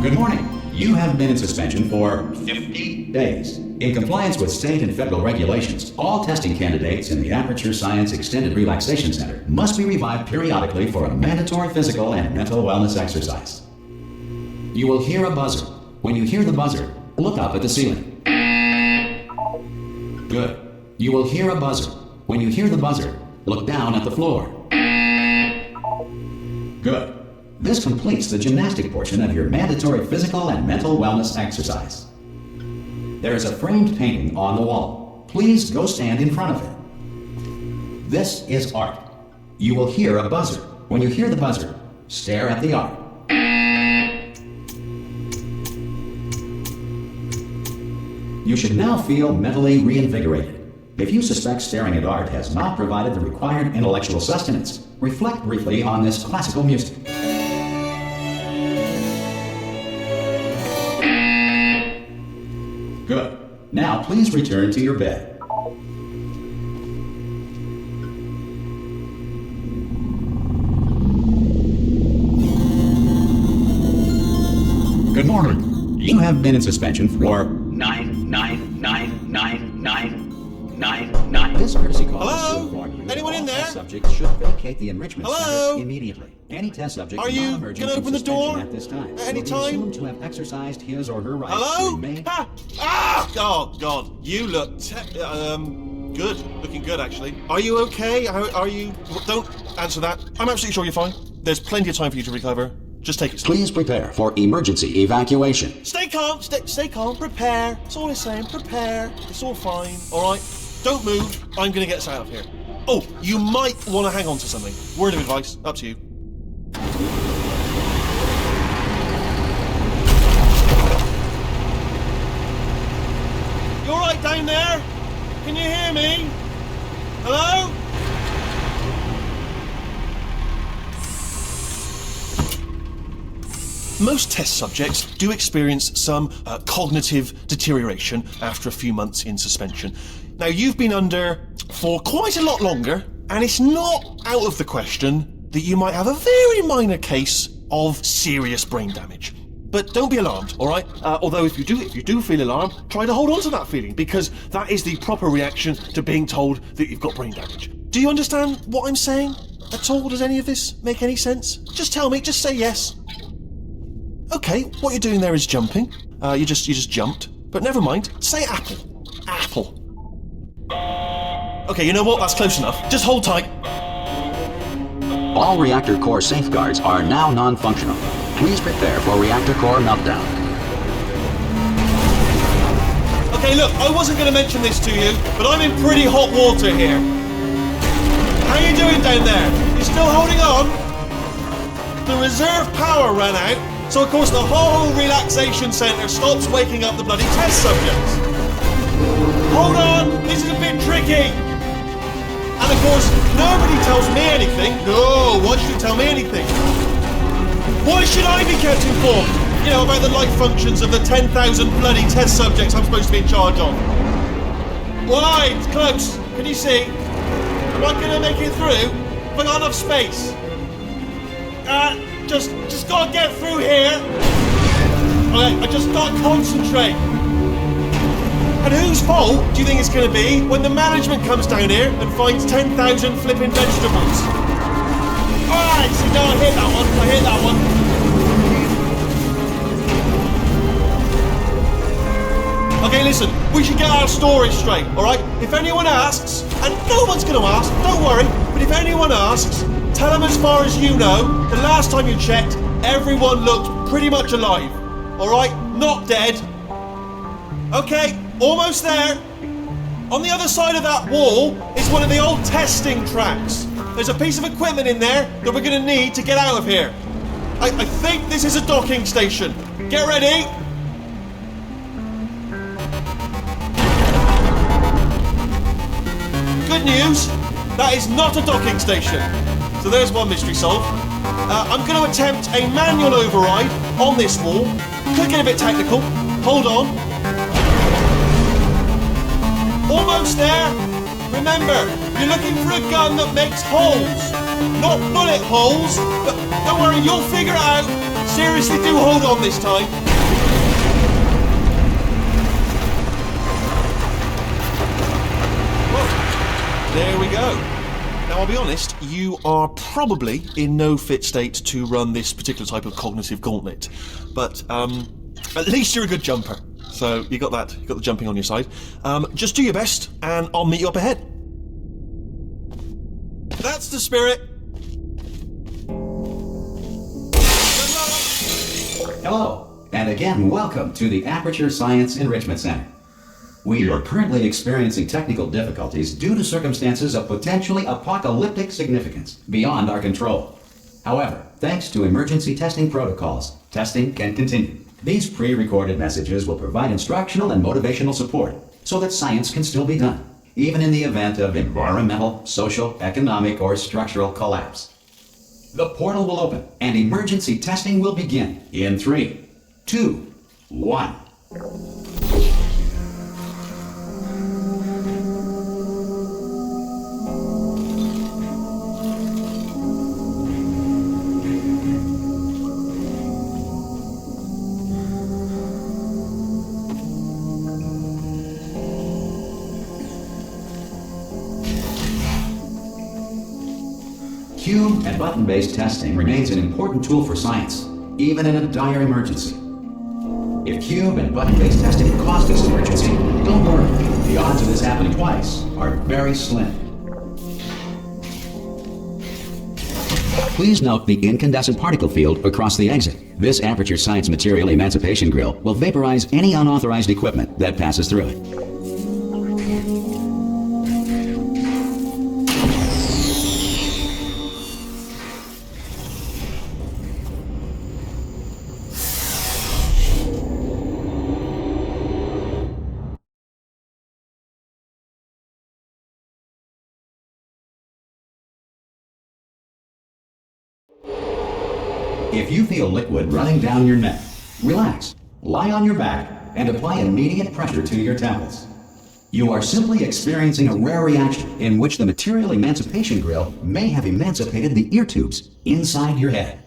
Good morning. You have been in suspension for 50 days. In compliance with state and federal regulations, all testing candidates in the Aperture Science Extended Relaxation Center must be revived periodically for a mandatory physical and mental wellness exercise. You will hear a buzzer. When you hear the buzzer, look up at the ceiling. Good. You will hear a buzzer. When you hear the buzzer, look down at the floor. Good. This completes the gymnastic portion of your mandatory physical and mental wellness exercise. There is a framed painting on the wall. Please go stand in front of it. This is art. You will hear a buzzer. When you hear the buzzer, stare at the art. You should now feel mentally reinvigorated. If you suspect staring at art has not provided the required intellectual sustenance, reflect briefly on this classical music. Good. Now please return to your bed. Good morning. You have been in suspension for 9999999. This courtesy call is to inform you. Anyone in there? Subjects should vacate the enrichment center immediately. Any test subject Are you non-emergent gonna from open the door suspension at this time at any will be time? assumed to have exercised his or her rights to Hello? remain. Oh God, you look good. Looking good, actually. Are you okay? Are you? Don't answer that. I'm absolutely sure you're fine. There's plenty of time for you to recover. Just take it slow. Please prepare for emergency evacuation. Stay calm. Stay calm. Prepare. That's all I'm saying. Prepare. It's all fine. All right. Don't move. I'm gonna get us out of here. Oh, you might want to hang on to something. Word of advice. Up to you. You all right down there? Can you hear me? Hello? Most test subjects do experience some cognitive deterioration after a few months in suspension. Now, you've been under for quite a lot longer, and it's not out of the question that you might have a very minor case of serious brain damage. But don't be alarmed, all right? Although if you do feel alarmed, try to hold on to that feeling, because that is the proper reaction to being told that you've got brain damage. Do you understand what I'm saying at all? Does any of this make any sense? Just tell me, just say yes. Okay, what you're doing there is jumping. You just jumped. But never mind, say apple. Apple. Okay, you know what? That's close enough. Just hold tight. All reactor core safeguards are now non-functional. Please prepare for reactor core meltdown. Okay, look, I wasn't going to mention this to you, but I'm in pretty hot water here. How you doing down there? You still holding on? The reserve power ran out, so of course the whole relaxation centre stops waking up the bloody test subjects. Hold on, this is a bit tricky. And of course, nobody tells me anything. No, why should you tell me anything? Why should I be kept informed? You know, about the life functions of the 10,000 bloody test subjects I'm supposed to be in charge of. Why? It's close. Can you see? Am I gonna make it through? Have I got enough space? Just gotta get through here. Okay, I just gotta concentrate. And whose fault do you think it's going to be when the management comes down here and finds 10,000 flipping vegetables? Alright, so now I hit that one. Okay, listen, we should get our story straight, alright? If anyone asks, and no one's going to ask, don't worry, but if anyone asks, tell them as far as you know, the last time you checked, everyone looked pretty much alive. Alright? Not dead. Okay. Almost there. On the other side of that wall is one of the old testing tracks. There's a piece of equipment in there that we're going to need to get out of here. I think this is a docking station. Get ready. Good news, that is not a docking station. So there's one mystery solved. I'm going to attempt a manual override on this wall. Could get a bit technical. Hold on. Almost there. Remember, you're looking for a gun that makes holes. Not bullet holes, but don't worry, you'll figure it out. Seriously, do hold on this time. Well, there we go. Now, I'll be honest, you are probably in no fit state to run this particular type of cognitive gauntlet. But, at least you're a good jumper. So, you got that. You got the jumping on your side. Just do your best, and I'll meet you up ahead. That's the spirit. Hello, and again, welcome to the Aperture Science Enrichment Center. We are currently experiencing technical difficulties due to circumstances of potentially apocalyptic significance beyond our control. However, thanks to emergency testing protocols, testing can continue. These pre-recorded messages will provide instructional and motivational support so that science can still be done, even in the event of environmental, social, economic, or structural collapse. The portal will open and emergency testing will begin in 3, 2, 1. Cube and button-based testing remains an important tool for science, even in a dire emergency. If cube and button-based testing caused this emergency, don't worry. The odds of this happening twice are very slim. Please note the incandescent particle field across the exit. This Aperture Science material emancipation grill will vaporize any unauthorized equipment that passes through it. If you feel liquid running down your neck, relax, lie on your back, and apply immediate pressure to your temples. You are simply experiencing a rare reaction in which the material emancipation grill may have emancipated the ear tubes inside your head.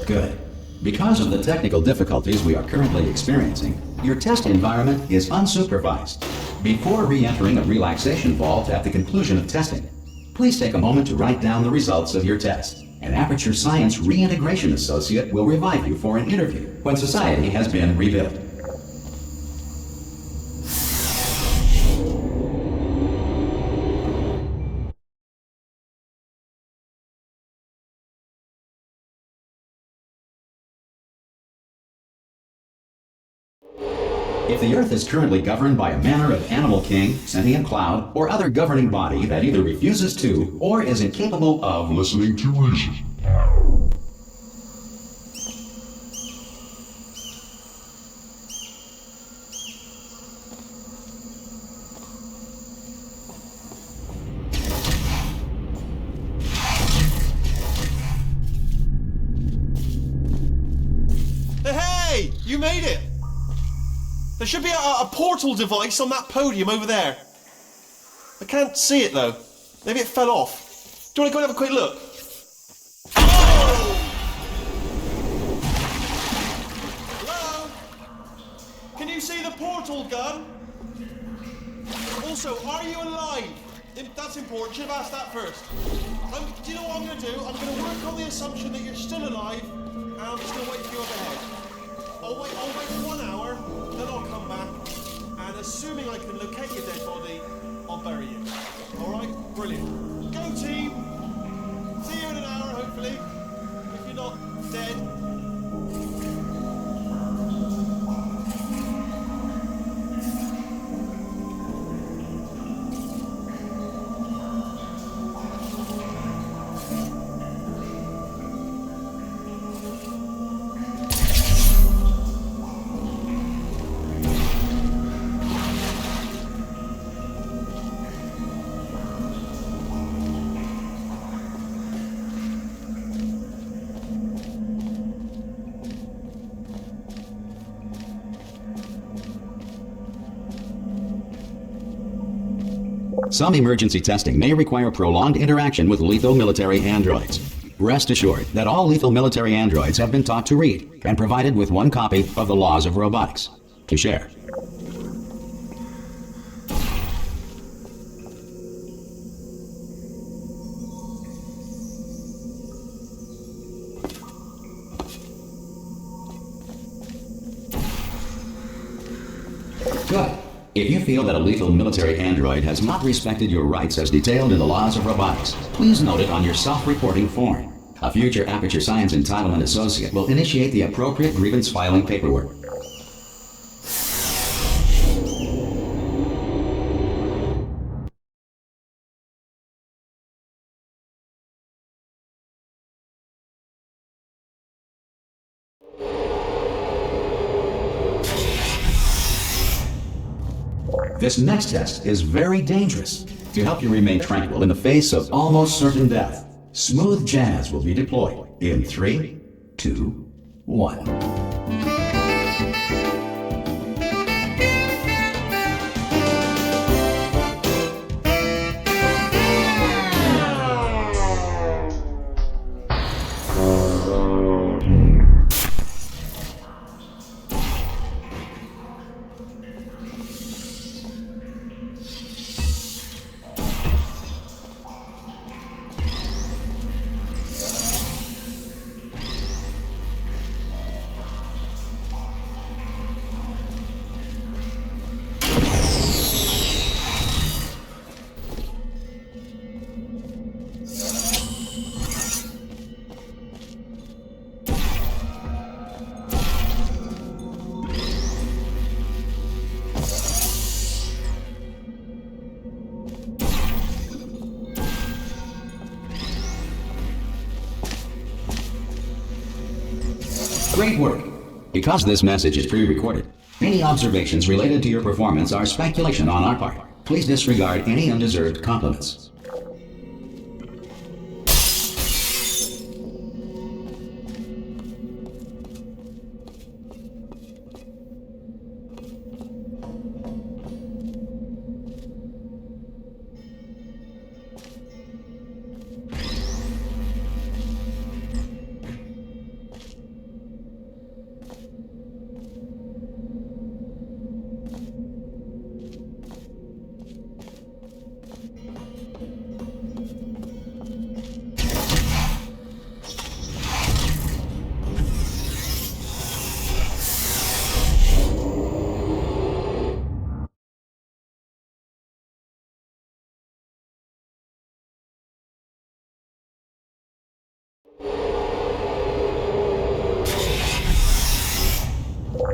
Good. Because of the technical difficulties we are currently experiencing, your test environment is unsupervised. Before re-entering a relaxation vault at the conclusion of testing, please take a moment to write down the results of your test. An Aperture Science Reintegration Associate will revive you for an interview when society has been rebuilt. If the Earth is currently governed by a manner of animal king, sentient cloud, or other governing body that either refuses to or is incapable of listening to reason. Hey, you made it! There should be a portal device on that podium over there. I can't see it though. Maybe it fell off. Do you want to go and have a quick look? Oh! Hello? Can you see the portal gun? Also, are you alive? That's important. Should have asked that first. Do you know what I'm going to do? I'm going to work on the assumption that you're still alive, and I'm just going to wait for you up ahead. I'll wait for 1 hour, then I'll come back, and assuming I can locate your dead body, I'll bury you. Alright? Brilliant. Go team! See you in an hour, hopefully. If you're not dead. Some emergency testing may require prolonged interaction with lethal military androids. Rest assured that all lethal military androids have been taught to read and provided with one copy of the Laws of Robotics to share. Good. If you feel that a lethal military android has not respected your rights as detailed in the Laws of Robotics, please note it on your self-reporting form. A future Aperture Science Entitlement Associate will initiate the appropriate grievance filing paperwork. This next test is very dangerous. To help you remain tranquil in the face of almost certain death, smooth jazz will be deployed in 3, 2, 1. Great work! Because this message is pre-recorded, any observations related to your performance are speculation on our part. Please disregard any undeserved compliments.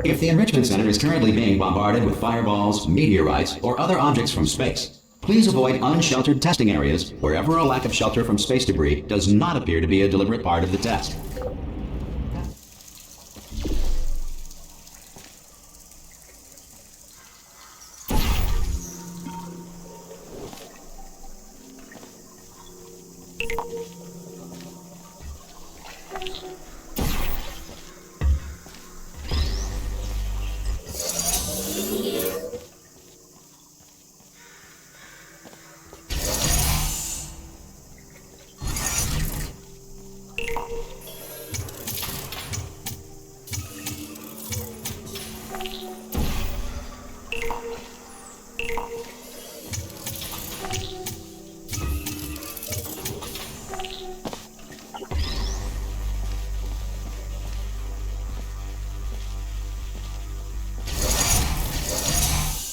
If the Enrichment Center is currently being bombarded with fireballs, meteorites, or other objects from space, please avoid unsheltered testing areas wherever a lack of shelter from space debris does not appear to be a deliberate part of the test.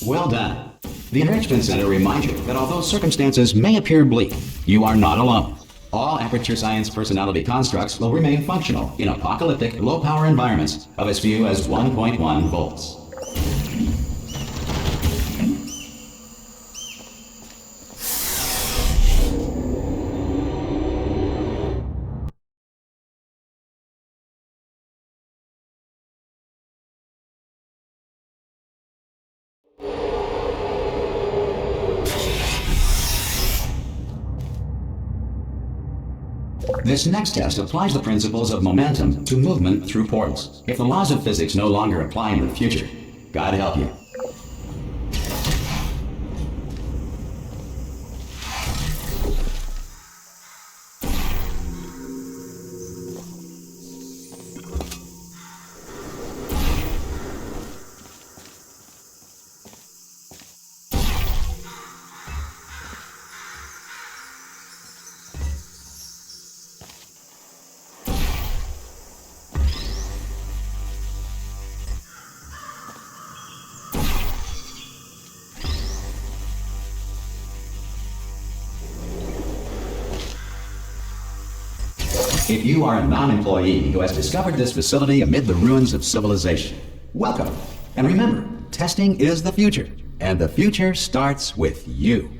Well done. The Enrichment Center reminds you that although circumstances may appear bleak, you are not alone. All Aperture Science personality constructs will remain functional in apocalyptic, low-power environments of as few as 1.1 volts. This next test applies the principles of momentum to movement through portals. If the laws of physics no longer apply in the future, God help you. If you are a non-employee who has discovered this facility amid the ruins of civilization, welcome. And remember, testing is the future, and the future starts with you.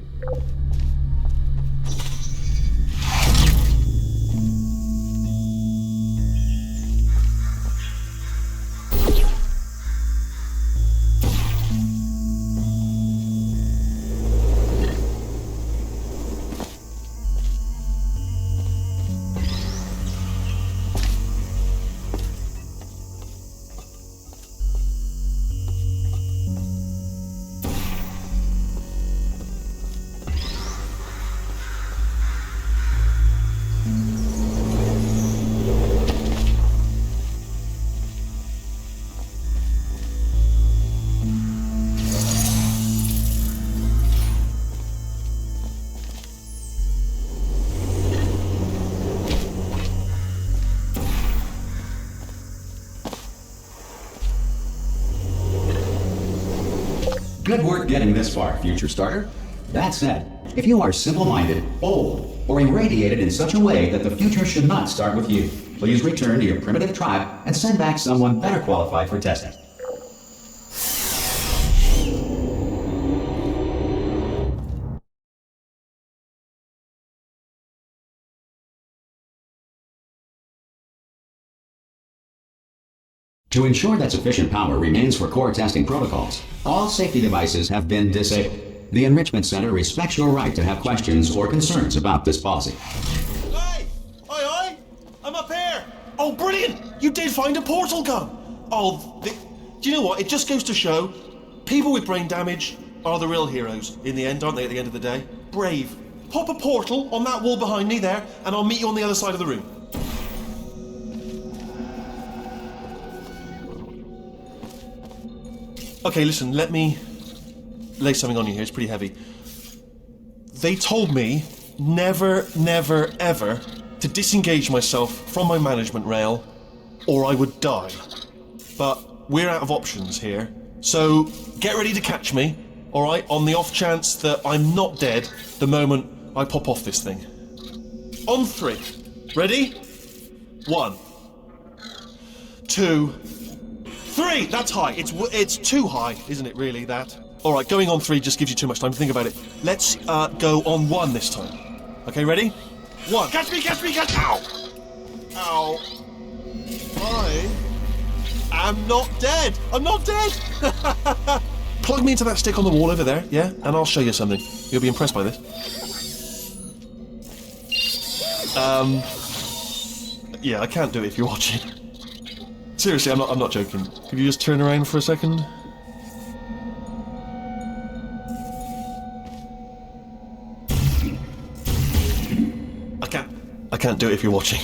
Good work getting this far, future starter. That said, if you are simple-minded, old, or irradiated in such a way that the future should not start with you, please return to your primitive tribe and send back someone better qualified for testing. To ensure that sufficient power remains for core testing protocols, all safety devices have been disabled. The Enrichment Center respects your right to have questions or concerns about this policy. Hey! Aye! I'm up here! Oh, brilliant! You did find a portal gun! Oh, do you know what? It just goes to show, people with brain damage are the real heroes in the end, aren't they, at the end of the day? Brave. Pop a portal on that wall behind me there, and I'll meet you on the other side of the room. Okay, listen, let me lay something on you here. It's pretty heavy. They told me never, never, ever to disengage myself from my management rail or I would die. But we're out of options here. So get ready to catch me, all right, on the off chance that I'm not dead the moment I pop off this thing. On 3. Ready? 1, 2, 3! That's high. It's too high, isn't it, really, that? All right, going on 3 just gives you too much time to think about it. Let's go on 1 this time. Okay, ready? 1. Catch me, catch me, catch me! Ow! Ow. I am not dead. I'm not dead! Plug me into that stick on the wall over there, yeah? And I'll show you something. You'll be impressed by this. Yeah, I can't do it if you're watching. Seriously, I'm not joking. Could you just turn around for a second? I can't do it if you're watching.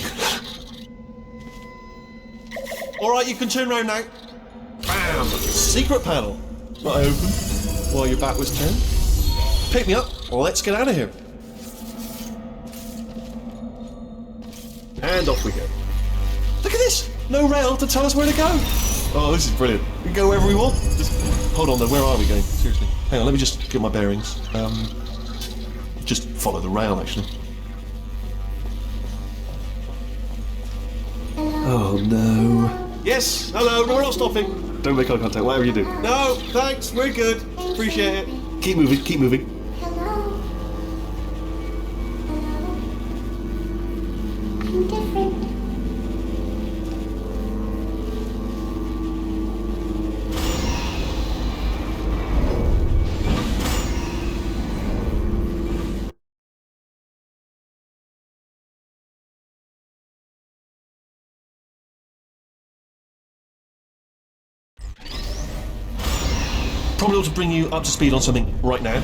Alright, you can turn around now. Bam! Secret panel. That I opened while your back was turned. Pick me up, or let's get out of here. And off we go. Look at this! No rail to tell us where to go. Oh, this is brilliant. We can go wherever we want. Just Hold on though, where are we going? Seriously. Hang on, let me just get my bearings. Just follow the rail, actually. Oh no. Yes, hello, no, we're not stopping. Don't make eye contact, whatever you do. No, thanks, we're good. Appreciate it. Keep moving, keep moving. Hello. I'm different. Probably ought to bring you up to speed on something right now.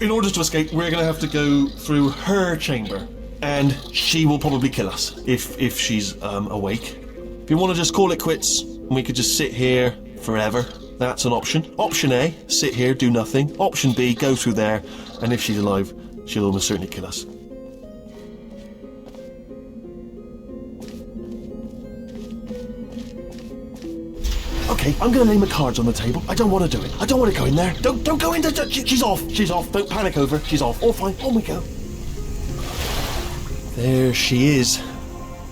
In order to escape, we're going to have to go through her chamber. And she will probably kill us, if she's awake. If you want to just call it quits, and we could just sit here forever, that's an option. Option A, sit here, do nothing. Option B, go through there, and if she's alive, she'll almost certainly kill us. Okay, I'm gonna lay my cards on the table. I don't want to do it. I don't want to go in there. Don't go in there. She's off. She's off. Don't panic over. She's off. All fine. On we go. There she is.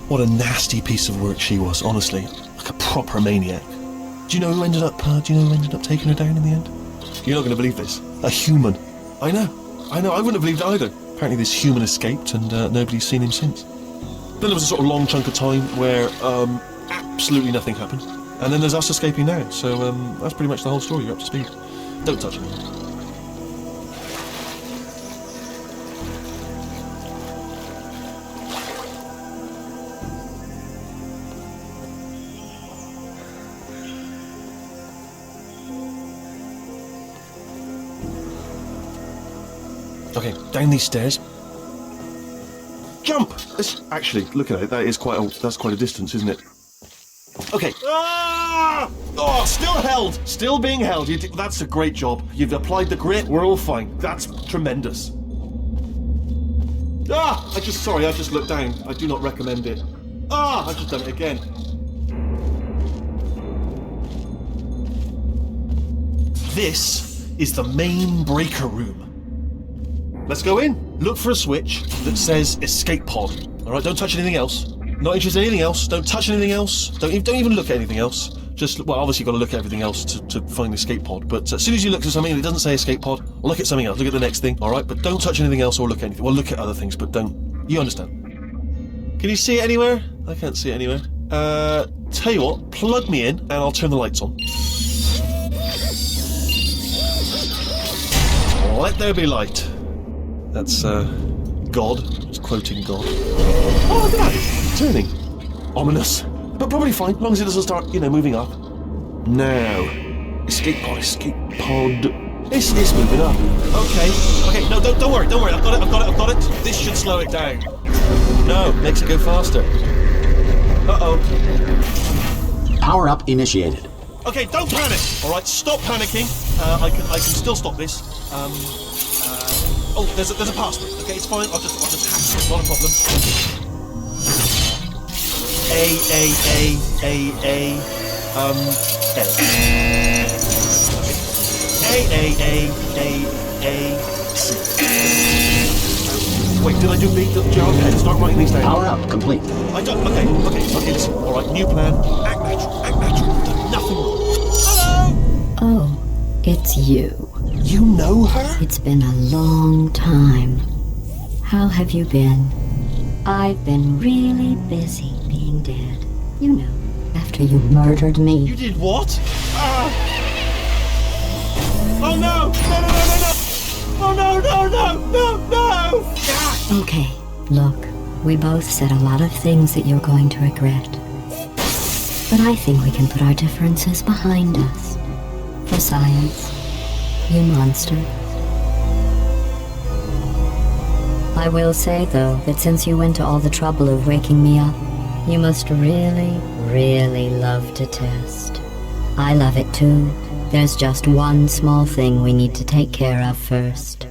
What a nasty piece of work she was, honestly. Like a proper maniac. Do you know who ended up taking her down in the end? You're not going to believe this. A human. I know. I wouldn't have believed it either. Apparently this human escaped and nobody's seen him since. Then there was a sort of long chunk of time where absolutely nothing happened. And then there's us escaping now. So that's pretty much the whole story. You're up to speed. Don't touch it. Okay, down these stairs. Jump! Actually, look at it. That's quite a distance, isn't it? Okay. Ah! Oh, still held. Still being held. That's a great job. You've applied the grit. We're all fine. That's tremendous. Ah! I just looked down. I do not recommend it. Ah! I've just done it again. This is the main breaker room. Let's go in. Look for a switch that says escape pod. All right, don't touch anything else. Not interested in anything else. Don't touch anything else. Don't even look at anything else. Just, well, obviously you've got to look at everything else to find the escape pod. But as soon as you look at something and it doesn't say escape pod, look at something else. Look at the next thing. All right, but don't touch anything else or look at anything. Well, look at other things, but don't. You understand? Can you see it anywhere? I can't see it anywhere. Tell you what, plug me in and I'll turn the lights on. Let there be light. That's, God. It's quoting God. Oh, look at that! It's turning. Ominous. But probably fine, as long as it doesn't start, moving up. Now. Escape pod. It's moving up. Okay, no, don't worry. I've got it. This should slow it down. No, makes it go faster. Uh-oh. Power up initiated. Okay, don't panic! Alright, stop panicking. I can still stop this. Oh, there's a password. Okay, it's fine. I'll just hack it. Not a problem. L. C. Wait, did I do B? Okay, start writing these down. Power up complete. I don't. Okay, listen. All right, new plan. Act natural. Nothing wrong. Hello. Oh, it's you. You know her? It's been a long time. How have you been? I've been really busy being dead. After you murdered me. You did what? Oh no! No! Oh no! Okay, look, we both said a lot of things that you're going to regret. But I think we can put our differences behind us. For science. You monster. I will say, though, that since you went to all the trouble of waking me up, you must really, really love to test. I love it too. There's just one small thing we need to take care of first.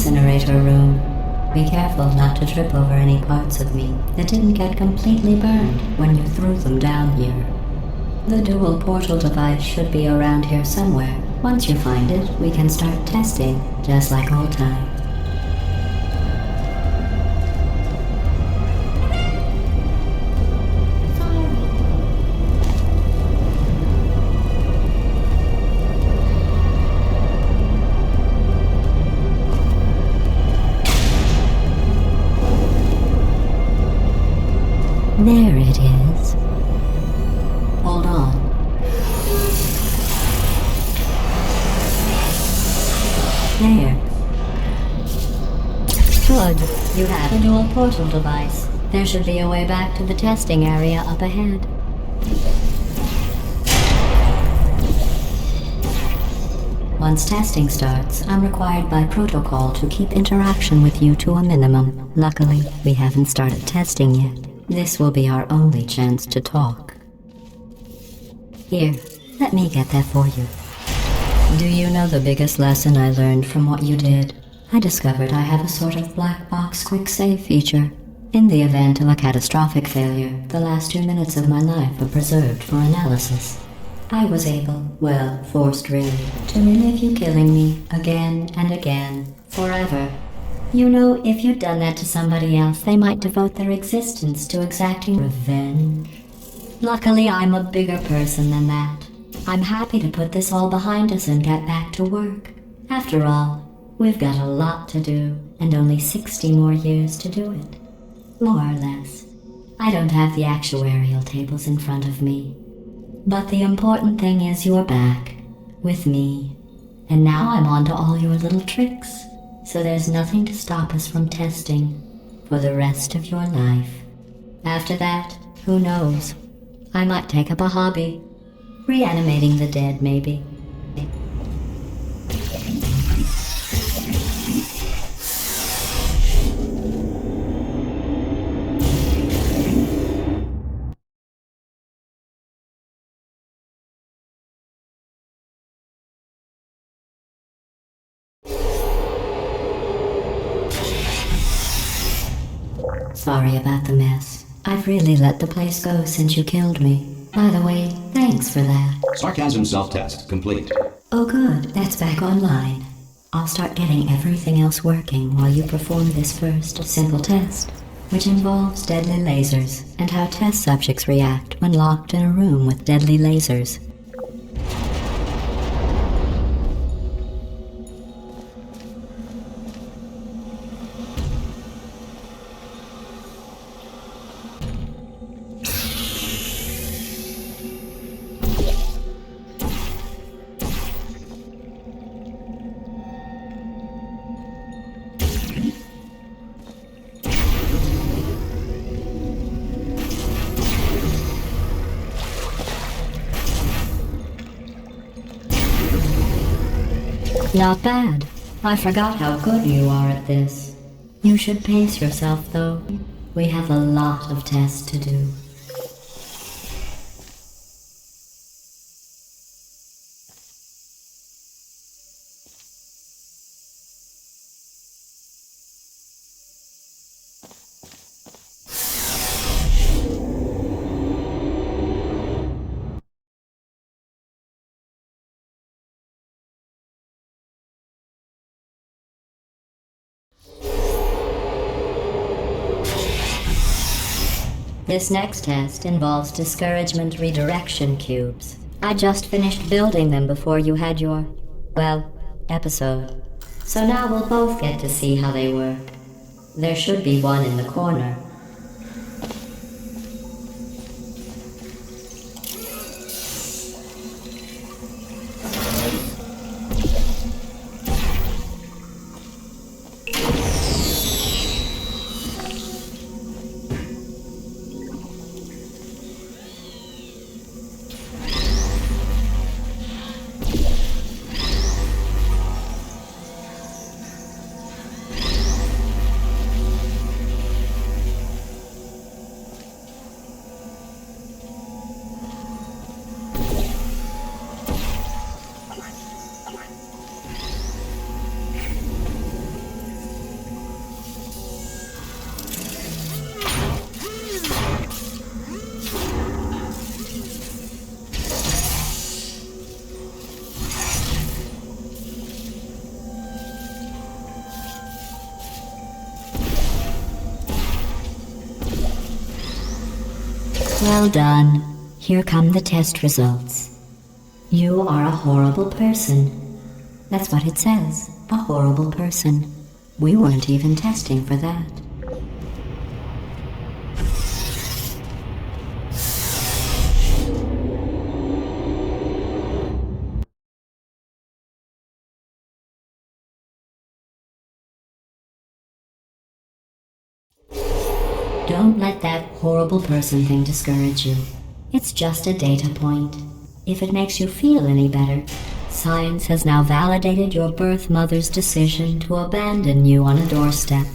incinerator room. Be careful not to trip over any parts of me that didn't get completely burned when you threw them down here. The dual portal device should be around here somewhere. Once you find it, we can start testing, just like old times. There it is. Hold on. There. Good. You have a dual portal device. There should be a way back to the testing area up ahead. Once testing starts, I'm required by protocol to keep interaction with you to a minimum. Luckily, we haven't started testing yet. This will be our only chance to talk. Here, let me get that for you. Do you know the biggest lesson I learned from what you did? I discovered I have a sort of black box quick save feature. In the event of a catastrophic failure, the last 2 minutes of my life are preserved for analysis. I was able, well, forced really, to relive you killing me again and again, forever. You know, if you'd done that to somebody else, they might devote their existence to exacting revenge. Luckily, I'm a bigger person than that. I'm happy to put this all behind us and get back to work. After all, we've got a lot to do, and only 60 more years to do it. More or less. I don't have the actuarial tables in front of me. But the important thing is you're back, with me. And now I'm on to all your little tricks. So there's nothing to stop us from testing for the rest of your life. After that, who knows? I might take up a hobby. Reanimating the dead, maybe. Sorry about the mess. I've really let the place go since you killed me. By the way, thanks for that. Sarcasm self-test complete. Oh good, that's back online. I'll start getting everything else working while you perform this first simple test, which involves deadly lasers and how test subjects react when locked in a room with deadly lasers. Not bad. I forgot how good you are at this. You should pace yourself, though. We have a lot of tests to do. This next test involves discouragement redirection cubes. I just finished building them before you had your, well, episode. So now we'll both get to see how they work. There should be one in the corner. Well done. Here come the test results. You are a horrible person. That's what it says. A horrible person. We weren't even testing for that. Don't let that horrible person thing discourage you. It's just a data point. If it makes you feel any better, science has now validated your birth mother's decision to abandon you on a doorstep.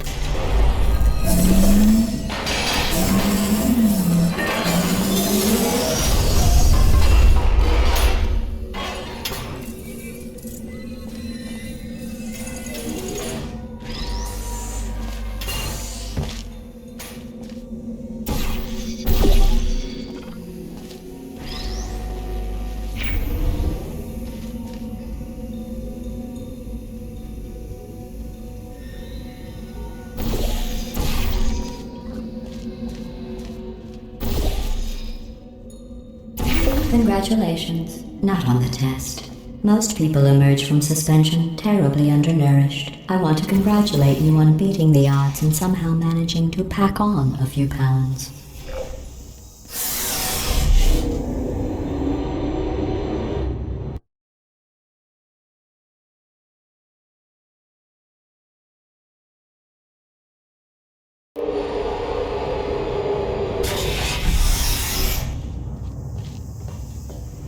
Congratulations. Not on the test. Most people emerge from suspension terribly undernourished. I want to congratulate you on beating the odds and somehow managing to pack on a few pounds.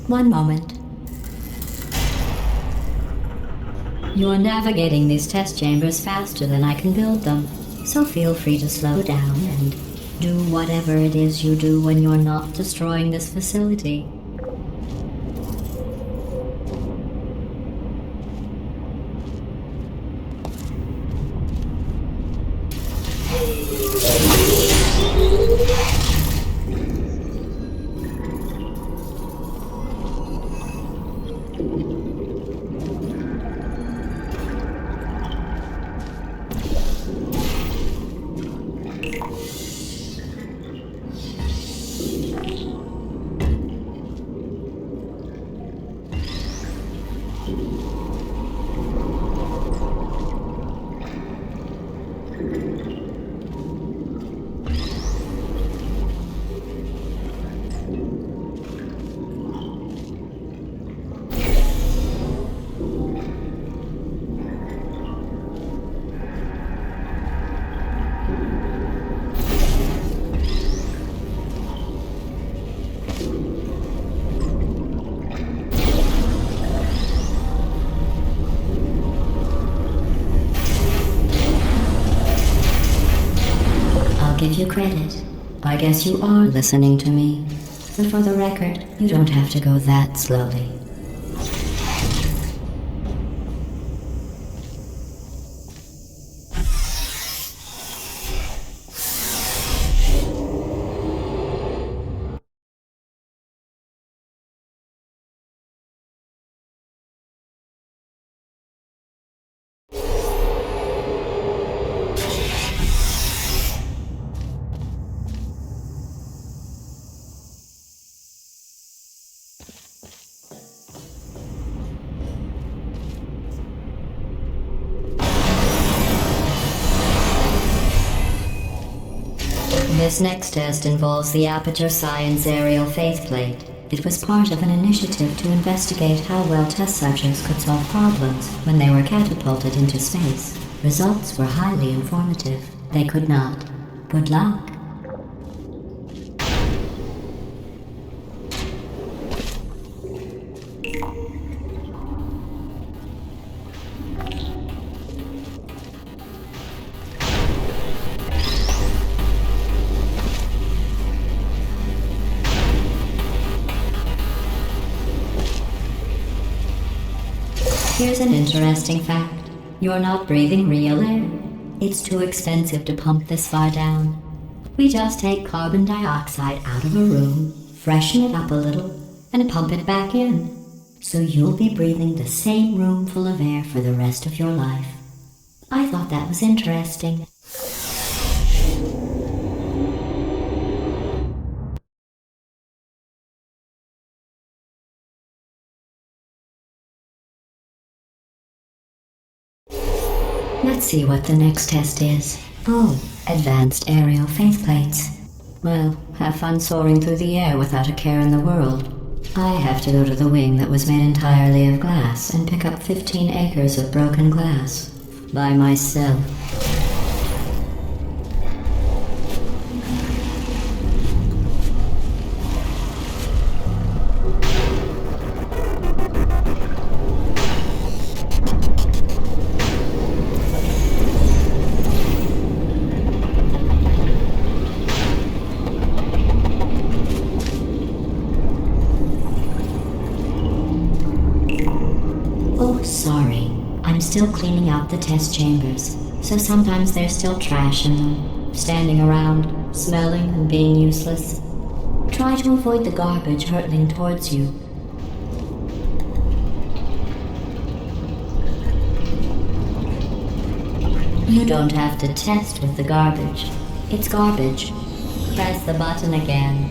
One moment. You're navigating these test chambers faster than I can build them, so feel free to slow down and do whatever it is you do when you're not destroying this facility. Give you credit. I guess you are listening to me. But for the record, you don't have to go that slowly. This next test involves the Aperture Science aerial faceplate. It was part of an initiative to investigate how well test subjects could solve problems when they were catapulted into space. Results were highly informative. They could not. Good luck. Here's an interesting fact. You're not breathing real air. It's too expensive to pump this far down. We just take carbon dioxide out of a room, freshen it up a little, and pump it back in. So you'll be breathing the same room full of air for the rest of your life. I thought that was interesting. Let's see what the next test is. Oh, advanced aerial faceplates. Well, have fun soaring through the air without a care in the world. I have to go to the wing that was made entirely of glass and pick up 15 acres of broken glass. By myself. Sorry, I'm still cleaning out the test chambers, so sometimes there's still trash in them, standing around, smelling and being useless. Try to avoid the garbage hurtling towards you. You don't have to test with the garbage. It's garbage. Press the button again.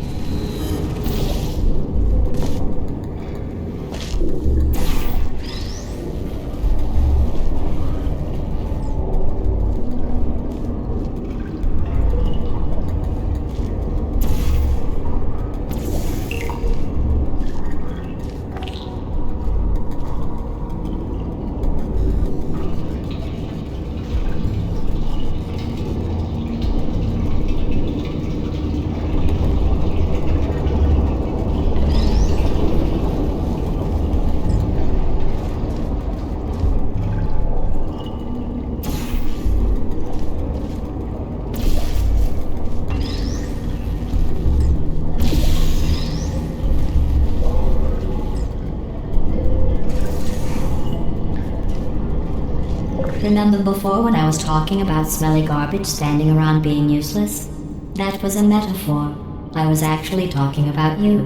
Remember before when I was talking about smelly garbage standing around being useless? That was a metaphor. I was actually talking about you.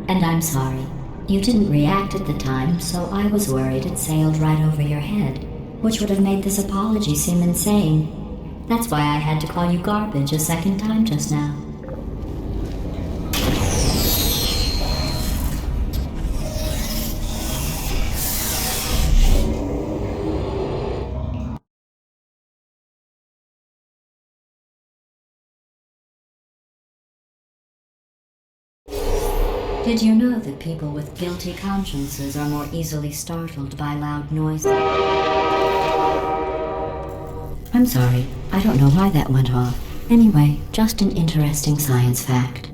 And I'm sorry. You didn't react at the time, so I was worried it sailed right over your head, which would have made this apology seem insane. That's why I had to call you garbage a second time just now. Did you know that people with guilty consciences are more easily startled by loud noises? I'm sorry, I don't know why that went off. Anyway, just an interesting science fact.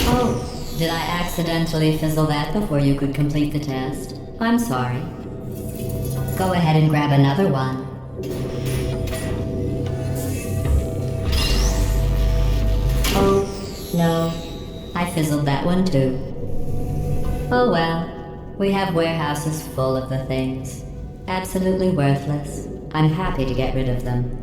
Oh, did I accidentally fizzle that before you could complete the test? I'm sorry. Go ahead and grab another one. Oh, no. I fizzled that one too. Oh well. We have warehouses full of the things. Absolutely worthless. I'm happy to get rid of them.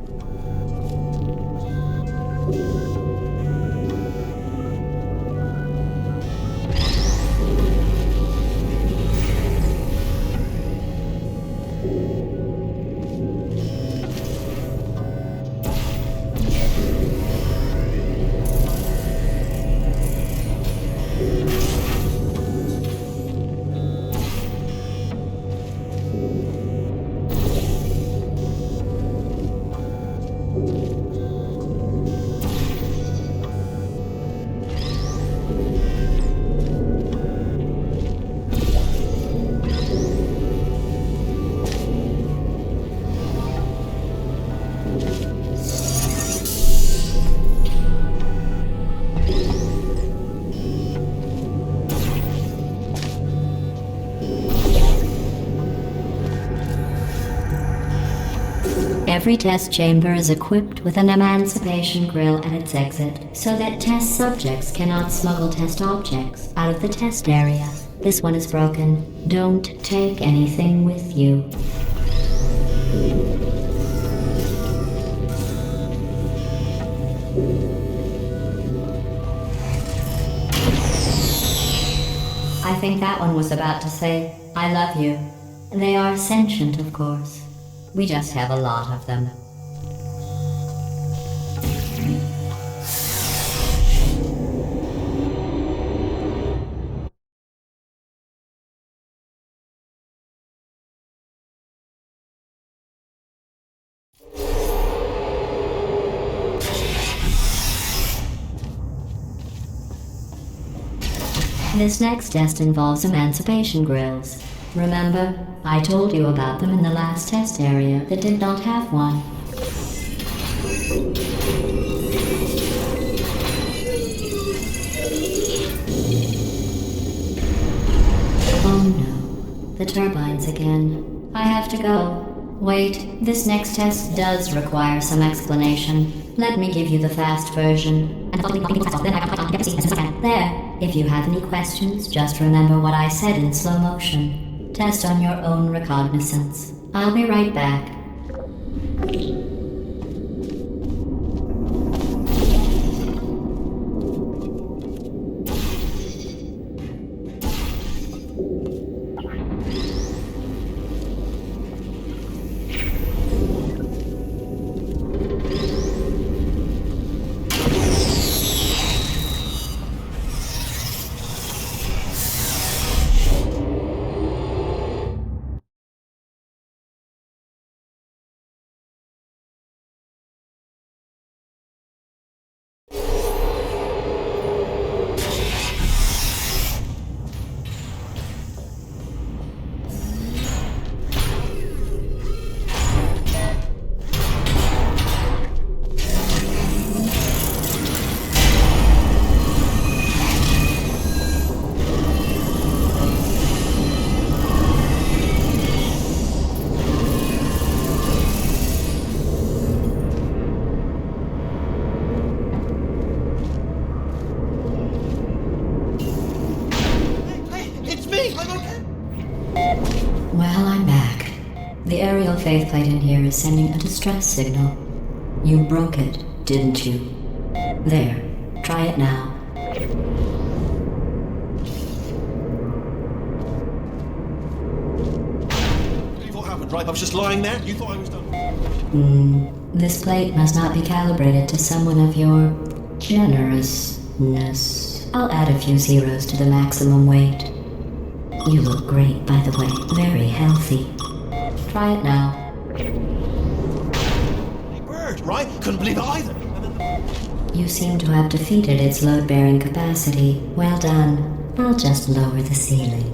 Every test chamber is equipped with an emancipation grill at its exit, so that test subjects cannot smuggle test objects out of the test area. This one is broken. Don't take anything with you. I think that one was about to say, I love you. They are sentient, of course. We just have a lot of them. This next test involves emancipation grills. Remember, I told you about them in the last test area that did not have one. Oh no, the turbines again. I have to go. Wait, this next test does require some explanation. Let me give you the fast version. There, if you have any questions, just remember what I said in slow motion. Test on your own recognizance. I'll be right back. Well, I'm back. The aerial faceplate in here is sending a distress signal. You broke it, didn't you? There, try it now. What happened, right? I was just lying there. You thought I was done. This plate must not be calibrated to someone of your generousness. I'll add a few zeros to the maximum weight. You look great, by the way. Very healthy. Try it now. Hey, bird, right? Couldn't believe it either. You seem to have defeated its load-bearing capacity. Well done. I'll just lower the ceiling.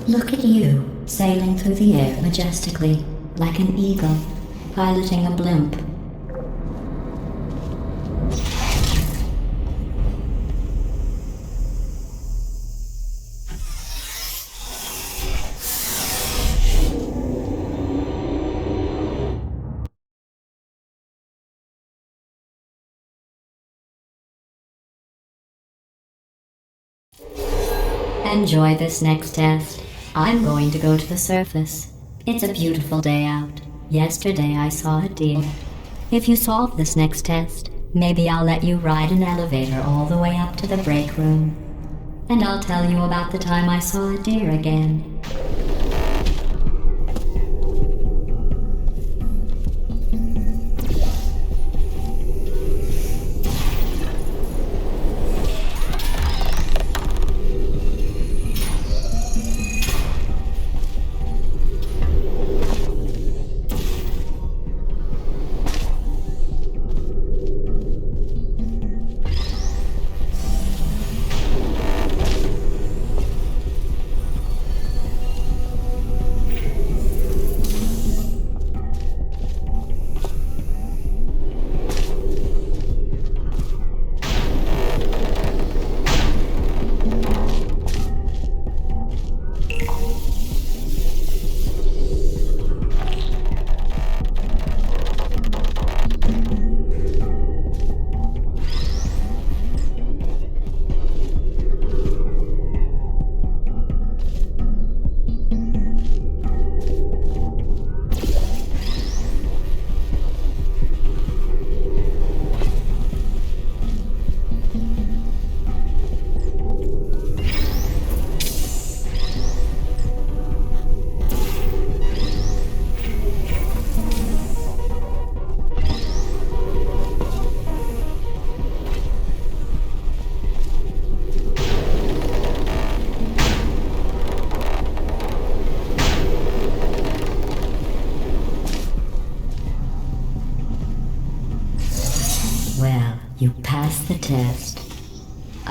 Look at you, sailing through the air majestically, like an eagle, piloting a blimp. Enjoy this next test. I'm going to go to the surface. It's a beautiful day out. Yesterday I saw a deer. If you solve this next test, maybe I'll let you ride an elevator all the way up to the break room. And I'll tell you about the time I saw a deer again.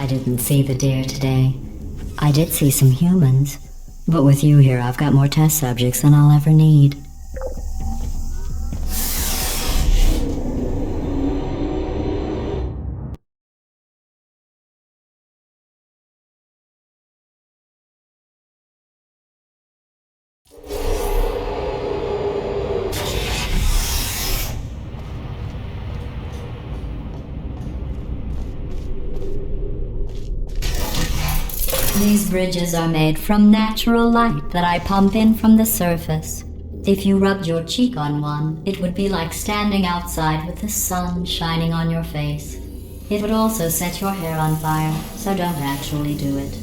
I didn't see the deer today. I did see some humans, but with you here I've got more test subjects than I'll ever need. These bridges are made from natural light that I pump in from the surface. If you rubbed your cheek on one, it would be like standing outside with the sun shining on your face. It would also set your hair on fire, so don't actually do it.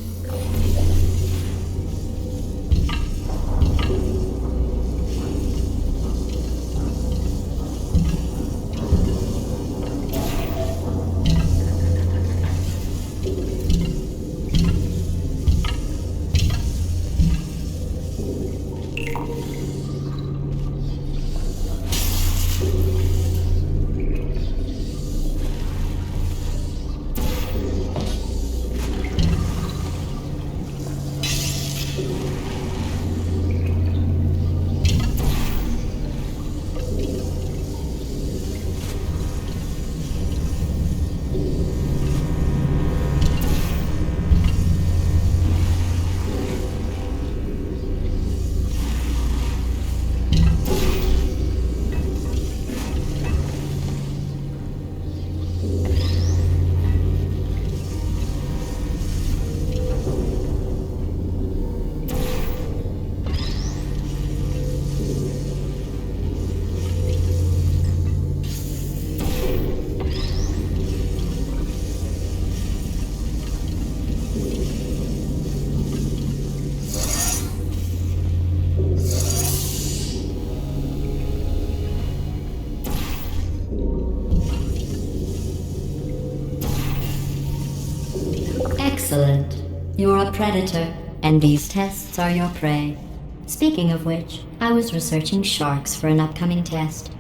Excellent. You're a predator, and these tests are your prey. Speaking of which, I was researching sharks for an upcoming test.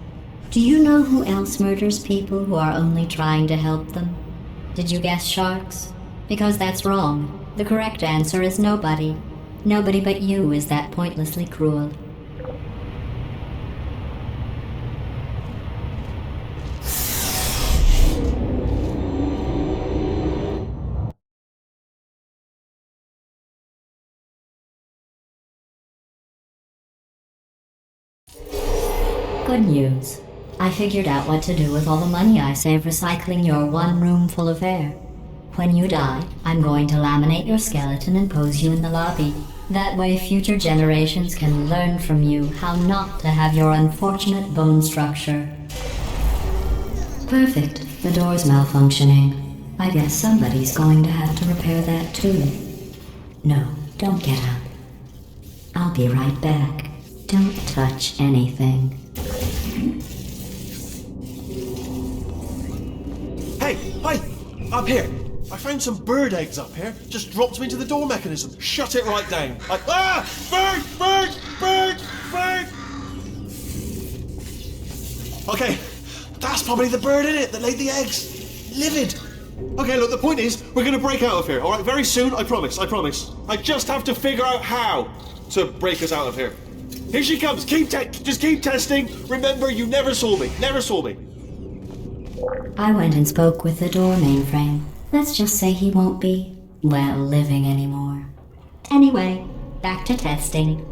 Do you know who else murders people who are only trying to help them? Did you guess sharks? Because that's wrong. The correct answer is nobody. Nobody but you is that pointlessly cruel. Good news. I figured out what to do with all the money I save recycling your one room full of air. When you die, I'm going to laminate your skeleton and pose you in the lobby. That way future generations can learn from you how not to have your unfortunate bone structure. Perfect. The door's malfunctioning. I guess somebody's going to have to repair that too. No, don't get up. I'll be right back. Don't touch anything. Hey, hi! Up here! I found some bird eggs up here. Just dropped them into the door mechanism. Shut it right down. Bird! Bird! Bird! Bird! Okay, that's probably the bird in it that laid the eggs. Livid. Okay, look, the point is, we're gonna break out of here, alright? Very soon, I promise, I promise. I just have to figure out how to break us out of here. Here she comes, just keep testing. Remember, you never saw me, never saw me. I went and spoke with the door mainframe. Let's just say he won't be, well, living anymore. Anyway, back to testing.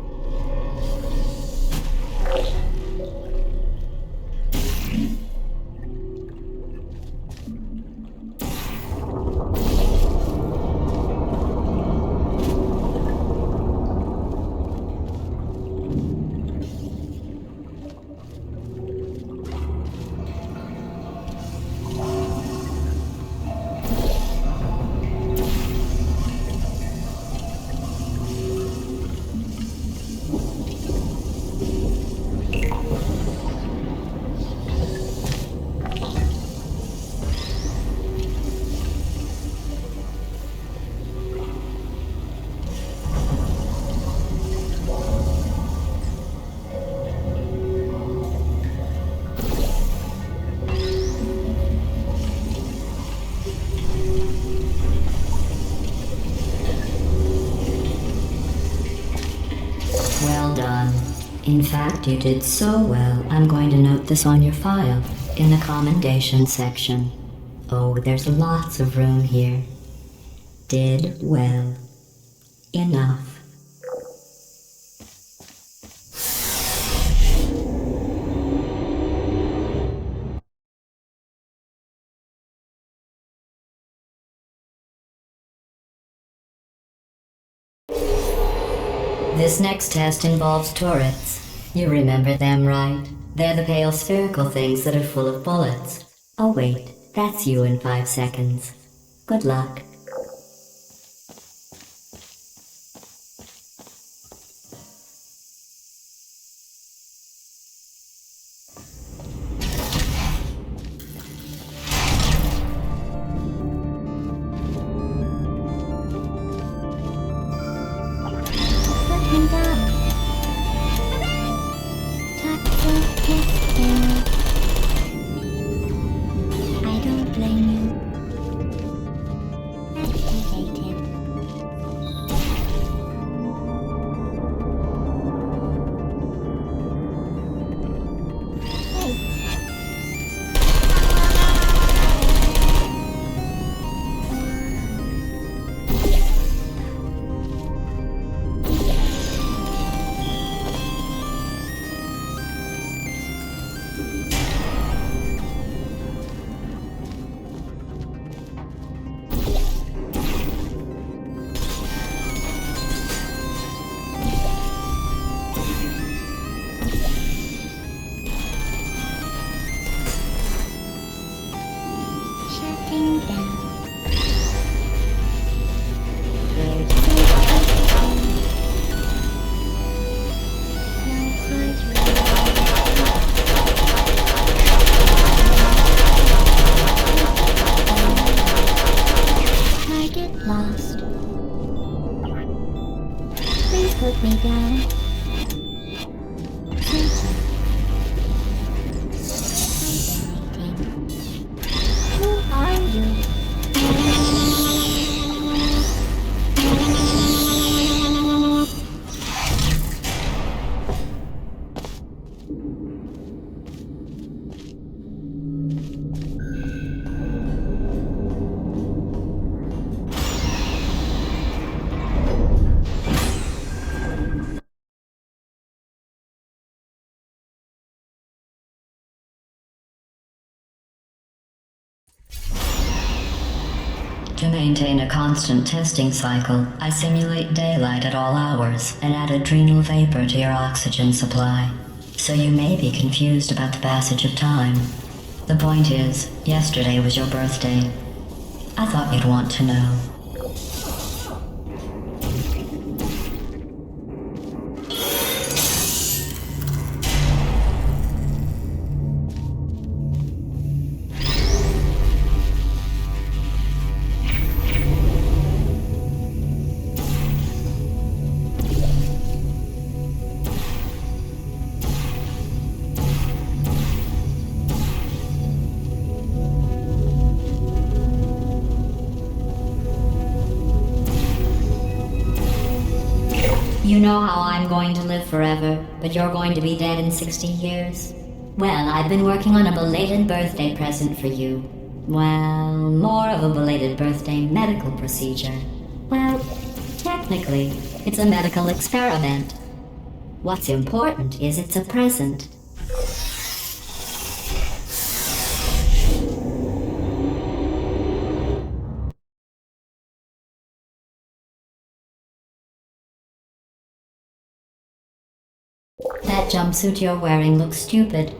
Well done. In fact, you did so well, I'm going to note this on your file, in the commendation section. Oh, there's lots of room here. Did well. Enough. This next test involves turrets. You remember them, right? They're the pale spherical things that are full of bullets. Oh wait, that's you in 5 seconds. Good luck. I don't blame you. put me down. Who are you? To maintain a constant testing cycle, I simulate daylight at all hours and add adrenal vapor to your oxygen supply. So you may be confused about the passage of time. The point is, yesterday was your birthday. I thought you'd want to know. You know how I'm going to live forever, but you're going to be dead in 60 years? Well, I've been working on a belated birthday present for you. Well, more of a belated birthday medical procedure. Well, technically, it's a medical experiment. What's important is it's a present. That jumpsuit you're wearing looks stupid.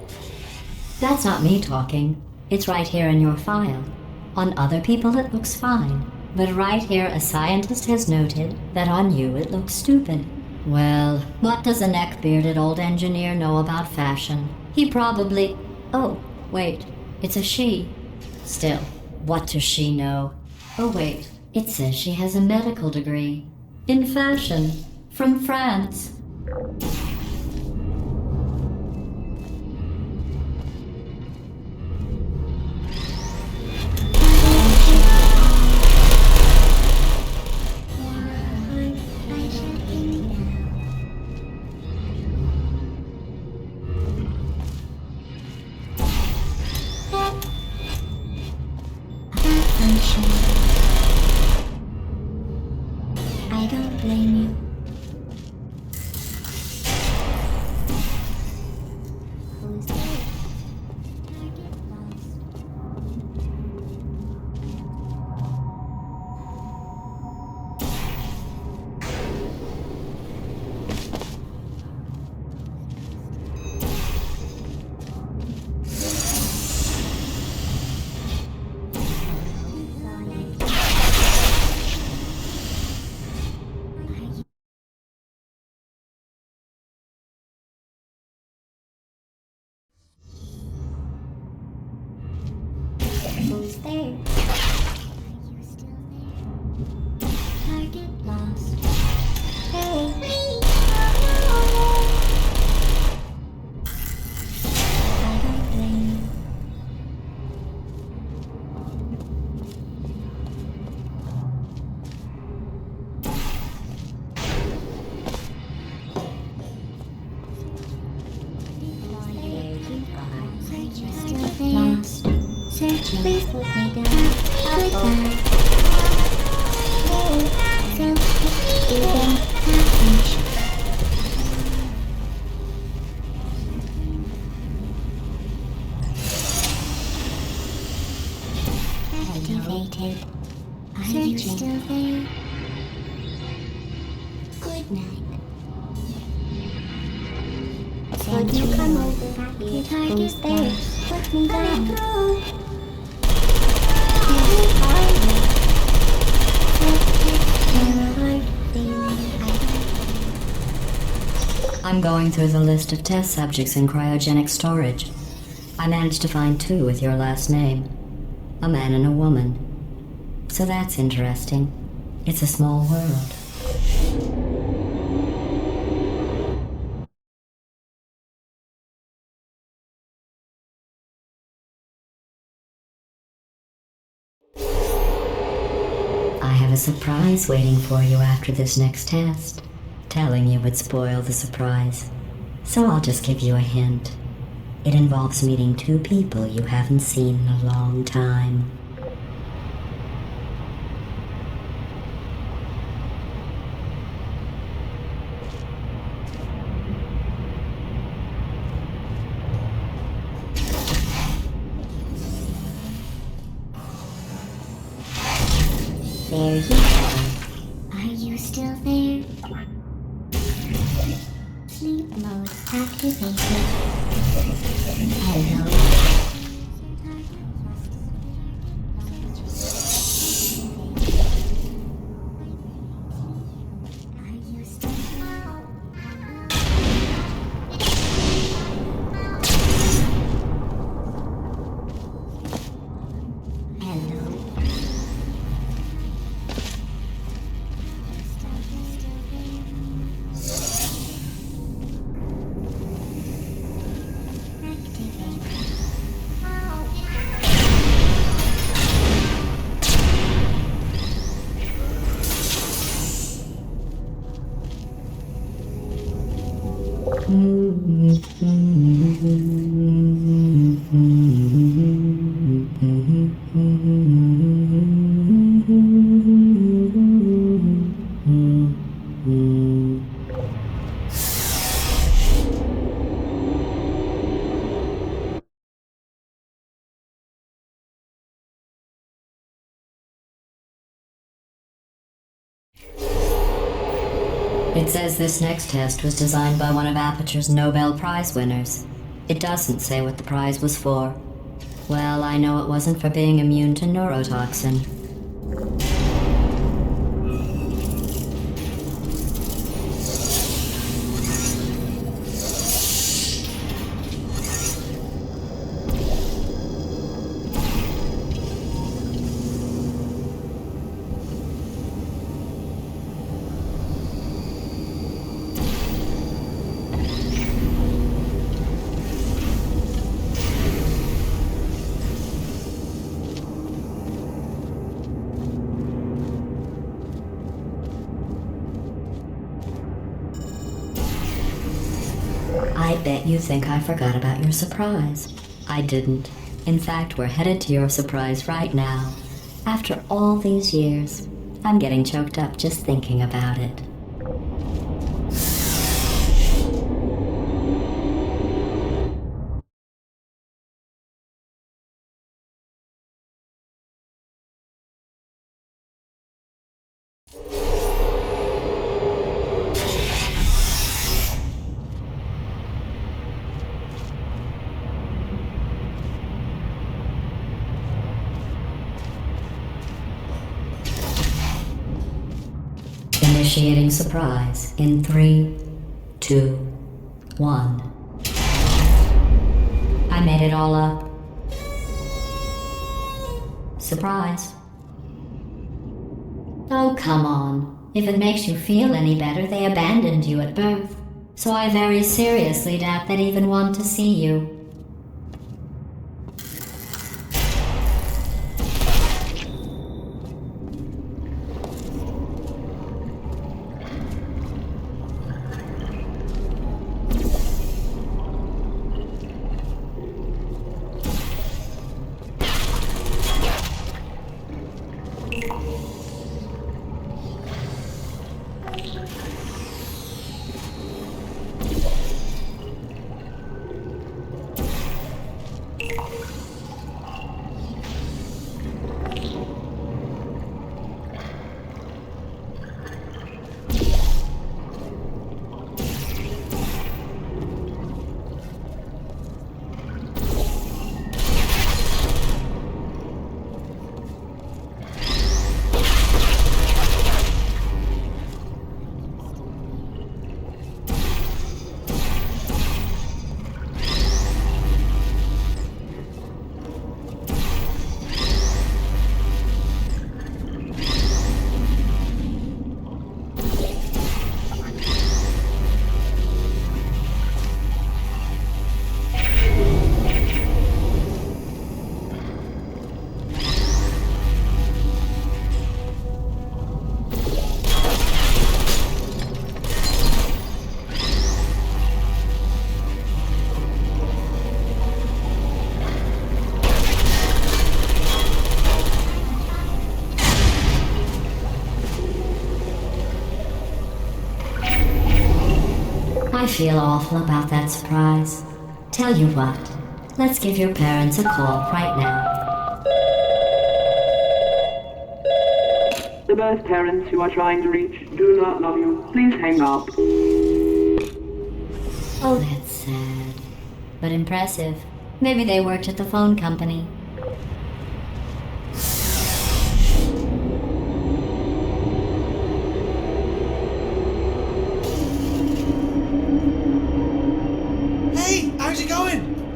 That's not me talking. It's right here in your file. On other people it looks fine. But right here a scientist has noted that on you it looks stupid. Well, what does a neck-bearded old engineer know about fashion? He probably... Oh, wait. It's a she. Still, what does she know? Oh wait, it says she has a medical degree. In fashion. From France. Target's there. Are you still there? Target lost. Hey. I don't blame you. Lost. Search, please put me down. Goodbye. Self-defeating package. Activated. Are you still there? Good night. Would you come over? Your target's there. Put me down. I'm going through the list of test subjects in cryogenic storage. I managed to find 2 with your last name. A man and a woman. So that's interesting. It's a small world. I have a surprise waiting for you after this next test. Telling you would spoil the surprise. So I'll just give you a hint. It involves meeting 2 people you haven't seen in a long time. There you go. Are you still there? Sleep mode activated. Hello. Are you still there? Hello. It says this next test was designed by one of Aperture's Nobel Prize winners. It doesn't say what the prize was for. Well, I know it wasn't for being immune to neurotoxin. I bet you think I forgot about your surprise. I didn't. In fact, we're headed to your surprise right now. After all these years, I'm getting choked up just thinking about it. Initiating surprise in 3, 2, 1. I made it all up. Surprise. Oh, come on. If it makes you feel any better, they abandoned you at birth. So I very seriously doubt they'd even want to see you. I feel awful about that surprise. Tell you what, let's give your parents a call right now. The birth parents you are trying to reach do not love you. Please hang up. Oh, that's sad. But impressive. Maybe they worked at the phone company.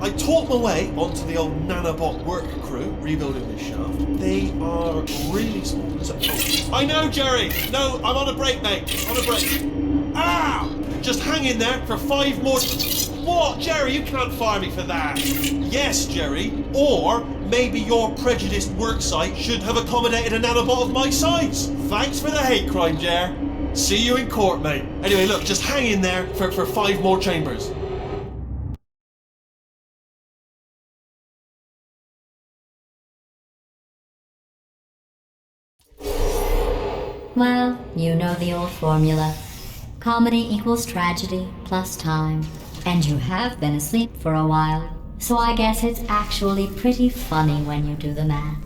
I talked my way onto the old nanobot work crew rebuilding this shaft. They are really small. I know, Jerry! No, I'm on a break, mate. On a break. Ah! Just hang in there for 5 more... What? Jerry, you can't fire me for that. Yes, Jerry. Or maybe your prejudiced worksite should have accommodated a nanobot of my size. Thanks for the hate crime, Jer. See you in court, mate. Anyway, look, just hang in there for 5 more chambers. Well, you know the old formula. Comedy equals tragedy plus time. And you have been asleep for a while, so I guess it's actually pretty funny when you do the math.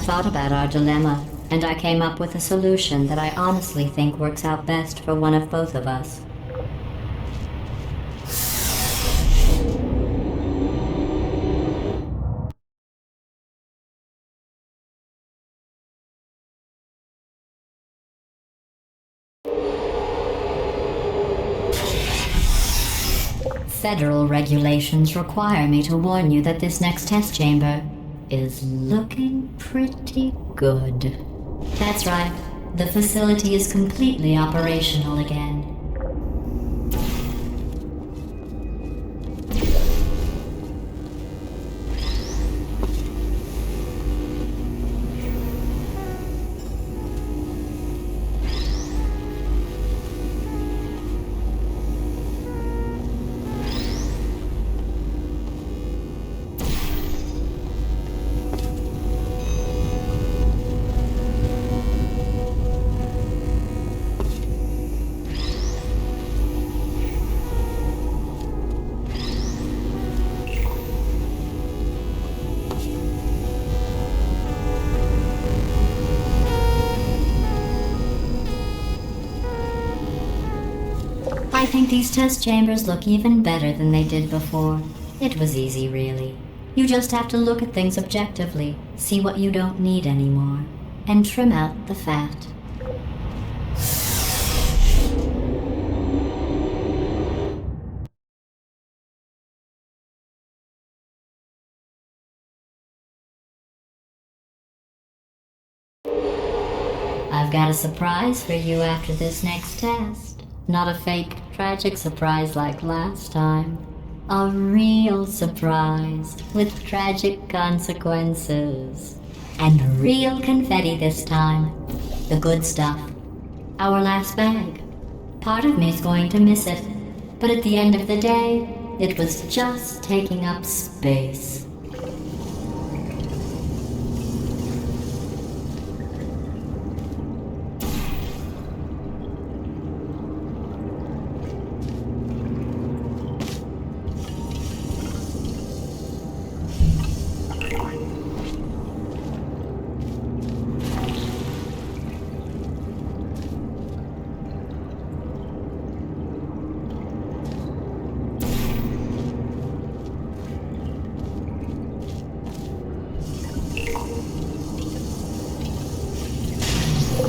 thought about our dilemma, and I came up with a solution that I honestly think works out best for one of both of us. Federal regulations require me to warn you that this next test chamber is looking pretty good. That's right. The facility is completely operational again. I think these test chambers look even better than they did before. It was easy, really. You just have to look at things objectively, see what you don't need anymore, and trim out the fat. I've got a surprise for you after this next test. Not a fake, tragic surprise like last time. A real surprise with tragic consequences. And real confetti this time. The good stuff. Our last bag. Part of me's going to miss it. But at the end of the day, it was just taking up space.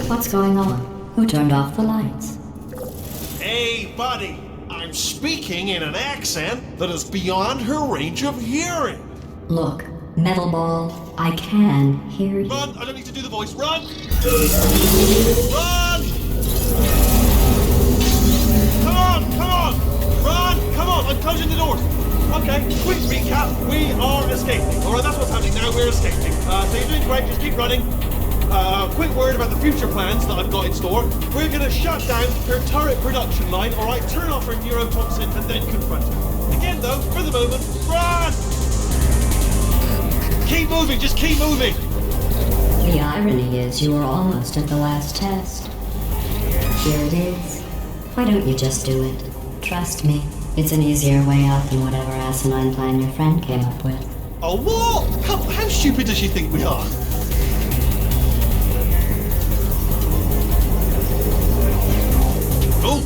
What's going on? Who turned off the lights? Hey, buddy. I'm speaking in an accent that is beyond her range of hearing. Look, Metal Ball, I can hear you. Run! I don't need to do the voice. Run! Run! Come on! Come on! Run! Come on! I'm closing the doors. Okay, quick recap. We are escaping. Alright, that's what's happening now. We're escaping. So you're doing great. Just keep running. Quick word about the future plans that I've got in store. We're going to shut down her turret production line, alright? Turn off her neurotoxin and then confront her. Again, though, for the moment, run! Keep moving, just keep moving! The irony is you were almost at the last test. Here it is. Why don't you just do it? Trust me, it's an easier way out than whatever asinine plan your friend came up with. Oh, what? How stupid does she think we are? Oh!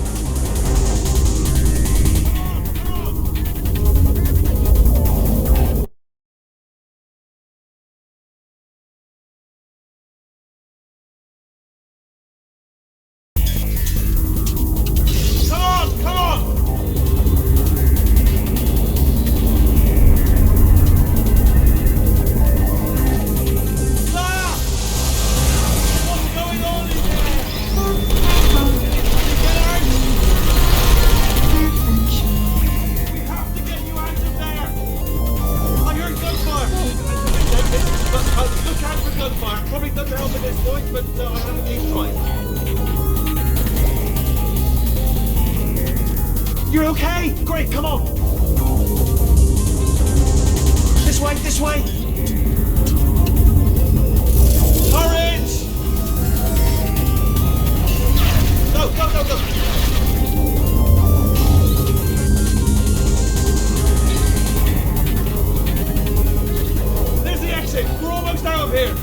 You're okay? Great, come on! This way, this way! Turrets! Go, go, go, go! There's the exit! We're almost out of here!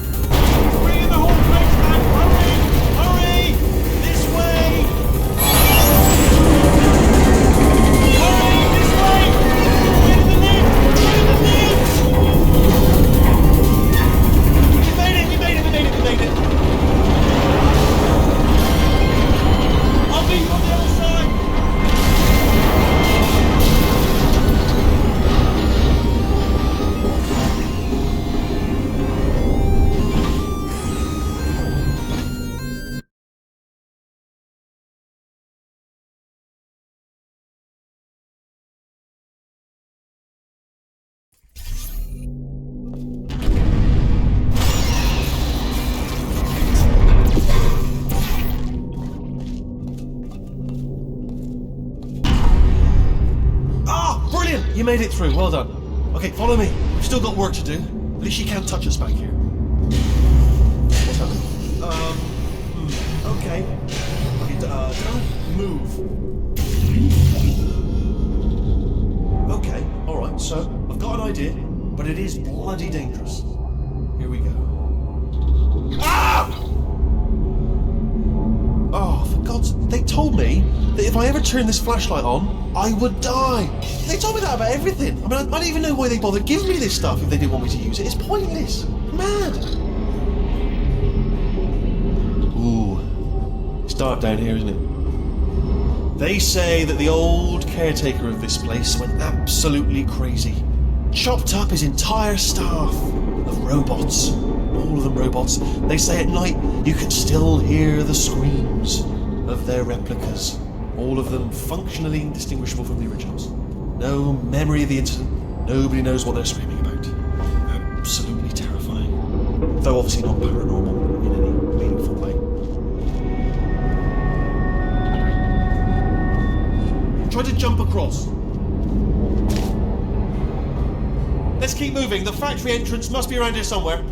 Brilliant! You made it through. Well done. Okay, follow me. We've still got work to do. At least you can't touch us back here. What's happening? Okay. Okay, don't move. Okay, alright, so I've got an idea, but it is bloody dangerous. Here we go. Ah! Oh, for God's... They told me that if I ever turned this flashlight on, I would die. They told me that about everything. I mean, I don't even know why they bothered giving me this stuff if they didn't want me to use it. It's pointless. Mad. Ooh. It's dark down here, isn't it? They say that the old caretaker of this place went absolutely crazy. Chopped up his entire staff of robots. All of them robots. They say at night you can still hear the screams of their replicas. All of them functionally indistinguishable from the originals. No memory of the incident. Nobody knows what they're screaming about. Absolutely terrifying. Though obviously not paranormal in any meaningful way. Try to jump across. Let's keep moving. The factory entrance must be around here somewhere.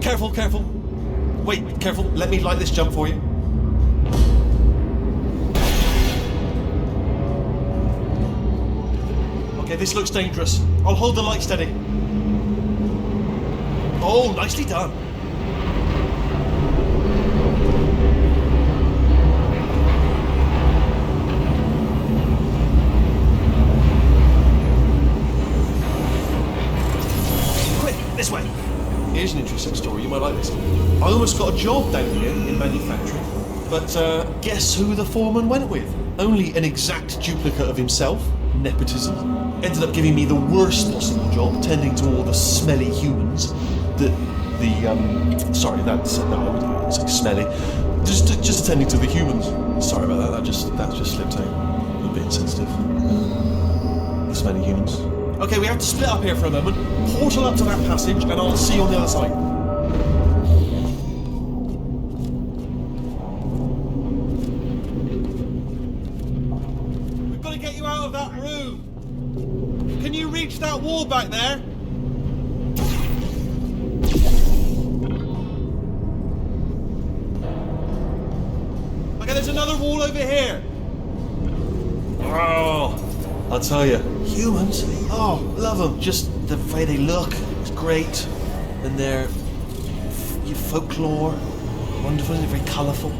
Careful, careful. Wait, careful. Let me light this jump for you. Okay, this looks dangerous. I'll hold the light steady. Oh, nicely done. This way. Here's an interesting story, you might like this. I almost got a job down here in manufacturing, but guess who the foreman went with? Only an exact duplicate of himself, nepotism. Ended up giving me the worst possible job, tending to all the smelly humans. Sorry, that's, no, I wouldn't say smelly. Just attending to the humans. Sorry about that, that just slipped out. A bit insensitive. The smelly humans. Okay, we have to split up here for a moment. Portal up to that passage, and I'll see you on the other side. We've got to get you out of that room. Can you reach that wall back there? Okay, there's another wall over here. Oh, I'll tell you, humans, oh, love them. Just the way they look is great. And their folklore, wonderful, isn't it? Very colourful.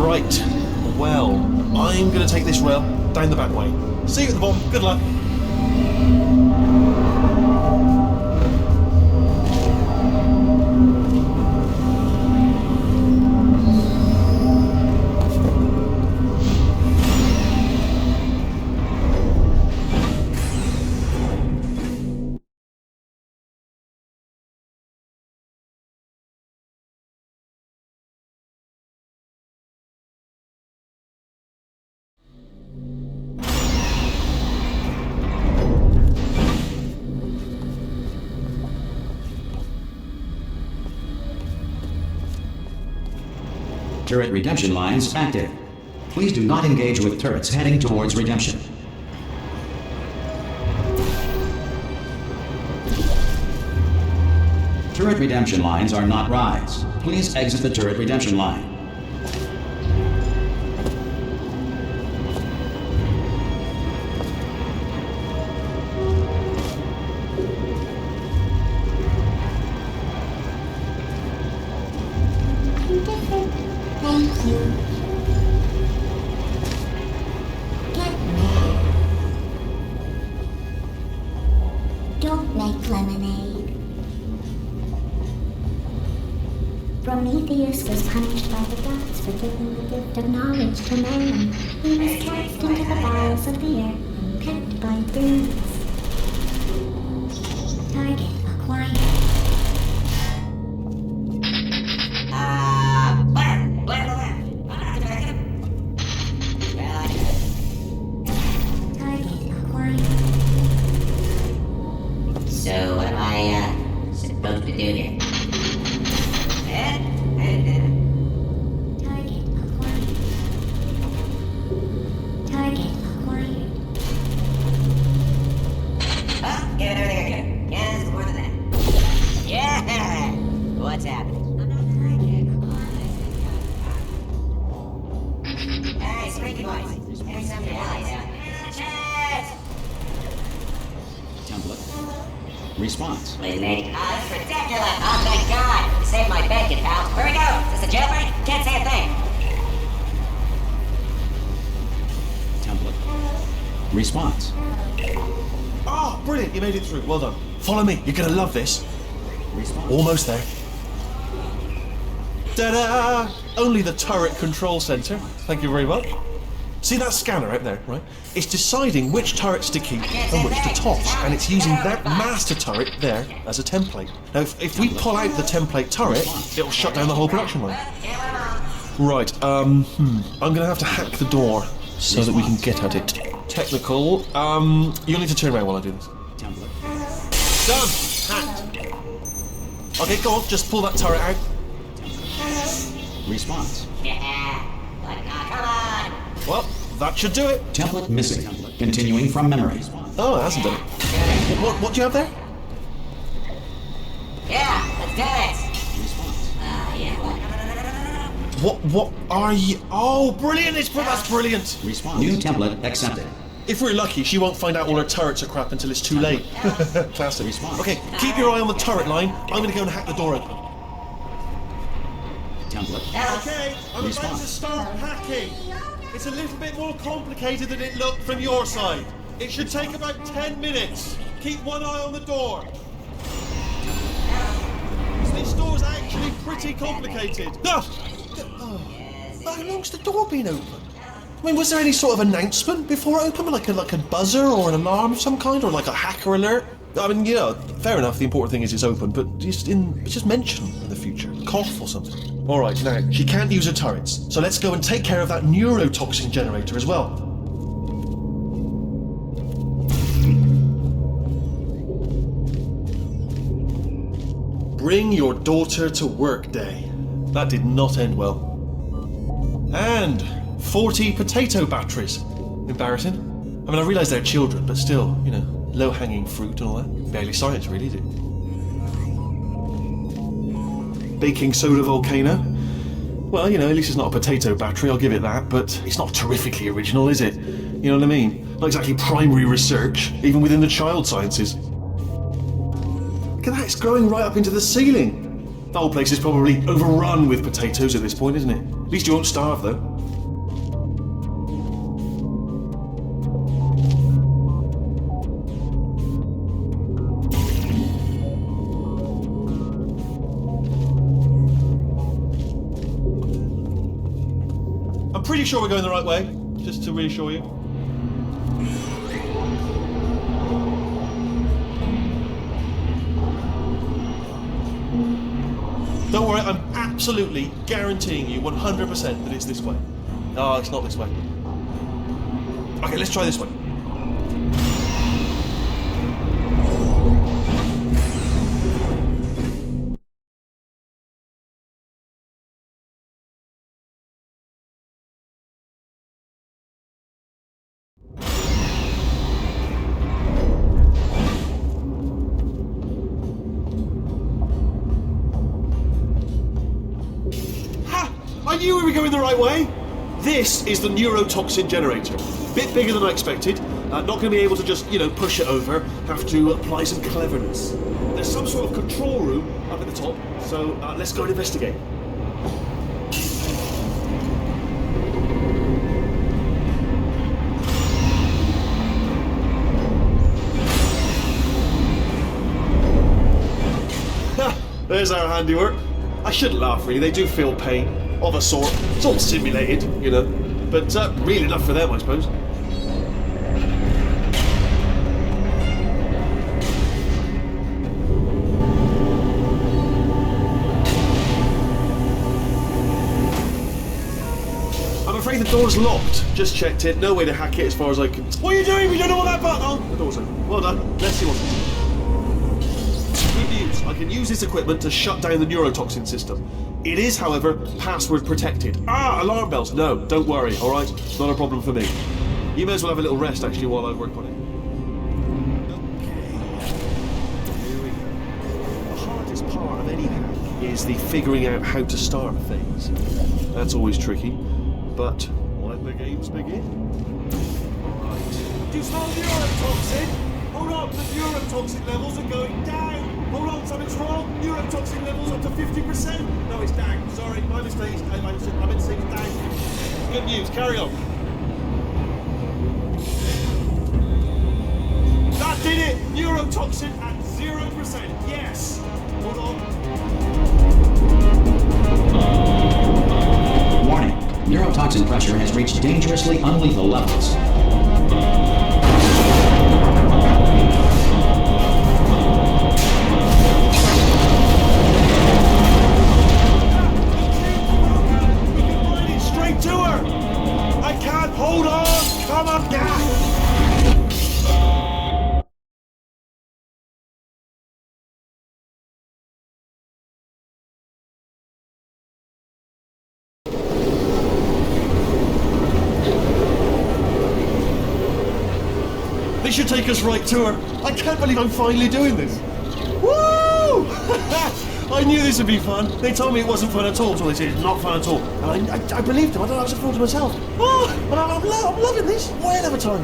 Right, well, I'm going to take this rail down the back way. See you at the bottom. Good luck. Turret redemption lines active. Please do not engage with turrets heading towards redemption. Turret redemption lines are not rides. Please exit the turret redemption line. Thank you. Get mad. Don't make lemonade. Prometheus was punished by the gods for giving the gift of knowledge to man. He was cast into the bowels of the earth and pecked by birds. Target acquired. here? Target acquired. Target acquired. Oh, give it everything I can. Yeah, there's more than that. Yeah! What's happening? Hey, Squeaky Boys. Give me some of your bellies. Cheers! Template. Response. Please, mate. That's ridiculous. Oh, thank God. You saved my bacon, pal. Where we go? Is this a jailbreak? Can't say a thing. Template. Response. Oh, brilliant, you made it through. Well done. Follow me, you're gonna love this. Response. Almost there. Ta-da! Only the turret control center. Thank you very much. See that scanner out there, right? It's deciding which turrets to keep and which to toss, and it's using that master turret there as a template. Now, if we pull out the template turret, it'll shut down the whole production line. Right, I'm gonna have to hack the door so that we can get at it. Technical, you'll need to turn around while I do this. Template. Done! Hacked. Okay, go on, just pull that turret out. Response. Yeah. But, come on. Well, that should do it. Template missing. Continuing from memory. Oh, it hasn't done it. What do you have there? Yeah, let's do it. Response. Yeah. What are you? Oh, brilliant! That's brilliant. Response. New template accepted. If we're lucky, she won't find out all her turrets are crap until it's too late. Classic. Response. Okay, keep your eye on the turret line. I'm gonna go and hack the door open. Template. Okay, I'm about to start hacking. It's a little bit more complicated than it looked from your side. It should take about 10 minutes. Keep one eye on the door. This door's actually pretty complicated. How long's the door been open? I mean, was there any sort of announcement before it opened, like a buzzer or an alarm of some kind, or like a hacker alert? I mean, yeah, fair enough. The important thing is it's open, but just mention in the future, cough or something. All right, now she can't use her turrets, so let's go and take care of that neurotoxin generator as well. Bring your daughter to work day. That did not end well. And 40 potato batteries. Embarrassing. I mean, I realise they're children, but still, you know, low-hanging fruit and all that. Barely science, really, is it? Baking soda volcano. Well, you know, at least it's not a potato battery, I'll give it that, but it's not terrifically original, is it? You know what I mean? Not exactly primary research, even within the child sciences. Look at that, it's growing right up into the ceiling. The whole place is probably overrun with potatoes at this point, isn't it? At least you won't starve, though. I'm pretty sure we're going the right way, just to reassure you. Don't worry, I'm absolutely guaranteeing you 100% that it's this way. No, it's not this way. Okay, let's try this way. I knew we were going the right way. This is the neurotoxin generator. Bit bigger than I expected. Not going to be able to just, you know, push it over. Have to apply some cleverness. There's some sort of control room up at the top, so let's go and investigate. There's our handiwork. I shouldn't laugh, really. They do feel pain. Of a sort. It's all simulated, you know. But real enough for them, I suppose. I'm afraid the door's locked. Just checked it. No way to hack it as far as I can. What are you doing? We don't know what that button. Oh, the door's open. Well done. Let's see what's good news. course, I can use this equipment to shut down the neurotoxin system. It is, however, password protected. Alarm bells. No, don't worry, alright? Not a problem for me. You may as well have a little rest, actually, while I work on it. Okay. Here we go. The hardest part of any hack is the figuring out how to start phase. That's always tricky, but let the games begin. Alright. Do you smell neurotoxin? Hold on, the neurotoxin levels are going down. Hold on, something's wrong. Neurotoxin levels up to 50%. No, it's down. Sorry, my mistake. I meant to say it's down. Good news, carry on. That did it! Neurotoxin at 0%. Yes. Hold on. Warning. Neurotoxin pressure has reached dangerously unlethal levels. Hold on! Come on down! This should take us right to her. I can't believe I'm finally doing this. Woo! I knew this would be fun. They told me it wasn't fun at all, so they said it's not fun at all. And I believed them. I thought I was a fool to myself. Oh, but I'm loving this. Whale of a time.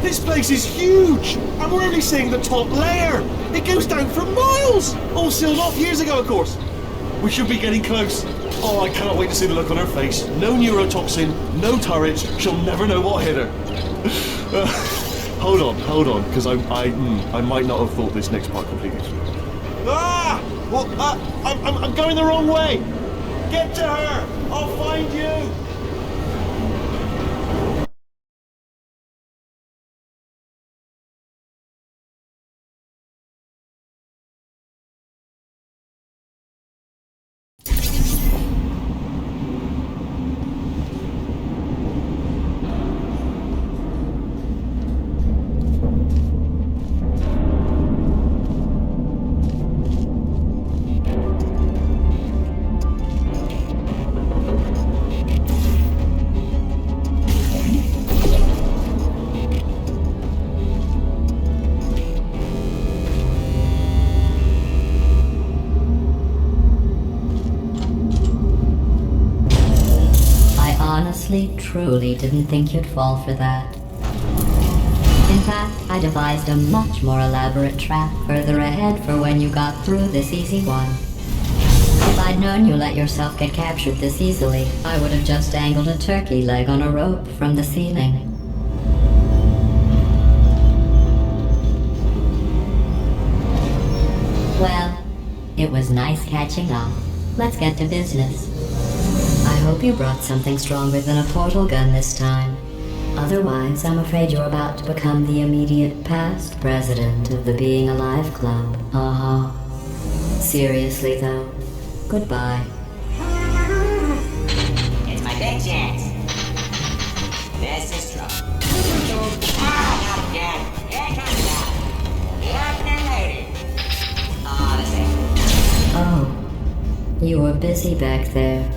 This place is huge, and we're only seeing the top layer. It goes down for miles. All sealed off years ago, of course. We should be getting close. Oh, I cannot wait to see the look on her face. No neurotoxin, no turrets. She'll never know what hit her. Hold on, because I might not have thought this next part completely through. Well, I'm going the wrong way. Get to her. I'll find you. Truly didn't think you'd fall for that. In fact, I devised a much more elaborate trap further ahead for when you got through this easy one. If I'd known you let yourself get captured this easily, I would have just dangled a turkey leg on a rope from the ceiling. Well, it was nice catching up. Let's get to business. I hope you brought something stronger than a portal gun this time. Otherwise, I'm afraid you're about to become the immediate past president of the Being Alive Club. Seriously, though, goodbye. It's my big chance. This is trouble. Not again. Here comes that. The opening lady. This Oh, you were busy back there.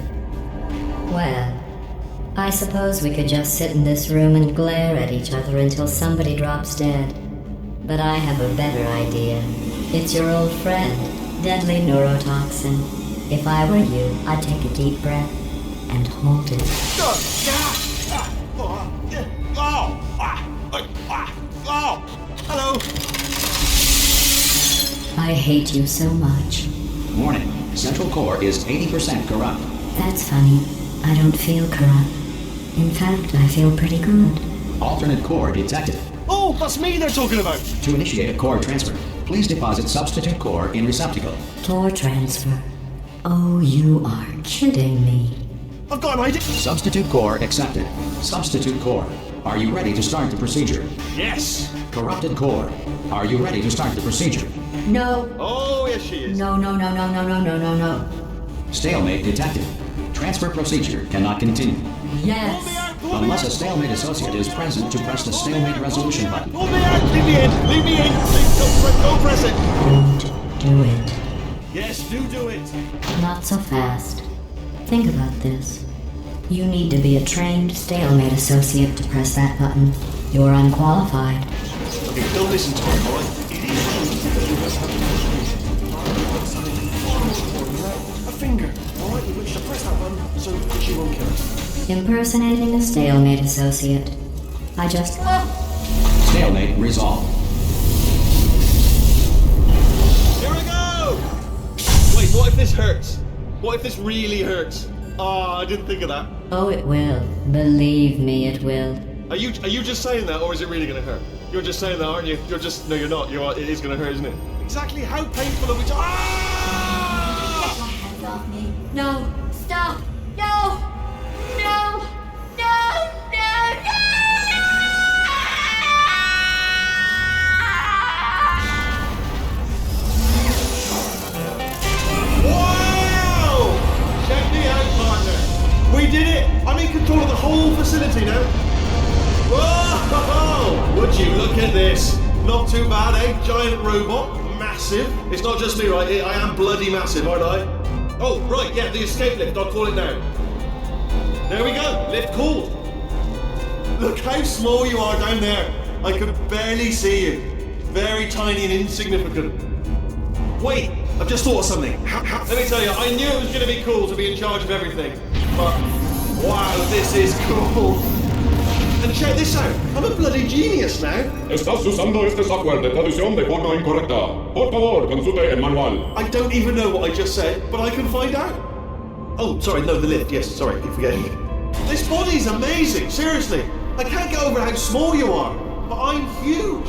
Well, I suppose we could just sit in this room and glare at each other until somebody drops dead. But I have a better idea. It's your old friend, deadly neurotoxin. If I were you, I'd take a deep breath and hold it. Hello. I hate you so much. Warning. Central core is 80% corrupt. That's funny. I don't feel corrupt. In fact, I feel pretty good. Alternate core detected. Oh, that's me they're talking about. To initiate a core transfer, please deposit substitute core in receptacle. Core transfer. Oh, you are kidding me. I've got an idea. Substitute core accepted. Substitute core. Are you ready to start the procedure? Yes. Corrupted core. Are you ready to start the procedure? No. Oh, yes she is. No. Stalemate detected. Transfer procedure cannot continue. Yes. unless a stalemate associate is present to press the stalemate resolution button. Pull me out! Leave me in! Leave me in! Please, don't press it! Don't do it. Yes, do it! Not so fast. Think about this. You need to be a trained stalemate associate to press that button. You're unqualified. Okay, don't listen to him, alright? It is a finger, alright, with which to press that button so that she won't kill us. Impersonating a stalemate associate. I just... Stalemate resolved. Here we go! Wait, what if this hurts? What if this really hurts? Oh, I didn't think of that. Oh, it will. Believe me, it will. Are you just saying that, or is it really gonna hurt? You're just saying that, aren't you? No, you're not. It is gonna hurt, isn't it? Exactly how painful are we talking? Ah! Get your hands off me. No! Stop! No! No! No! No! Wow! Check me out, partner. We did it! I'm in control of the whole facility now. Whoa! Would you look at this? Not too bad, eh? Giant robot, massive. It's not just me, right? I am bloody massive, aren't I? Oh, right, yeah, the escape lift. I'll call it now. There we go. Lift called. Look how small you are down there. I could barely see you. Very tiny and insignificant. Wait, I've just thought of something. Let me tell you, I knew it was going to be cool to be in charge of everything. But, wow, this is cool. And check this out, I'm a bloody genius now. Estás usando este software de traducción de forma incorrecta. Por favor, consulte el manual. I don't even know what I just said, but I can find out. Oh, sorry, no, the lift, yes, sorry, keep forgetting. This body's amazing, seriously. I can't get over how small you are, but I'm huge.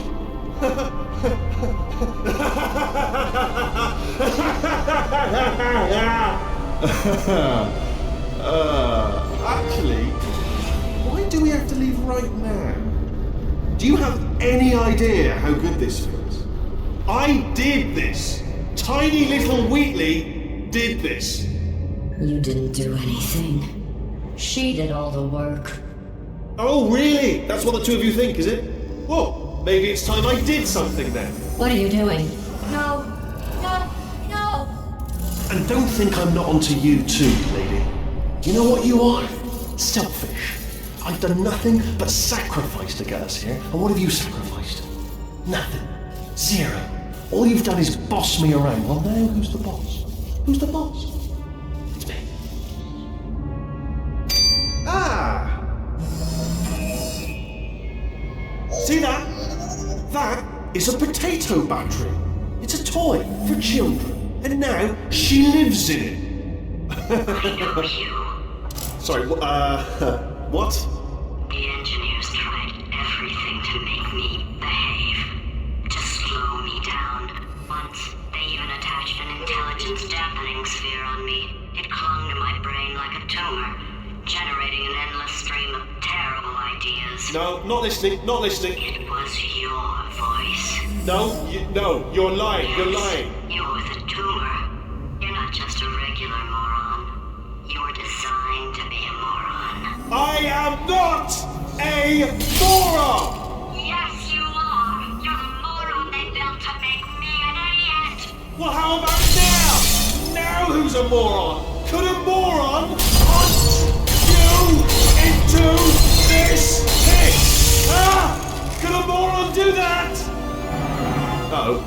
Actually, why do we have to leave right now? Do you have any idea how good this feels? I did this. Tiny little Wheatley did this. You didn't do anything. She did all the work. Oh, really? That's what the two of you think, is it? Well, maybe it's time I did something then. What are you doing? No! No! No! And don't think I'm not onto you too, lady. You know what you are? Selfish. I've done nothing but sacrifice to get us here. And what have you sacrificed? Nothing. Zero. All you've done is boss me around. Well, now who's the boss? Who's the boss? It's me. Ah! See that? That is a potato battery. It's a toy for children. And now she lives in it. I know you. Sorry, what? The engineers tried everything to make me behave, to slow me down. Once, they even attached an intelligence dampening sphere on me. It clung to my brain like a tumor, generating an endless stream of terrible ideas. No, not listening, not listening. It was your voice. No, you're lying, Yes, you're lying. You're the tumor. You're not just a regular moron. You're designed to be a moron. I am not a moron! Yes, you are. You're the moron they built to make me an idiot. Well, how about now? Now who's a moron? Could a moron punch you into this pit? Ah! Could a moron do that? Uh-oh.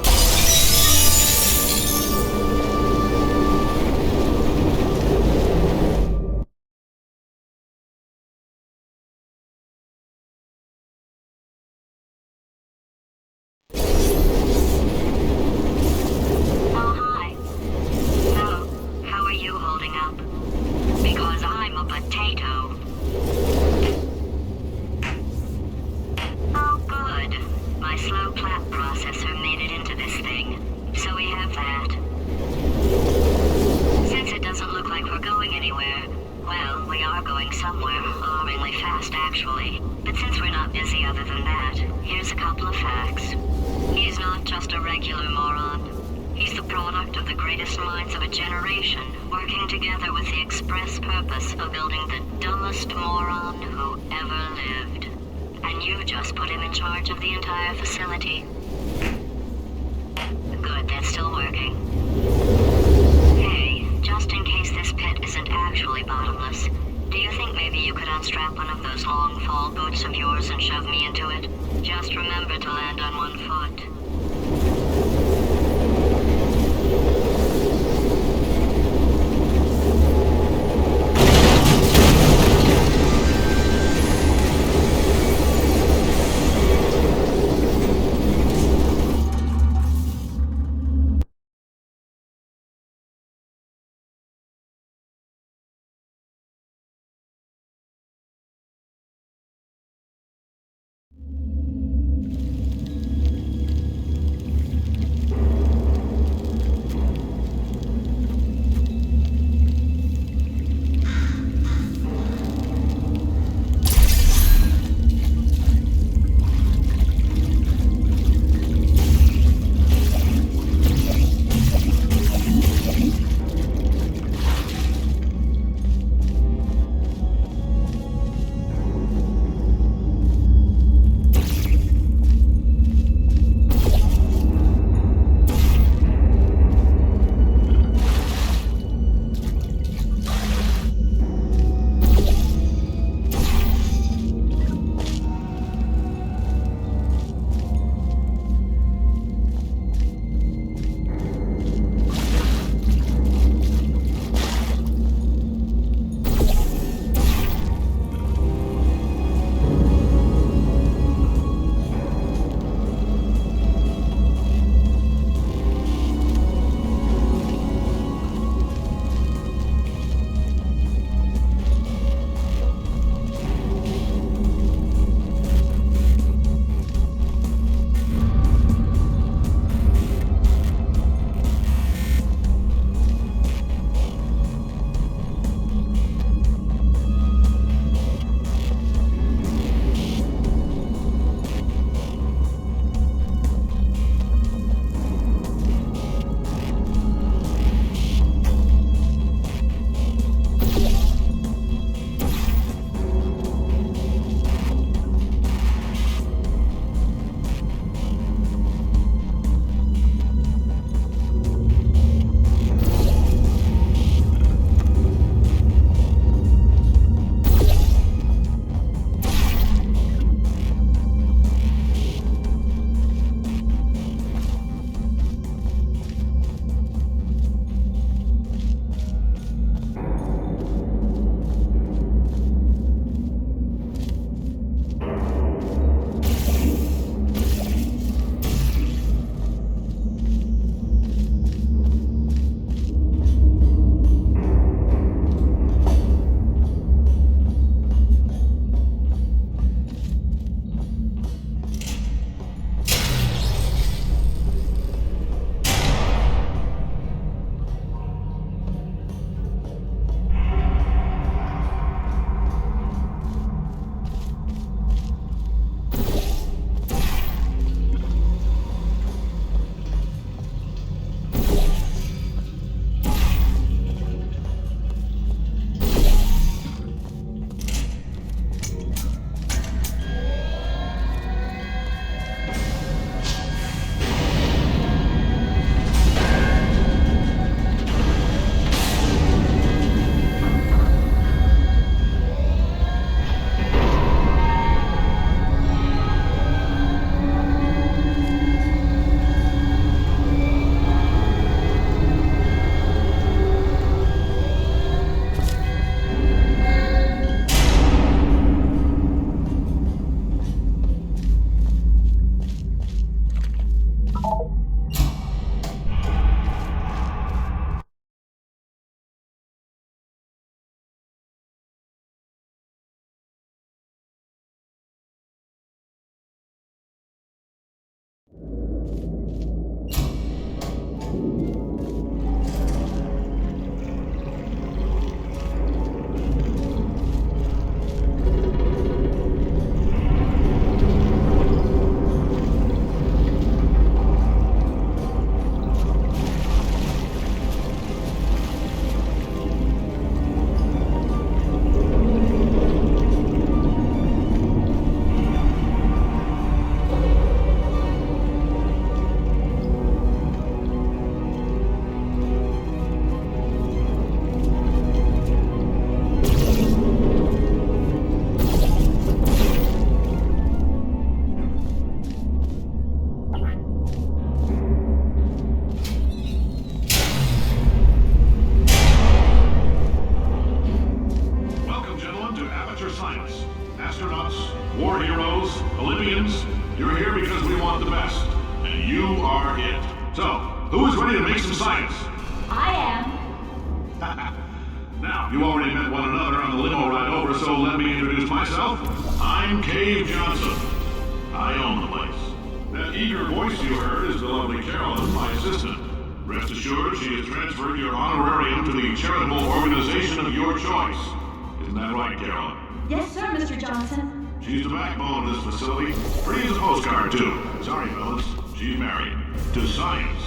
Oh, hi. So, how are you holding up? Because I'm a potato. Oh, good. My slow clap processor made it into this thing. So we have that. Since it doesn't look like we're going anywhere, well, we are going somewhere, alarmingly fast actually. But since we're not busy other than that, here's a couple of facts. He's not just a regular moron. He's the product of the greatest minds of a generation, working together with the express purpose of building the dumbest moron who ever lived. And you just put him in charge of the entire facility. Good, that's still working. Hey, just in case this pit isn't actually bottomless, do you think maybe you could unstrap one of those long fall boots of yours and shove me into it? Just remember to land on one foot. to Aperture Science. Astronauts, war heroes, Olympians, you're here because we want the best. And you are it. So, who is ready to make some science? I am. Now, you already met one another on the limo ride over, so let me introduce myself. I'm Cave Johnson. I own the place. That eager voice you heard is the lovely Carolyn, my assistant. Rest assured, she has transferred your honorarium to the charitable organization of your choice. Isn't that right, Carolyn? Yes, sir, Mr. Johnson. She's the backbone of this facility. Pretty as a postcard, too. Sorry, fellas. She's married. To science.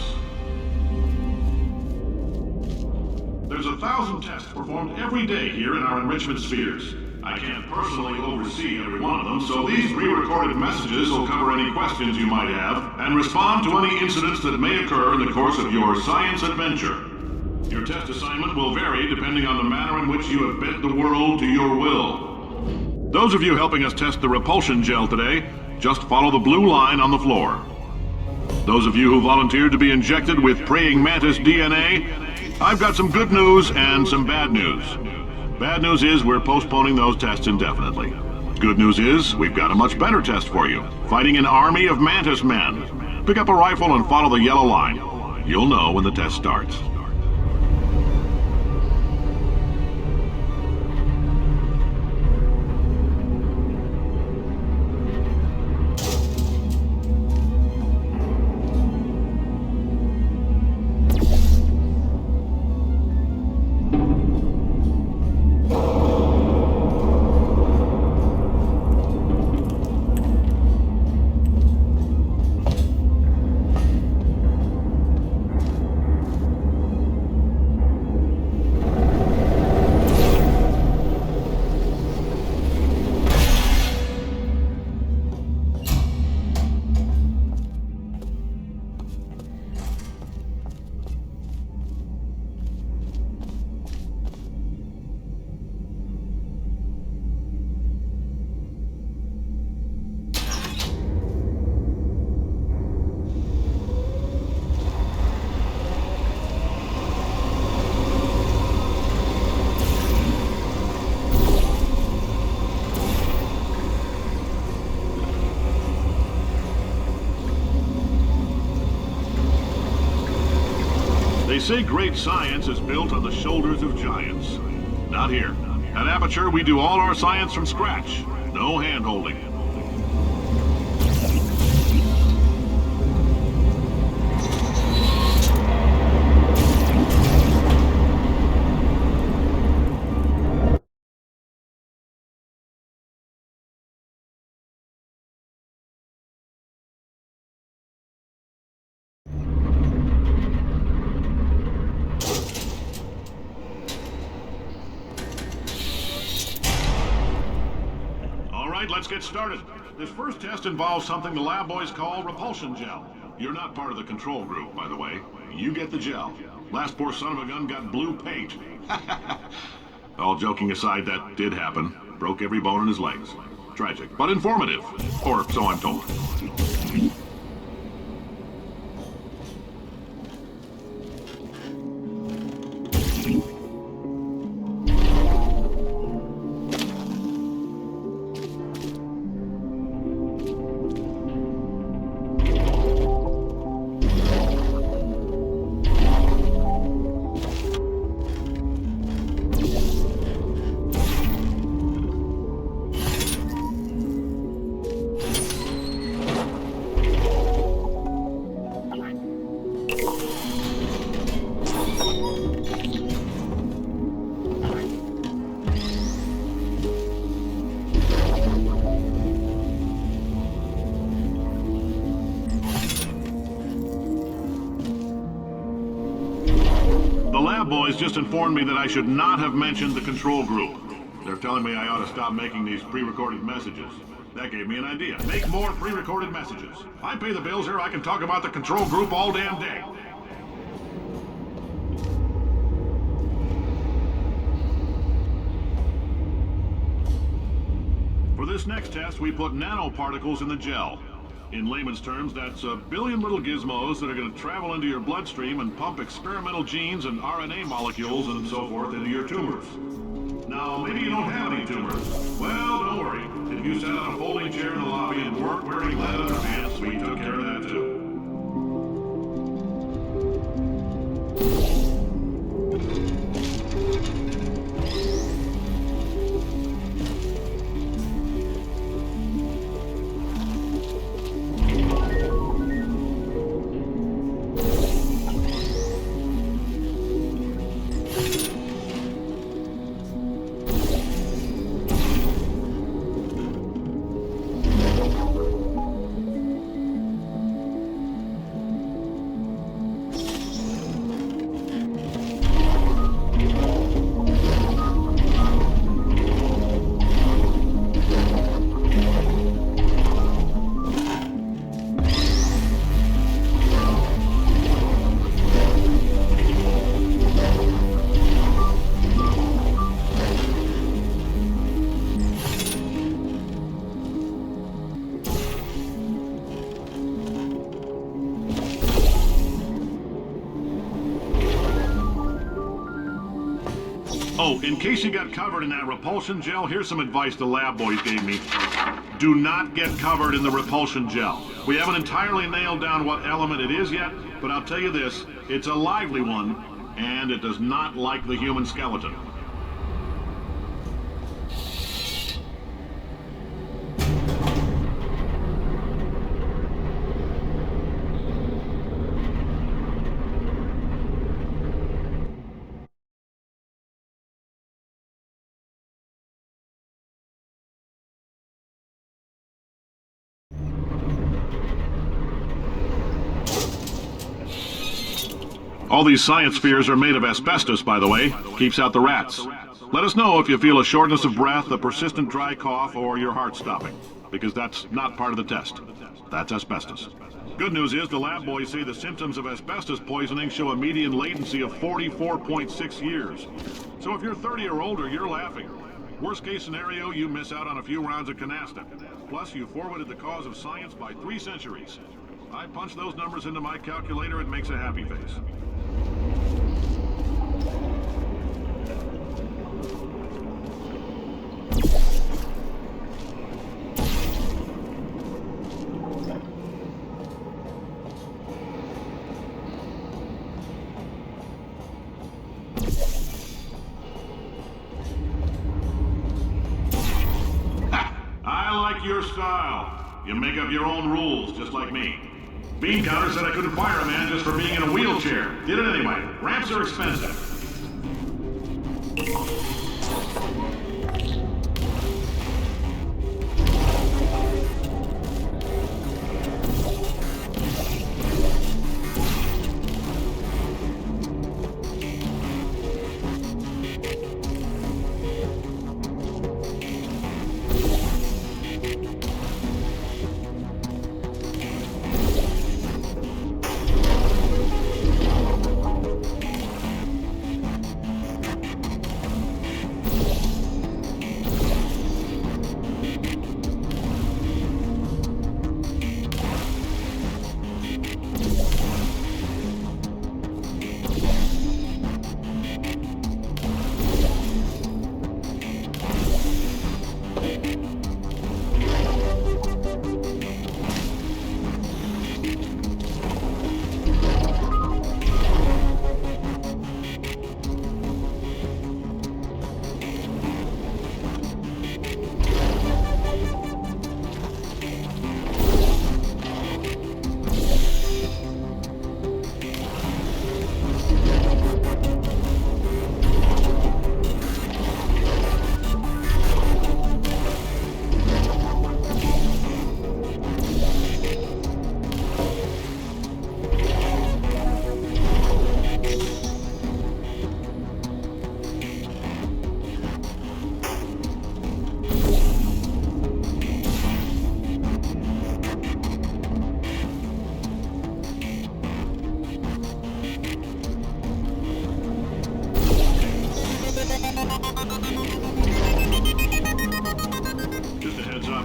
There's 1,000 tests performed every day here in our enrichment spheres. I can't personally oversee every one of them, so these pre-recorded messages will cover any questions you might have and respond to any incidents that may occur in the course of your science adventure. Your test assignment will vary depending on the manner in which you have bent the world to your will. Those of you helping us test the repulsion gel today, just follow the blue line on the floor. Those of you who volunteered to be injected with praying mantis DNA, I've got some good news and some bad news. Bad news is we're postponing those tests indefinitely. Good news is we've got a much better test for you. Fighting an army of mantis men. Pick up a rifle and follow the yellow line. You'll know when the test starts. They say great science is built on the shoulders of giants. Not here. At Aperture, we do all our science from scratch. No hand-holding. Let's get started. This first test involves something the lab boys call repulsion gel. You're not part of the control group, by the way. You get the gel. Last poor son of a gun got blue paint. All joking aside, that did happen. Broke every bone in his legs. Tragic, but informative. Or so I'm told. Boys just informed me that I should not have mentioned the control group. They're telling me I ought to stop making these pre-recorded messages. That gave me an idea. Make more pre-recorded messages. I pay the bills here, I can talk about the control group all damn day. For this next test, we put nanoparticles in the gel. In layman's terms, that's a billion little gizmos that are going to travel into your bloodstream and pump experimental genes and RNA molecules and so forth into your tumors. Now, Now, maybe you don't have any tumors. Well, don't worry. If you sat on a folding chair in the lobby and weren't wearing lead underpants, we took care of that too. Oh, in case you got covered in that repulsion gel, here's some advice the lab boys gave me. Do not get covered in the repulsion gel. We haven't entirely nailed down what element it is yet, but I'll tell you this, it's a lively one, and it does not like the human skeleton. All these science spheres are made of asbestos, by the way. Keeps out the rats. Let us know if you feel a shortness of breath, a persistent dry cough, or your heart stopping, because that's not part of the test. That's asbestos. Good news is the lab boys say the symptoms of asbestos poisoning show a median latency of 44.6 years. So if you're 30 or older, you're laughing. Worst case scenario, you miss out on a few rounds of canasta. Plus, you forwarded the cause of science by 3 centuries. I punch those numbers into my calculator, it makes a happy face. I like your style. You make up your own rules, just like me. Bean Counter said I couldn't fire a man just for being in a wheelchair. Did it anyway. Ramps are expensive.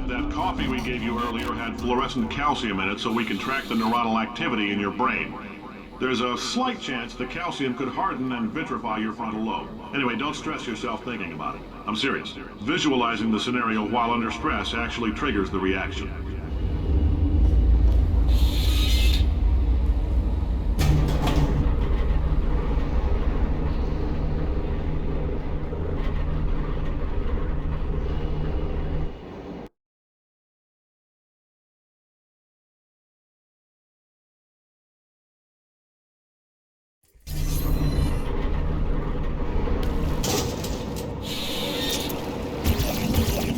That coffee we gave you earlier had fluorescent calcium in it so we can track the neuronal activity in your brain. There's a slight chance the calcium could harden and vitrify your frontal lobe. Anyway, don't stress yourself thinking about it. I'm serious. Visualizing the scenario while under stress actually triggers the reaction.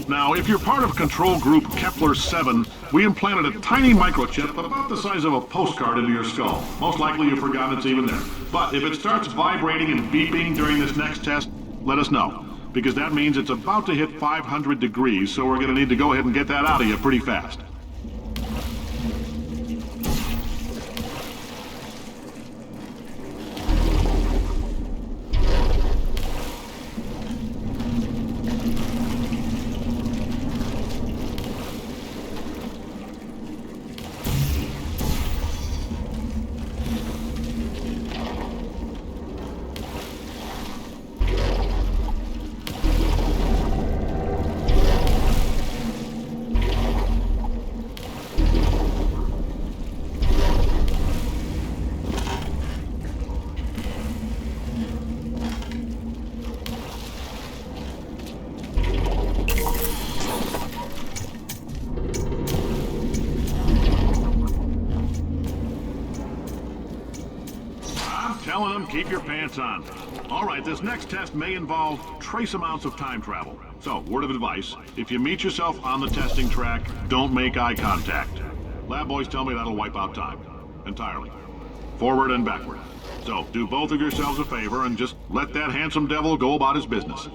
Now, if you're part of Control Group Kepler-7, we implanted a tiny microchip about the size of a postcard into your skull. Most likely you've forgotten it's even there. But if it starts vibrating and beeping during this next test, let us know. Because that means it's about to hit 500 degrees, so we're going to need to go ahead and get that out of you pretty fast. Telling them, keep your pants on. All right, this next test may involve trace amounts of time travel. So, word of advice, if you meet yourself on the testing track, don't make eye contact. Lab boys tell me that'll wipe out time. Entirely. Forward and backward. So, do both of yourselves a favor and just let that handsome devil go about his business.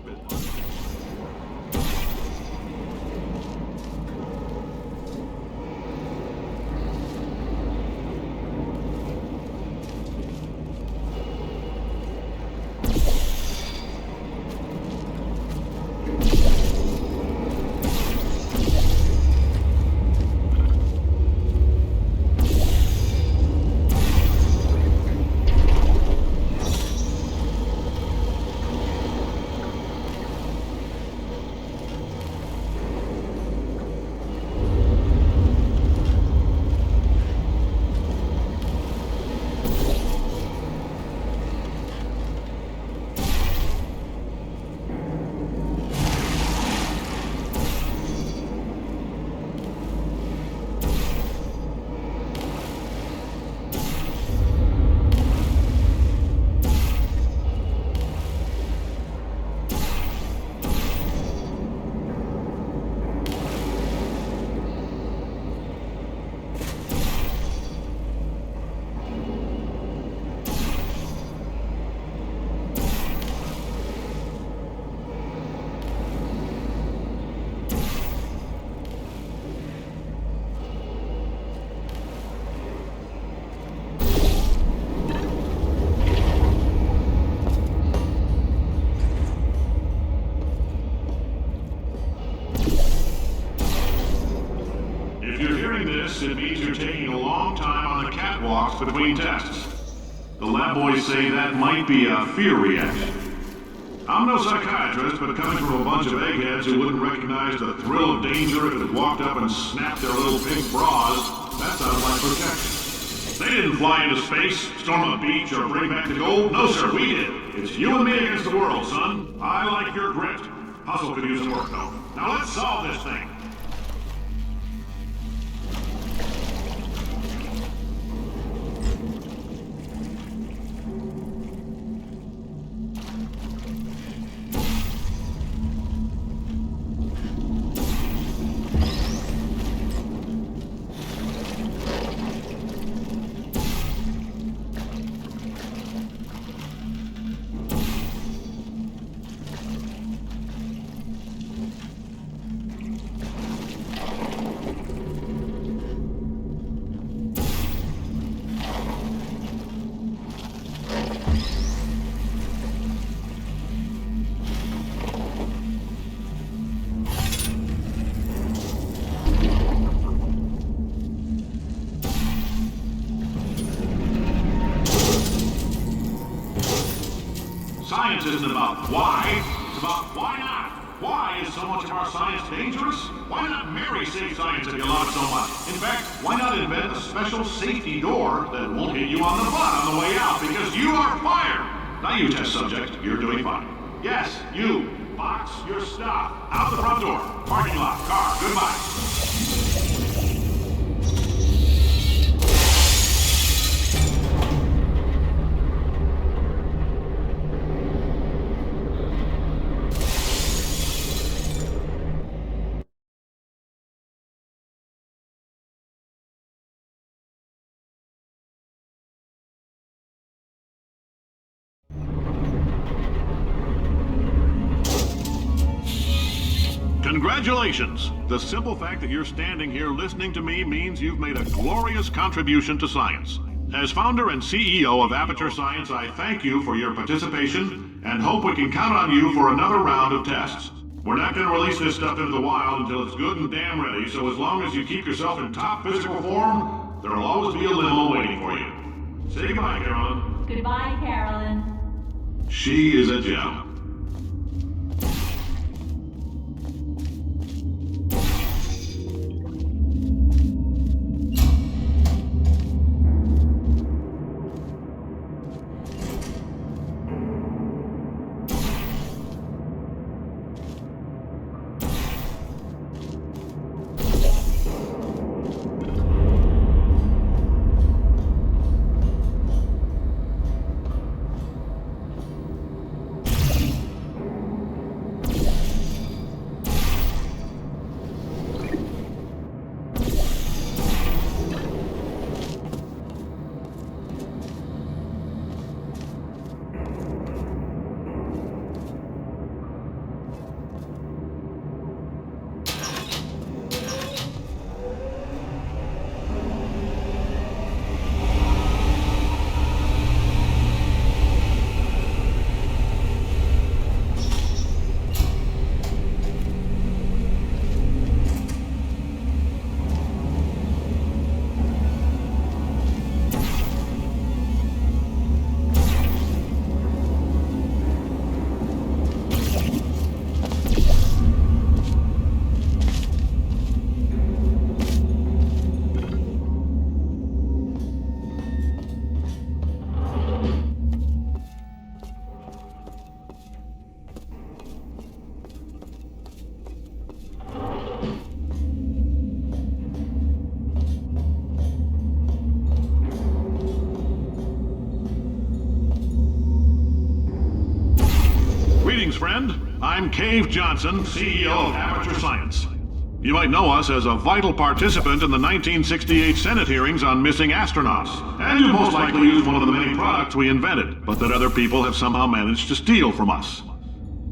It means you're taking a long time on the catwalks between tests. The lab boys say that might be a fear reaction. I'm no psychiatrist, but coming from a bunch of eggheads who wouldn't recognize the thrill of danger if it walked up and snapped their little pink bras, that sounds like protection. They didn't fly into space, storm a beach, or bring back the gold. No, sir, we did. It's you and me against the world, son. I like your grit. Hustle could use some work, though. Now let's solve this thing. Science isn't about why, it's about why not. science dangerous? Why not marry safe science if you love it so much? In fact, why not invent a special safety door that won't hit you on the butt on the way out because you are fired? Now you test subject, you're doing fine. Yes, you. Box your stuff. Out the front door. Parking lot. Car. Goodbye. Congratulations! The simple fact that you're standing here listening to me means you've made a glorious contribution to science. As founder and CEO of Aperture Science, I thank you for your participation and hope we can count on you for another round of tests. We're not going to release this stuff into the wild until it's good and damn ready, so as long as you keep yourself in top physical form, there'll always be a limo waiting for you. Say goodbye, Carolyn. Goodbye, Carolyn. She is a gem. Friend, I'm Cave Johnson, CEO of Aperture Science. You might know us as a vital participant in the 1968 Senate hearings on missing astronauts, and you most likely used one of the many products we invented, but that other people have somehow managed to steal from us.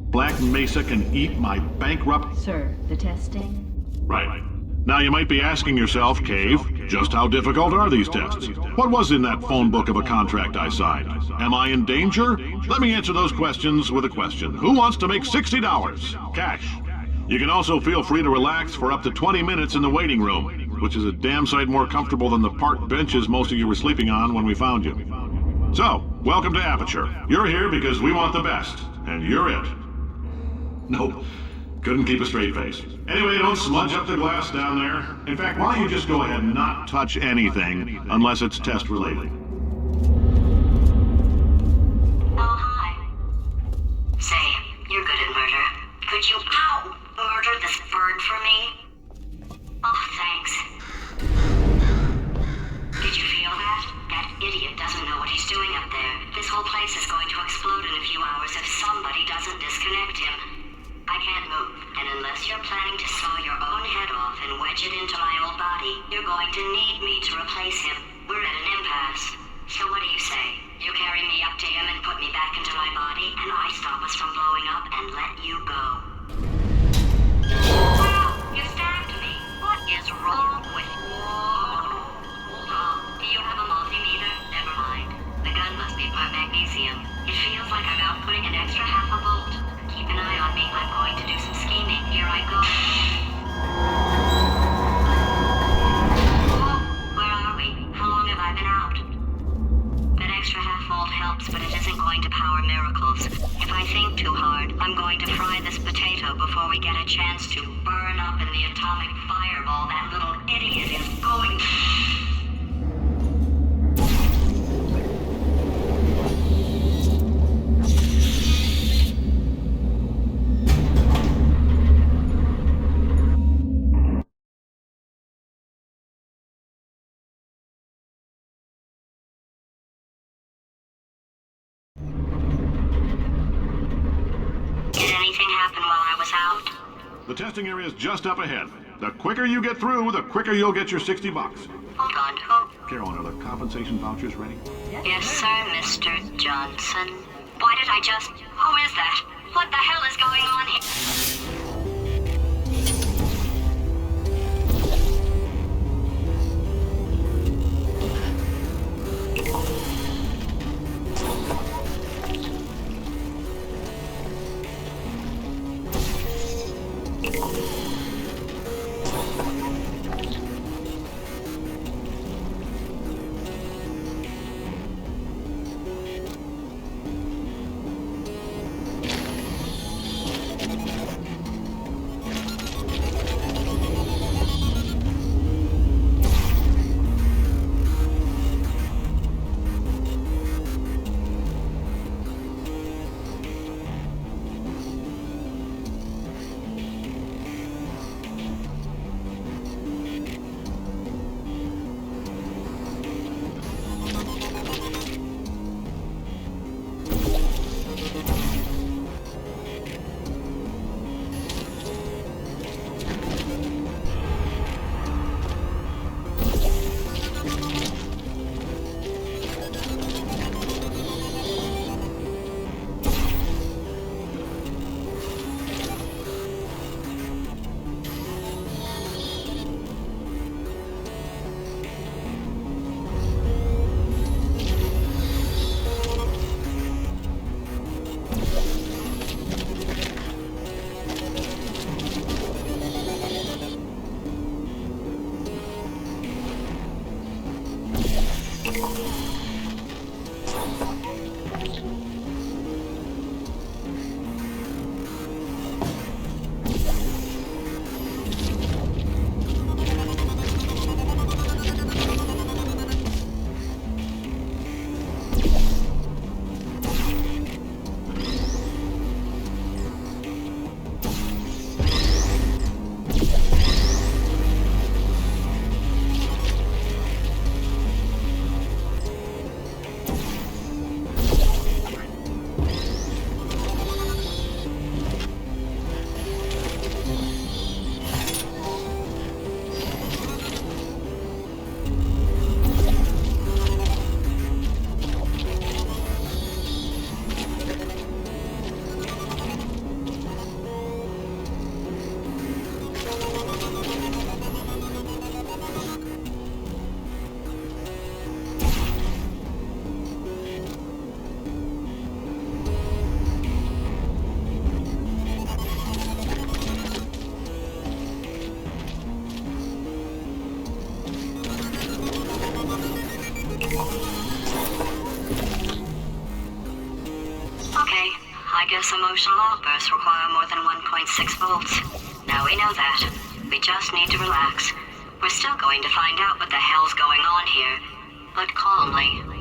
Black Mesa can eat my bankrupt... Sir, the testing? Right. Now you might be asking yourself, Cave, just how difficult are these tests? What was in that phone book of a contract I signed? Am I in danger? Let me answer those questions with a question. Who wants to make $60? Cash. You can also feel free to relax for up to 20 minutes in the waiting room, which is a damn sight more comfortable than the park benches most of you were sleeping on when we found you. So, welcome to Aperture. You're here because we want the best, and you're it. Nope. Couldn't keep a straight face. Anyway, don't smudge up the glass down there. In fact, why don't you just go ahead and not touch anything unless it's test related. Oh, hi. Say, you're good at murder. Could you, murder this bird for me? Oh, thanks. Did you feel that? That idiot doesn't know what he's doing up there. This whole place is going to explode in a few hours if somebody doesn't disconnect him. I can't move, and unless you're planning to saw your own head off and wedge it into my old body, you're going to need me to replace him. We're at an impasse. So what do you say? You carry me up to him and put me back into my body, and I stop us from blowing up and let you go. Wow, you stabbed me. What is wrong with you? Oh, do you have a multimeter? Never mind. The gun must be part magnesium. It feels like I'm outputting an extra half a volt. Keep an eye on me. I'm going to do some scheming. Here I go. Oh, where are we? How long have I been out? That extra half volt helps, but it isn't going to power miracles. If I think too hard, I'm going to fry this potato atomic fireball that little idiot is going to... Did anything happen while I was out? The testing area is just up ahead. The quicker you get through, the quicker you'll get your $60. Hold on, who? Carolyn, are the compensation vouchers ready? Yes, sir, Mr. Johnson. Why did I just... Who is that? What the hell is going on here? Guess emotional outbursts require more than 1.6 volts. Now we know that. We just need to relax. We're still going to find out what the hell's going on here, but calmly.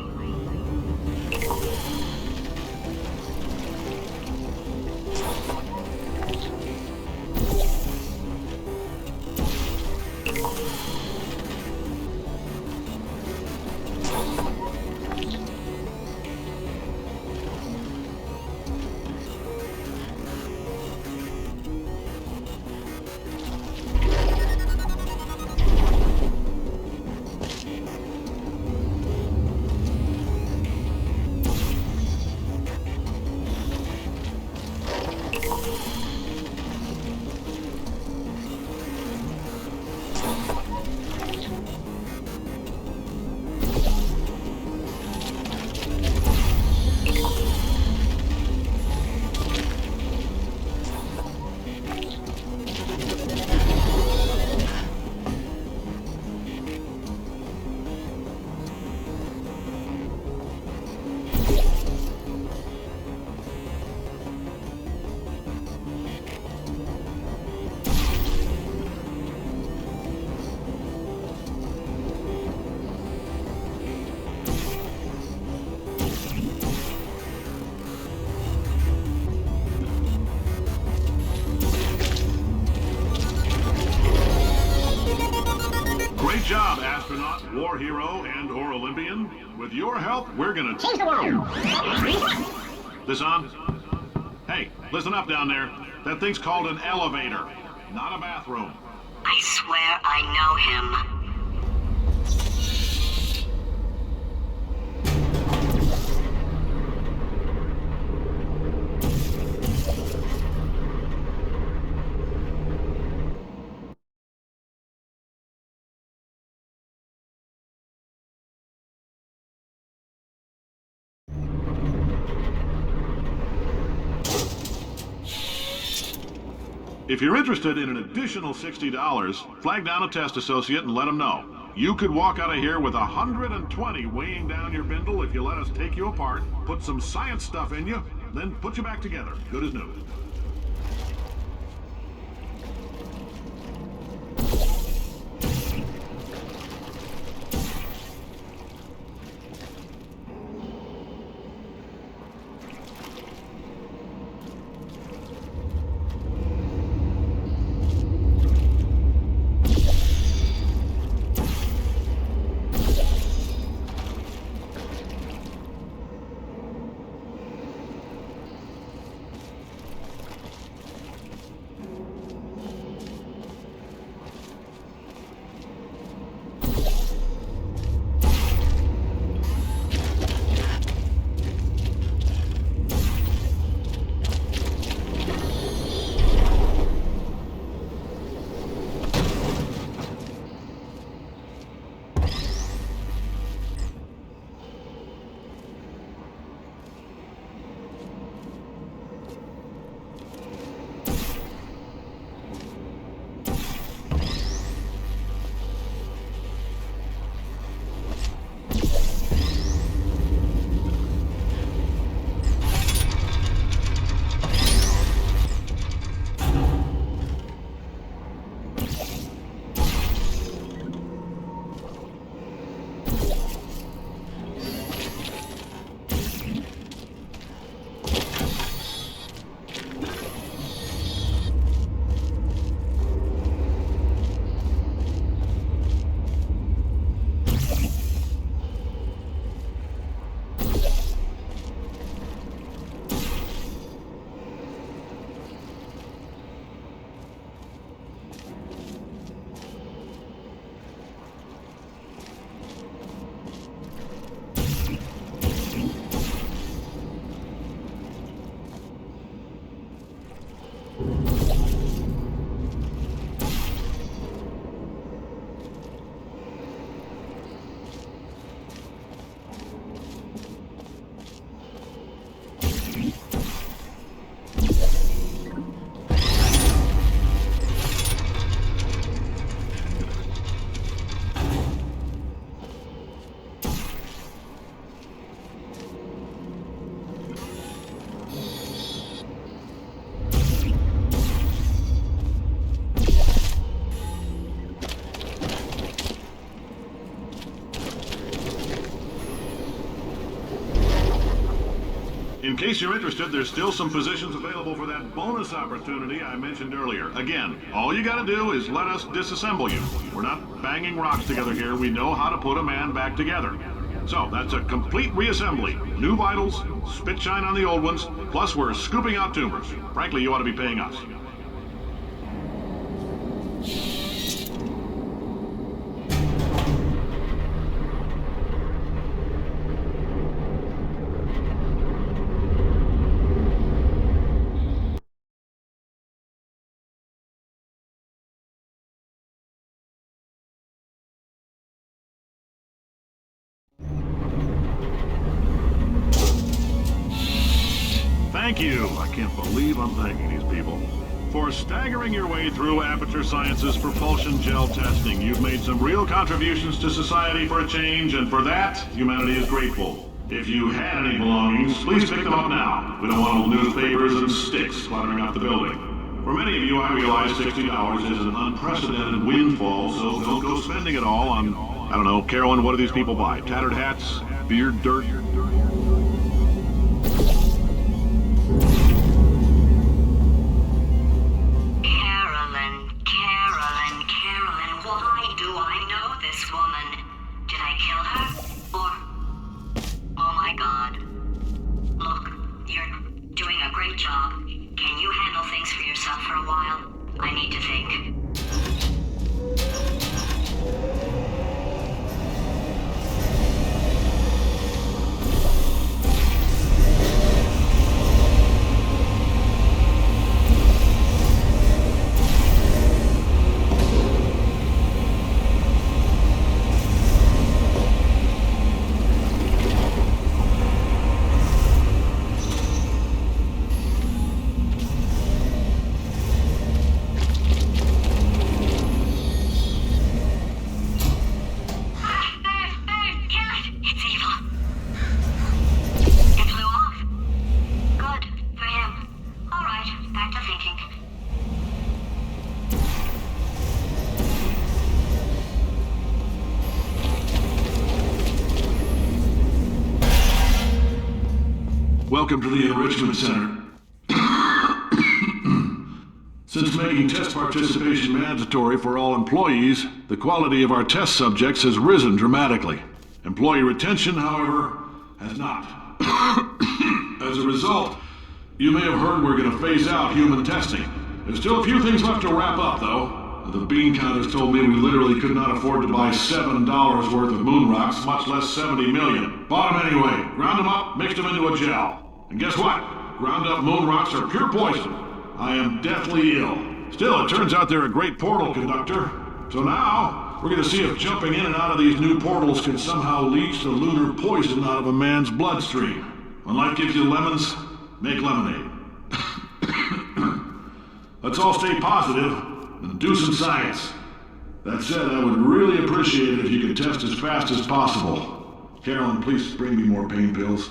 job, astronaut, war hero, and/or Olympian. With your help, we're gonna change the world. This on? Hey, listen up down there. That thing's called an elevator, not a bathroom. I swear I know him. If you're interested in an additional $60, flag down a test associate and let them know. You could walk out of here with 120 weighing down your bindle if you let us take you apart, put some science stuff in you, then put you back together, good as new. In case you're interested, there's still some positions available for that bonus opportunity I mentioned earlier. Again, all you gotta do is let us disassemble you. We're not banging rocks together here. We know how to put a man back together. So, that's a complete reassembly. New vitals, spit shine on the old ones, plus we're scooping out tumors. Frankly, you ought to be paying us. Thank you. I can't believe I'm thanking these people. For staggering your way through Aperture Science's propulsion gel testing, you've made some real contributions to society for a change, and for that, humanity is grateful. If you had any belongings, please pick them up now. We don't want old newspapers and sticks cluttering up the building. For many of you, I realize $60 is an unprecedented windfall, so don't go spending it all on, I don't know, Carolyn, what do these people buy? Tattered hats? Beard dirt? Carolyn, why do I know this Welcome to the Enrichment Center. Since making test participation mandatory for all employees, the quality of our test subjects has risen dramatically. Employee retention, however, has not. As a result, you may have heard we're going to phase out human testing. There's still a few things left to wrap up, though. The bean counters told me we literally could not afford to buy $7 worth of moon rocks, much less 70 million. Bought them anyway, ground them up, mixed them into a gel. And guess what? Ground up moon rocks are pure poison. I am deathly ill. Still, it turns out they're a great portal conductor. So now, we're going to see if jumping in and out of these new portals can somehow leach the lunar poison out of a man's bloodstream. When life gives you lemons, make lemonade. Let's all stay positive and do some science. That said, I would really appreciate it if you could test as fast as possible. Carolyn, please bring me more pain pills.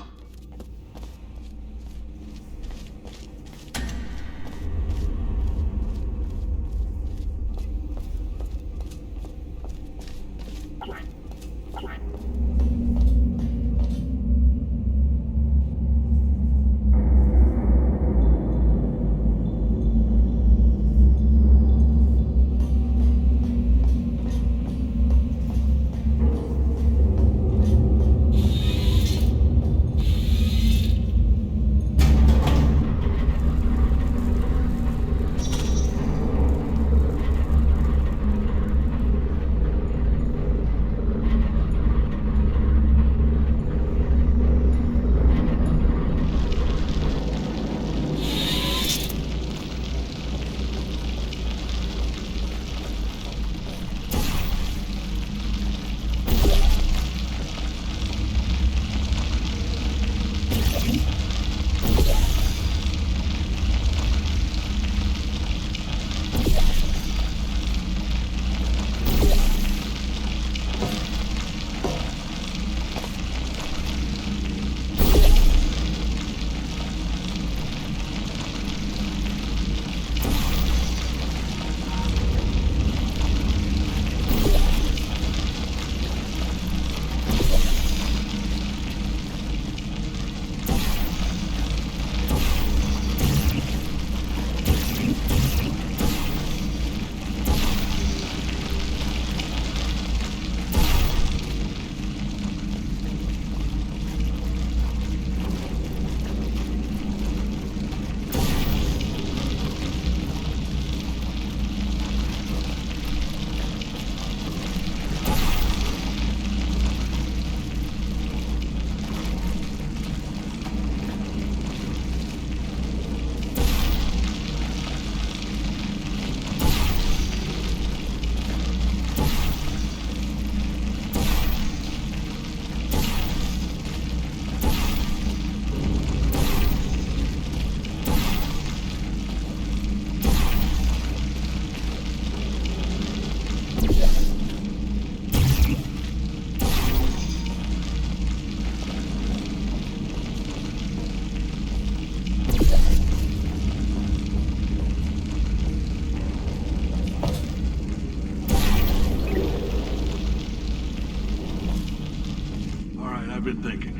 I've been thinking.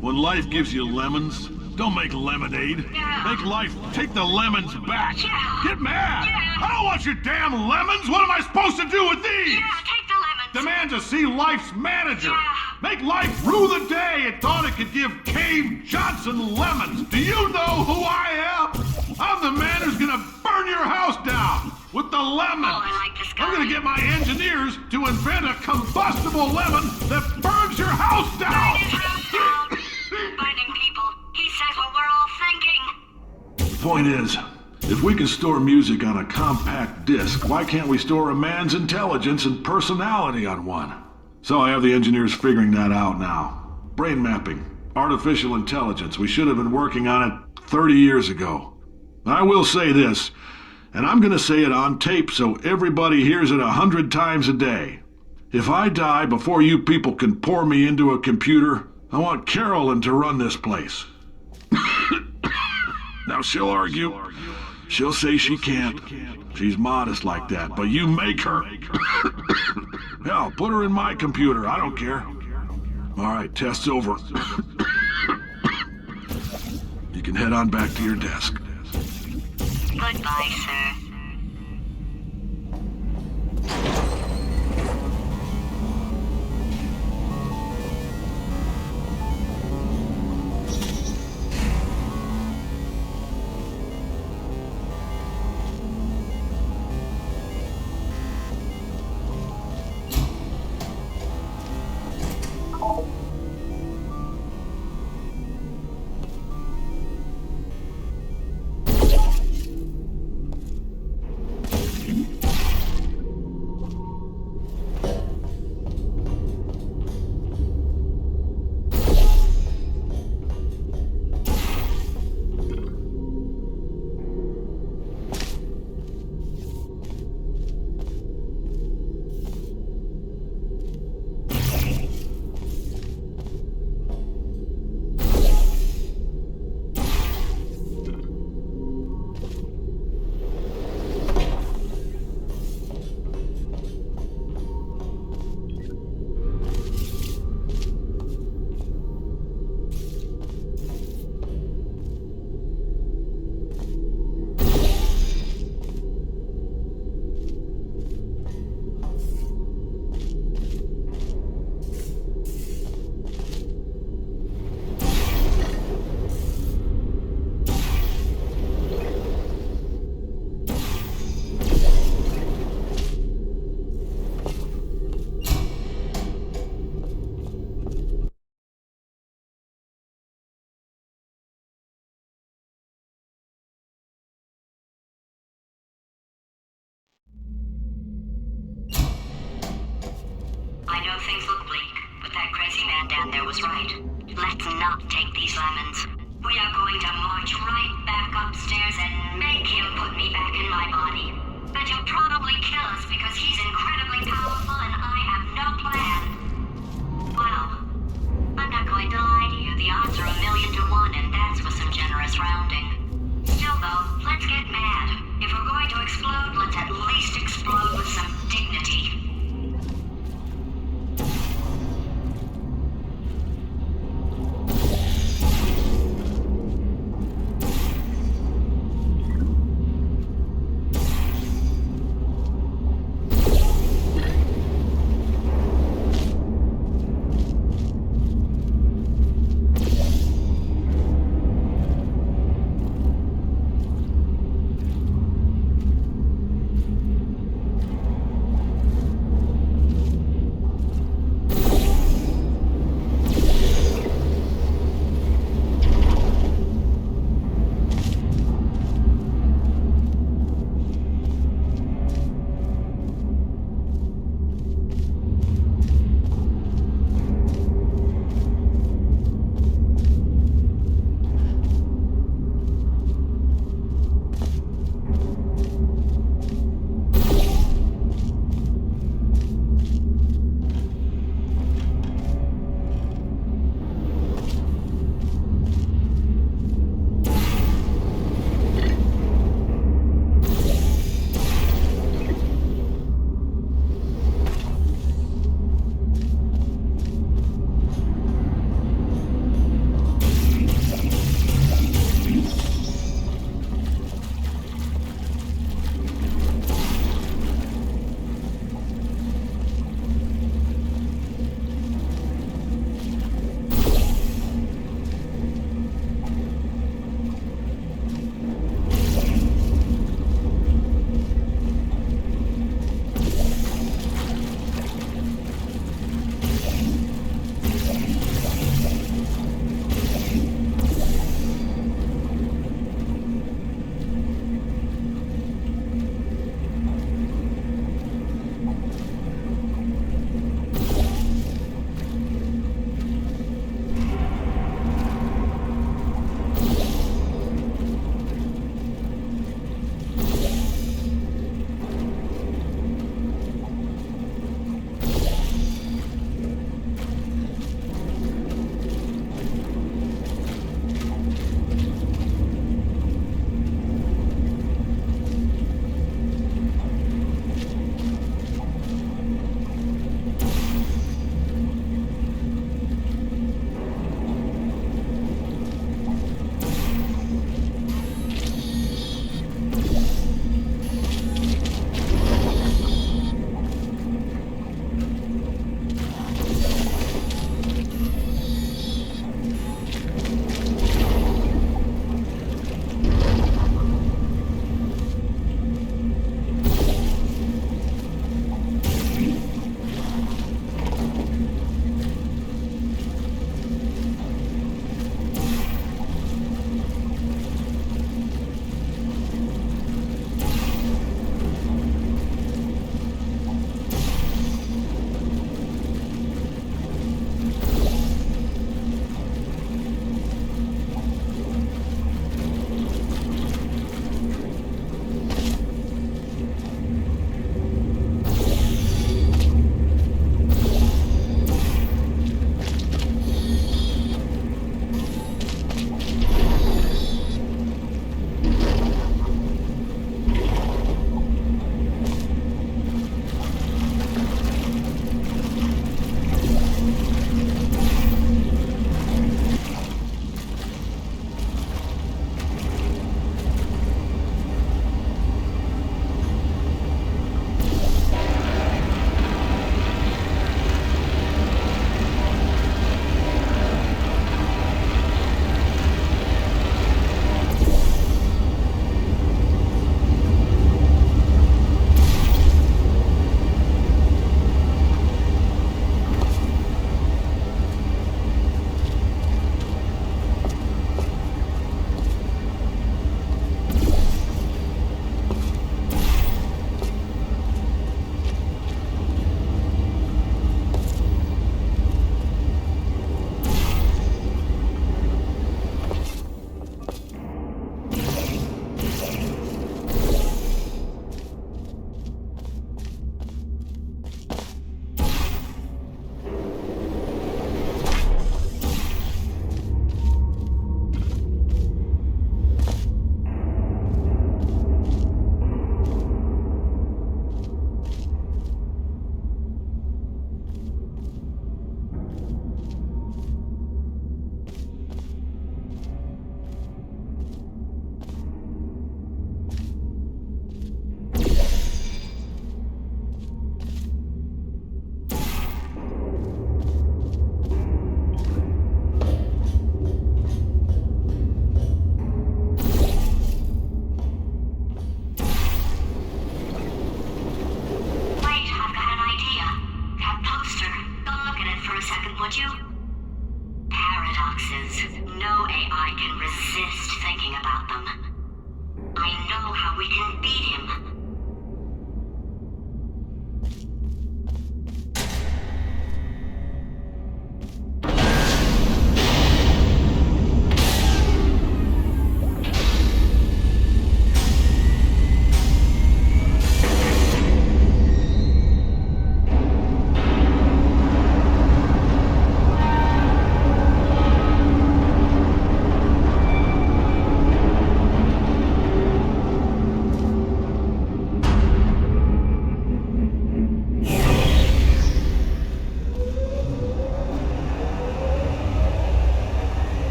When life gives you lemons, don't make lemonade. Make life take the lemons back. Get mad! I don't want your damn lemons! What am I supposed to do with these? Take the lemons. Demand to see life's manager. Make life rue the day it thought it could give Cave Johnson lemons. Do you know who I am? I'm the man who's gonna burn your house down. with the lemons. Oh, I like this guy. I'm gonna get my engineers to invent a combustible lemon that burns your house down. Burn his house down. Finding people. He says what we're all thinking. The point is, if we can store music on a compact disc, why can't we store a man's intelligence and personality on one? So I have the engineers figuring that out now. Brain mapping, artificial intelligence. We should have been working on it 30 years ago. I will say this, and I'm gonna say it on tape so everybody hears it 100 times a day. If I die before you people can pour me into a computer, I want Carolyn to run this place. Now she'll argue. She'll say she can't. She's modest like that, but you make her. Hell, put her in my computer. I don't care. All right, test's over. You can head on back to your desk. Goodbye, sir. I know things look bleak, but that crazy man down there was right. Let's not take these lemons. We are going to march right back upstairs and make him put me back in my body. And he'll probably kill us because he's incredibly powerful and I have no plan. Well, I'm not going to lie to you. The odds are 1,000,000 to 1, and that's with some generous rounding. Still though, let's get mad. If we're going to explode, let's at least explode with some dignity.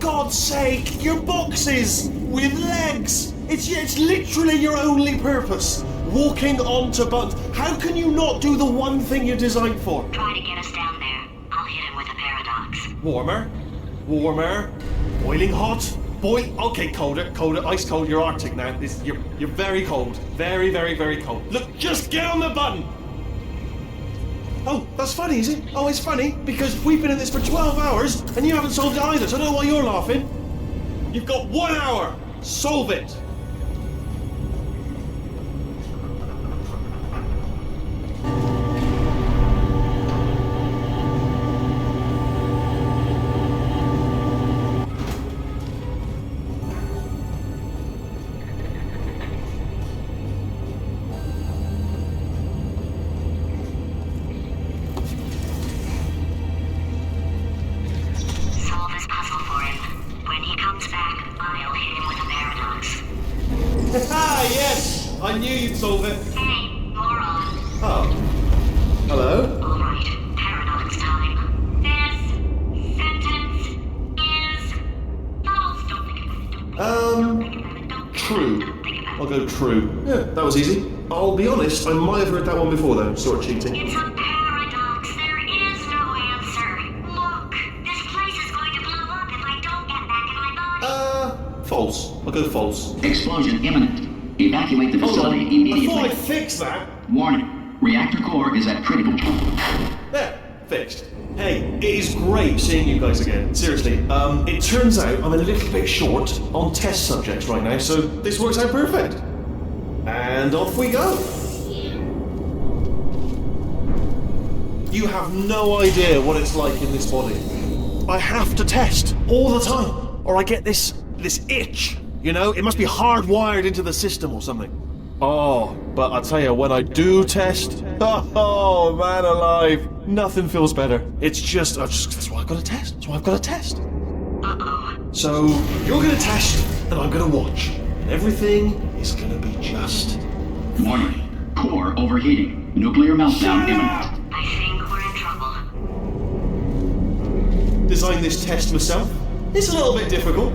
God's sake, your boxes with legs. It's literally your only purpose. Walking onto buttons. How can you not do the one thing you're designed for? Try to get us down there. I'll hit him with a paradox. Warmer. Boiling hot. Okay, colder, ice cold. You're Arctic now. You're very cold. Very, very, very cold. Look, just get on the button. Oh, that's funny, is it? Oh, it's funny because we've been at this for 12 hours and you haven't solved it either, so I don't know why you're laughing. You've got 1 hour. Solve it. Yes! I knew you'd solve it. Hey, moron. Oh. Hello? Alright, paradox time. This sentence is false. Don't think about it. True. I'll go true. Yeah, that was easy. I'll be honest, I might have heard that one before though, sort of cheating. It's a paradox. There is no answer. Look, this place is going to blow up if I don't get back in my body. False. I'll go false. Explosion imminent. Evacuate the facility immediately. I thought I'd fix that. Warning. Reactor core is at critical. There. Fixed. Hey, it is great seeing you guys again. Seriously. It turns out I'm a little bit short on test subjects right now, so this works out perfect. And off we go. You have no idea what it's like in this body. I have to test all the time, or I get this itch. You know, it must be hardwired into the system or something. Oh, but I tell you, when I do test, oh man alive, nothing feels better. It's just, that's why I've got to test. That's why I've got to test. Uh-oh. So, you're going to test, and I'm going to watch. And everything is going to be just... Warning. Core overheating. Nuclear meltdown imminent. I think we're in trouble. Designed this test myself. It's a little bit difficult.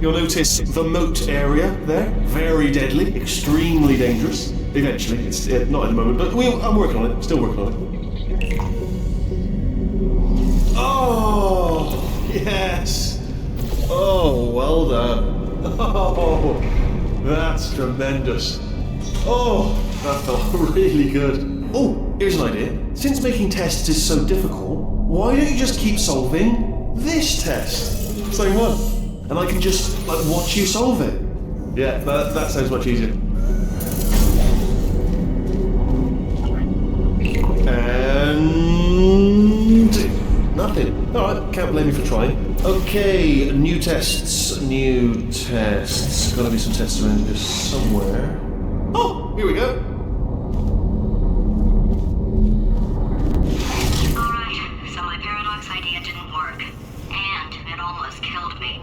You'll notice the moat area there. Very deadly, extremely dangerous. Eventually, it's not at the moment, but I'm working on it. Still working on it. Oh, yes. Oh, well done. Oh, that's tremendous. Oh, that felt really good. Oh, here's an idea. Since making tests is so difficult, why don't you just keep solving this test? Same one. And I can just, watch you solve it. Yeah, that sounds much easier. And... nothing. Alright, can't blame you for trying. Okay, new tests. Gotta be some tests around here somewhere. Oh, here we go. Alright, so my paradox idea didn't work. And it almost killed me.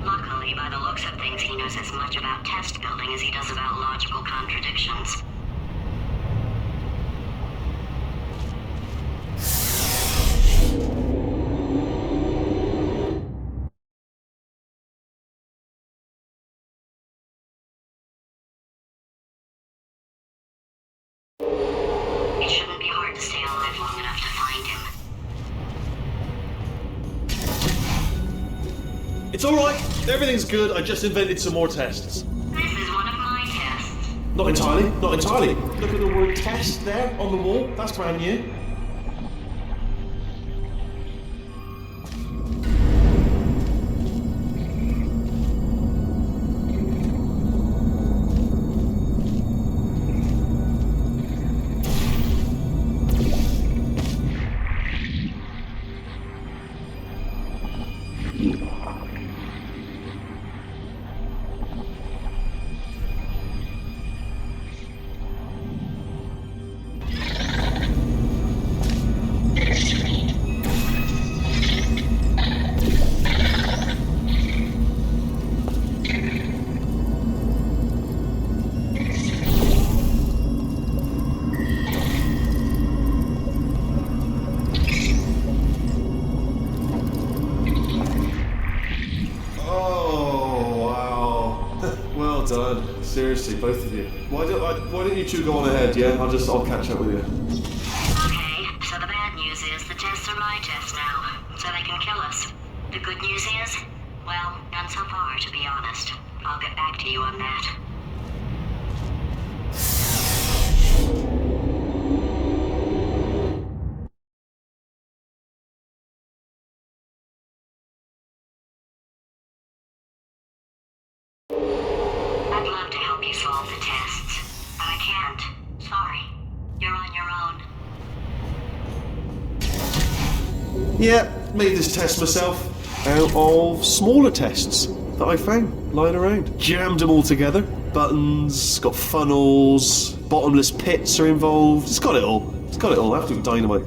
Luckily, by the looks of things, he knows as much about test building as he does about logical contradictions. It shouldn't be hard to stay alive long enough to find him. It's alright. Everything's good. I just invented some more tests. This is one of my tests. Not entirely. Look at the word test there on the wall. That's brand new. Seriously, both of you. Why don't you two go on ahead, yeah? I'll catch up with you. Okay, so the bad news is the tests are my tests now, so they can kill us. The good news is, well, none so far, to be honest. I'll get back to you on that. I'd love to help you solve the tests, but I can't. Sorry. You're on your own. Yeah, made this test myself out of smaller tests that I found lying around. Jammed them all together. Buttons, got funnels, bottomless pits are involved. It's got it all. It's got it all. Absolute dynamite.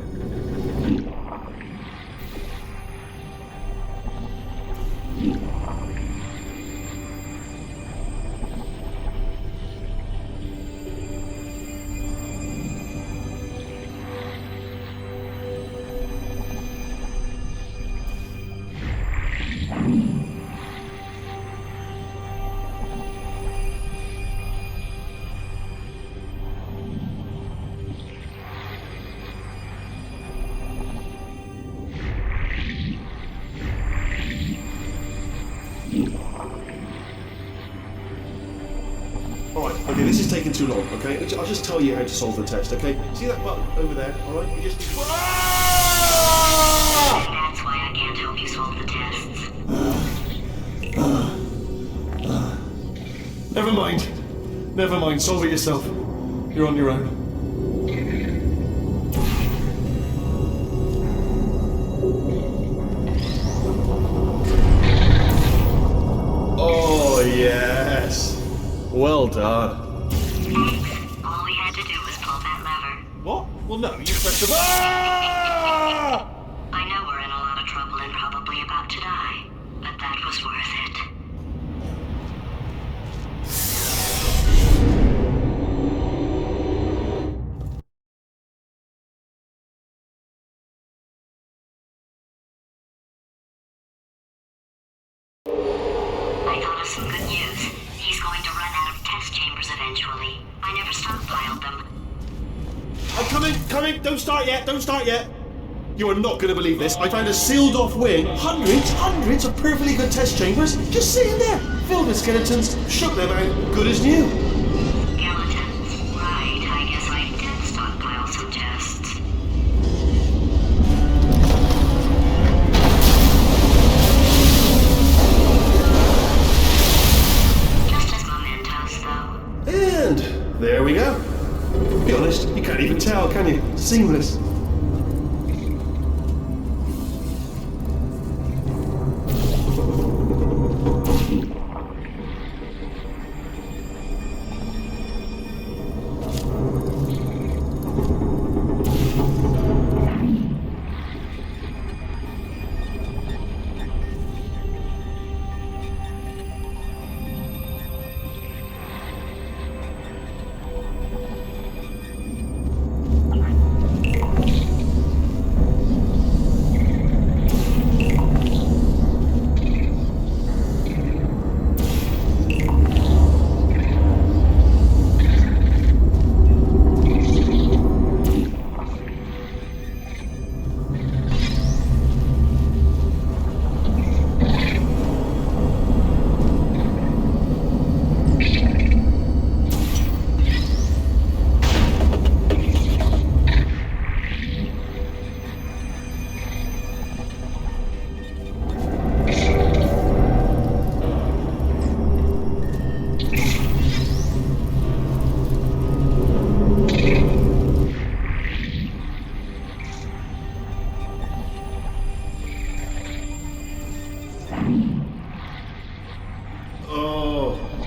Alright, okay, this is taking too long, okay? I'll just tell you how to solve the test, okay? See that button over there, alright? You just... That's why I can't help you solve the tests. Never mind. Never mind, solve it yourself. You're on your own. Oh, yes. Well done. Thanks. All we had to do was pull that lever. What? Well, no, you pressed the... Ah! I know we're in a lot of trouble and probably about to die, but that was worth it. I thought of some good news. He's going to run out of test chambers eventually. I never stockpiled them. I'm coming! Don't start yet! You are not going to believe this. I found a sealed off wing. Hundreds of perfectly good test chambers just sitting there. Filled with skeletons, shook them out, good as new. Skeletons. Right, I guess I did stockpile some tests. Just as mementos, though. And there we go. Be honest, you can't even tell, can you? Seamless.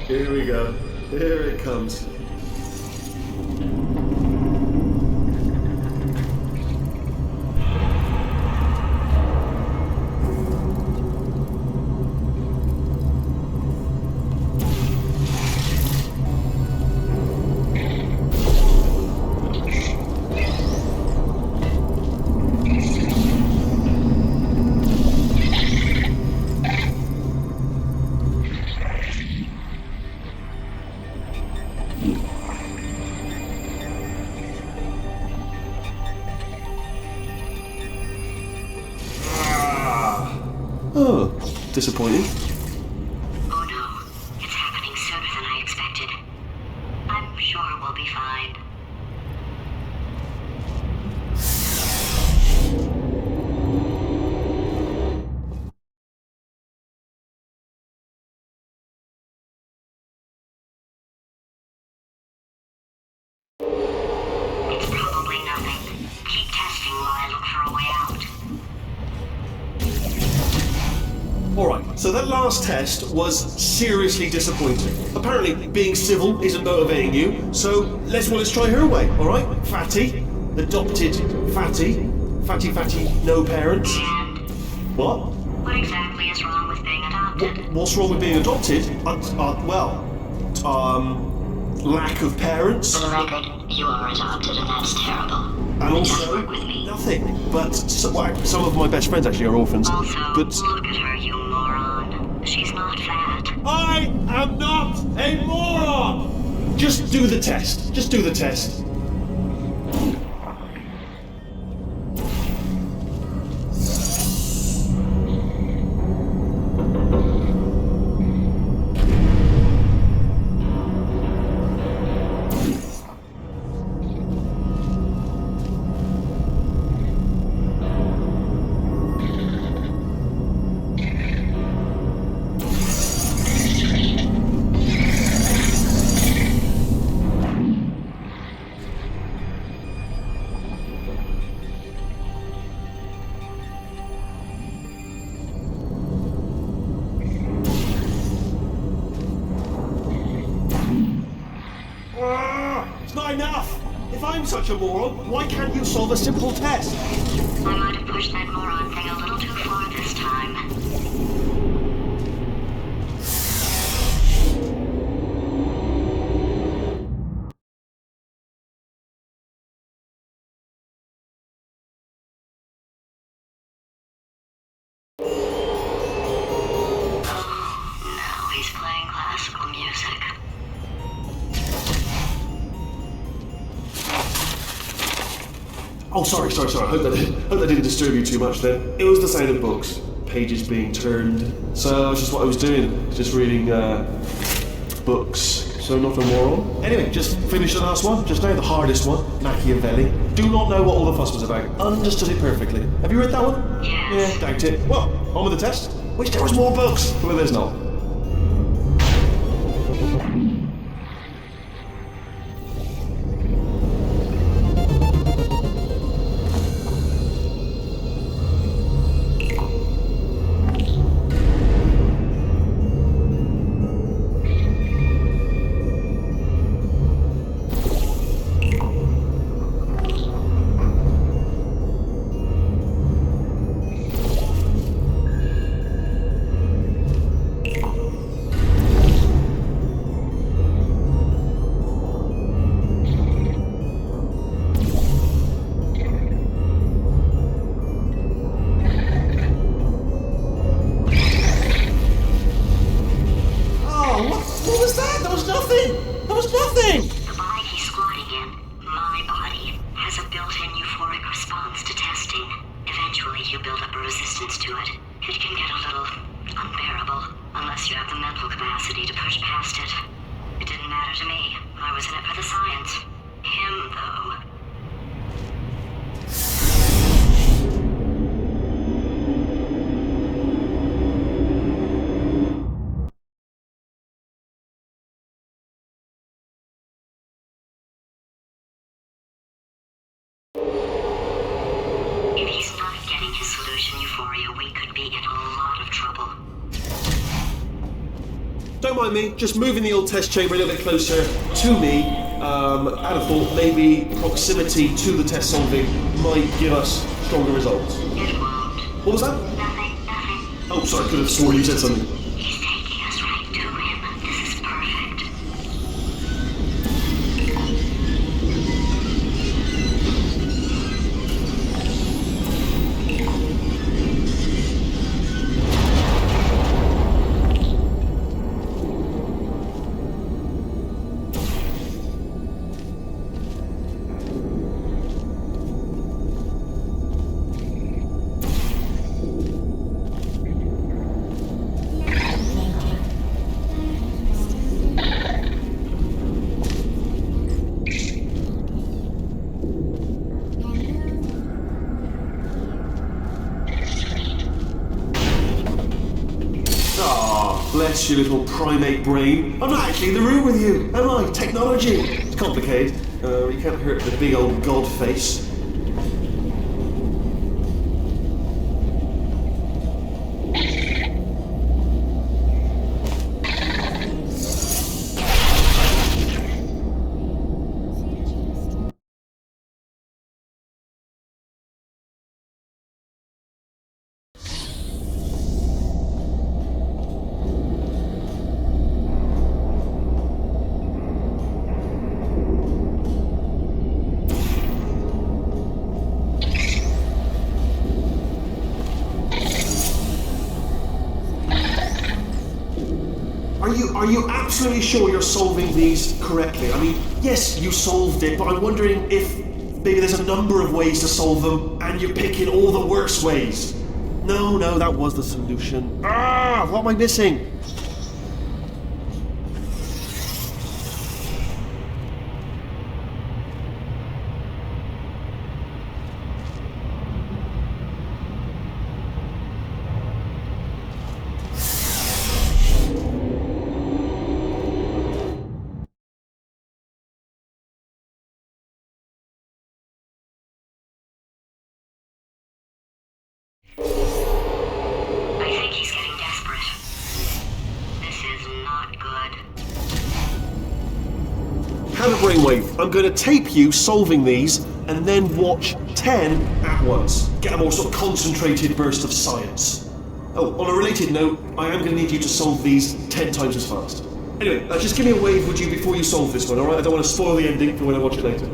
Here we go. Here it comes. Oh, disappointing. Oh no, it's happening sooner than I expected. I'm sure we'll be fine. It's probably nothing. Keep testing while I look for a way out. Alright, so that last test was seriously disappointing. Apparently, being civil isn't motivating you, so let's try her way, alright? Fatty, adopted fatty, no parents. And What? what exactly is wrong with being adopted? What's wrong with being adopted? Lack of parents. For the record, you are adopted and that's terrible. And Just also, work with me. nothing. But some of my best friends actually are orphans. Also, But look at her, you moron. She's not fat. I am not a moron! Just do the test. Just do the test. It's not enough! If I'm such a moron, why can't you solve a simple test? I might have pushed that moron thing a little too far this time. Now he's playing classical music. Oh, sorry. I hope that didn't disturb you too much then. It was the sound of books, pages being turned. So that's just what I was doing, just reading books. So not a moron. Anyway, just finished the last one, just now, the hardest one, Machiavelli. Do not know what all the fuss was about. Understood it perfectly. Have you read that one? Yes. Yeah, doubt it. Well, on with the test. Wish there was more books. Well, there's not. The body he's squatting in, my body, has a built-in euphoric response to testing. Eventually, you build up a resistance to it. It can get a little unbearable, unless you have the mental capacity to push past it. It didn't matter to me. I was in it for the science. Him, though. If he's not getting his solution euphoria, we could be in a lot of trouble. Don't mind me, just moving the old test chamber a little bit closer to me. I'd have thought maybe proximity to the test solving might give us stronger results. It won't. What was that? Nothing. Oh, sorry, I could have sworn you said something. He's taking us right to him. This is perfect. bless your little primate brain. I'm not actually in the room with you, am I? Technology. It's complicated. You can't hurt the big old god face. Are you absolutely sure you're solving these correctly? I mean, yes, you solved it, but I'm wondering if maybe there's a number of ways to solve them, and you're picking all the worst ways. No, that was the solution. What am I missing? I think he's getting desperate. This is not good. Have a brainwave. I'm going to tape you solving these, and then watch 10 at once. Get a more sort of concentrated burst of science. Oh, on a related note, I am going to need you to solve these 10 times as fast. Anyway, just give me a wave, would you, before you solve this one, alright? I don't want to spoil the ending for when I watch it later.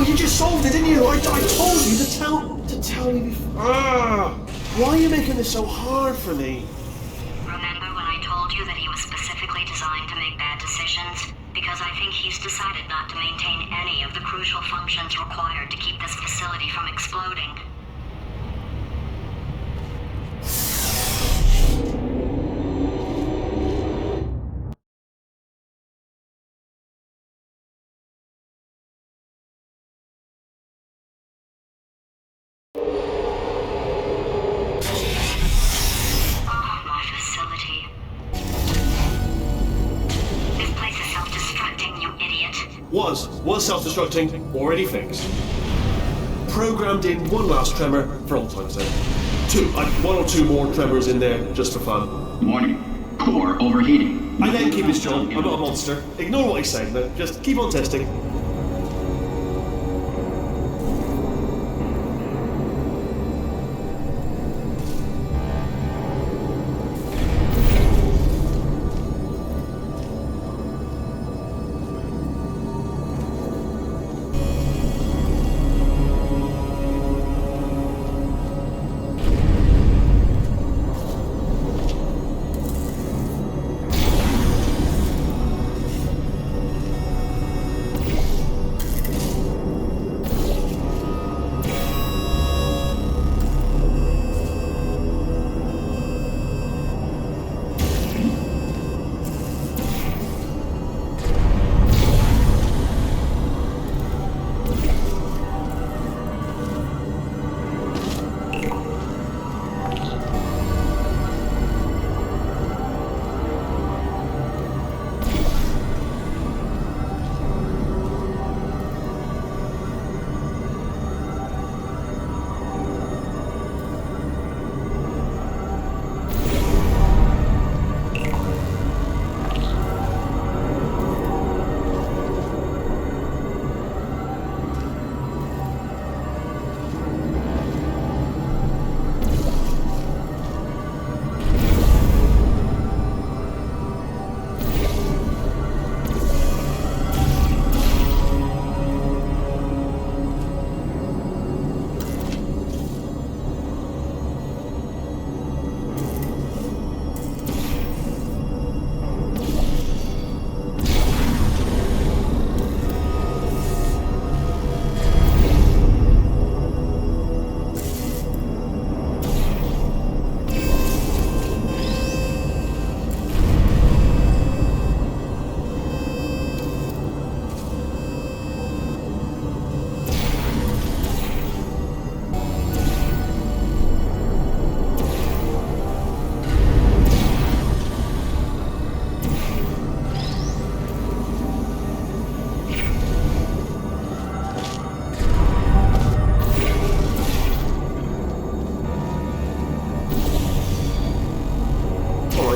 You just solved it, didn't you? I told you to tell me before. Why are you making this so hard for me? Remember when I told you that he was specifically designed to make bad decisions? Because I think he's decided not to maintain any of the crucial functions required to keep this facility from exploding. Was self-destructing, already fixed. Programmed in one last tremor for old time's sake. One or two more tremors in there just for fun. Warning. Core overheating. I let him keep his job. I'm not a monster. Ignore what he's saying though. Just keep on testing.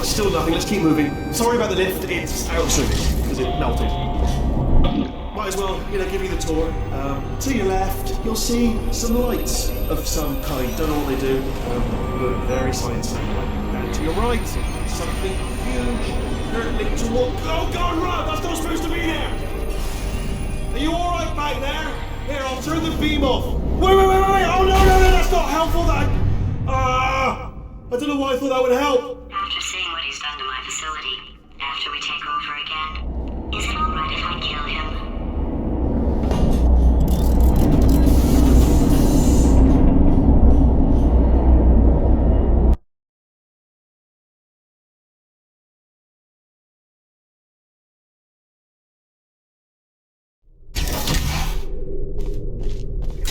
Still nothing, let's keep moving. Sorry about the lift, it's out soon, because it melted. Might as well, give you the tour. To your left, you'll see some lights of some kind. Don't know what they do, but very scientific. And to your right, something huge, hurtling toward... Oh God, run! That's not supposed to be there! Are you alright back there? Here, I'll turn the beam off. Wait! Oh no, that's not helpful, I don't know why I thought that would help. After seeing what he's done to my facility, after we take over again, is it alright if I kill him?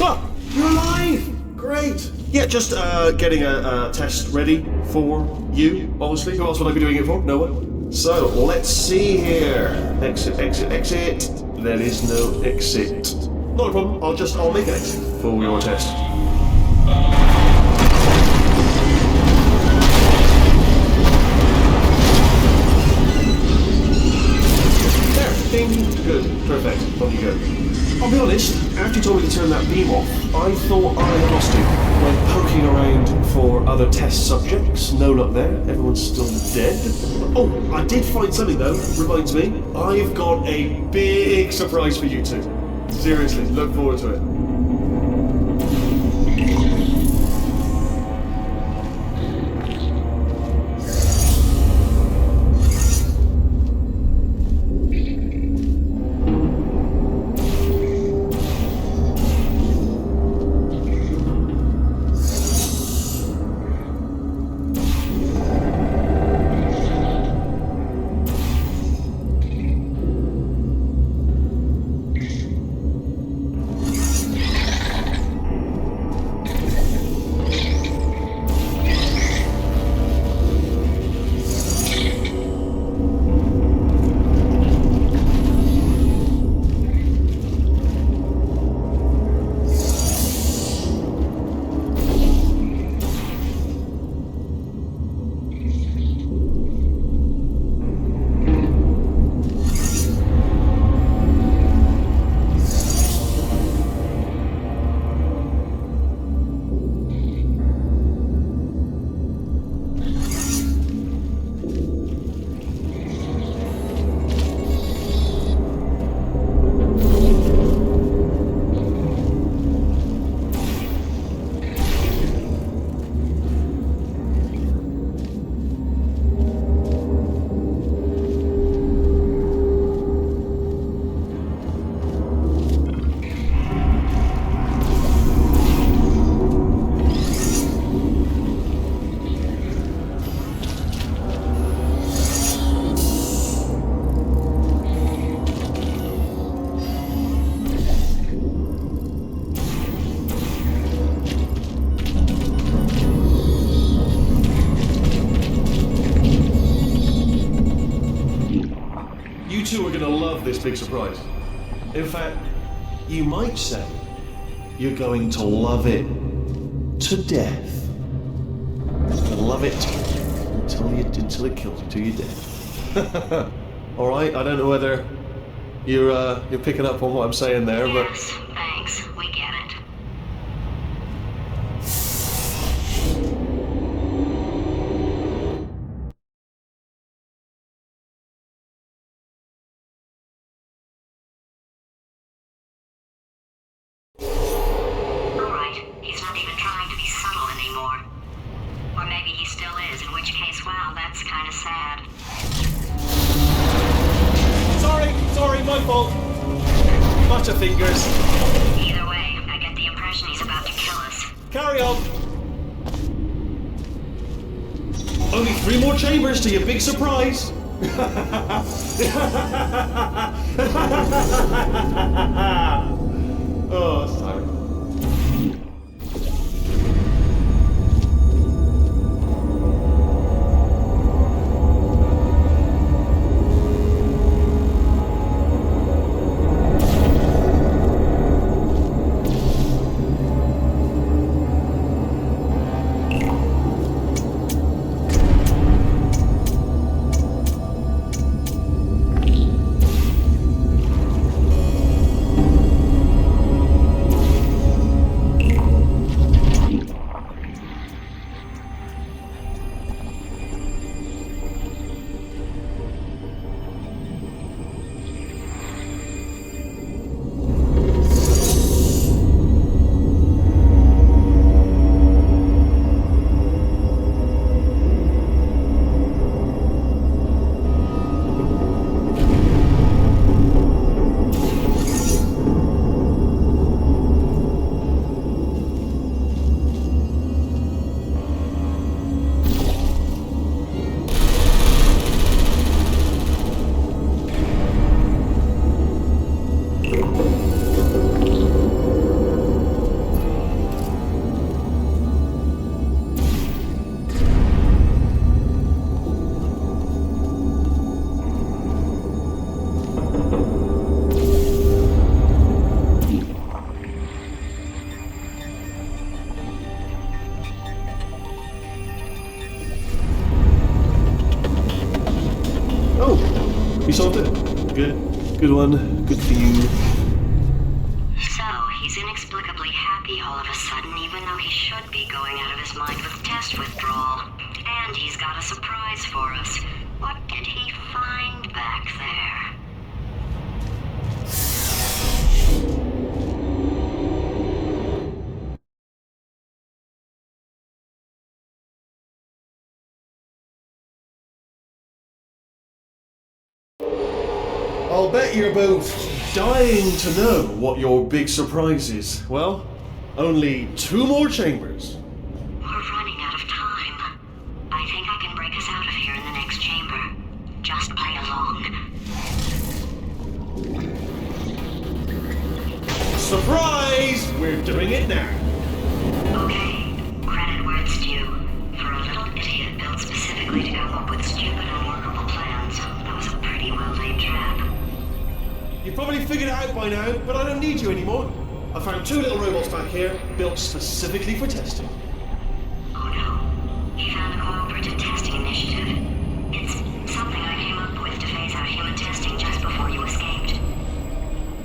Oh, you're alive! Great! Yeah, just getting a test ready for you, obviously. Who else would I be doing it for? No one. So, let's see here. Exit. There is no exit. Not a problem, I'll make an exit for your test. There, ding, good, perfect, on you go. I'll be honest, after you told me to turn that beam off, I thought I had lost you. Went poking around for other test subjects, no luck there, everyone's still dead. Oh, I did find something though, reminds me. I've got a big surprise for you two. Seriously, look forward to it. big surprise. In fact, you might say you're going to love it to death. You're gonna love it until it kills you to your death. All right. I don't know whether you're picking up on what I'm saying there, but. Yes, thanks. We get it. Alright, he's not even trying to be subtle anymore. Or maybe he still is, in which case, wow, that's kind of sad. Sorry, my fault. Butterfingers. Either way, I get the impression he's about to kill us. Carry on. Only 3 more chambers to your big surprise. Oh, sorry. You solved it? Good one. Good for you. So, he's inexplicably happy all of a sudden, even though he should be going out of his mind with test withdrawal. And he's got a surprise for us. What did he find back there? I'll bet you're both dying to know what your big surprise is. Well, only 2 more chambers. We're running out of time. I think I can break us out of here in the next chamber. Just play along. Surprise! We're doing it now. Okay, credit where it's due. For a little idiot built specifically to come up with stupid unworkable plans, that was a pretty well-laid trap. You've probably figured it out by now, but I don't need you anymore. I found 2 little robots back here, built specifically for testing. Oh no. He found the Cooperative Testing Initiative. It's something I came up with to phase out human testing just before you escaped.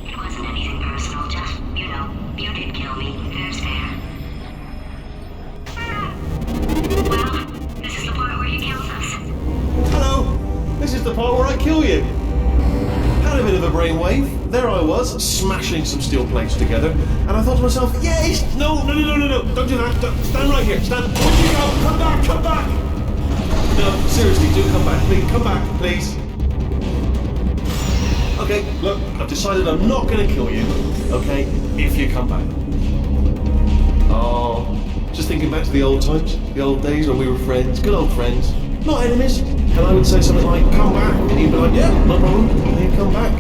It wasn't anything personal, just, you know, you did kill me. Fair's fair. Well, this is the part where he kills us. Hello! This is the part where I kill you. Had a bit of a brainwave. There I was, smashing some steel plates together, and I thought to myself, yes! No, don't do that. Stand right here. Stand. Where'd you go? Come back! No, seriously, do come back, please. Come back, please. Okay, look, I've decided I'm not going to kill you, okay, if you come back. Oh, just thinking back to the old times, the old days when we were friends, good old friends, not enemies. And I would say something like, come back, and he'd be like, yeah, no problem, and he'd come back.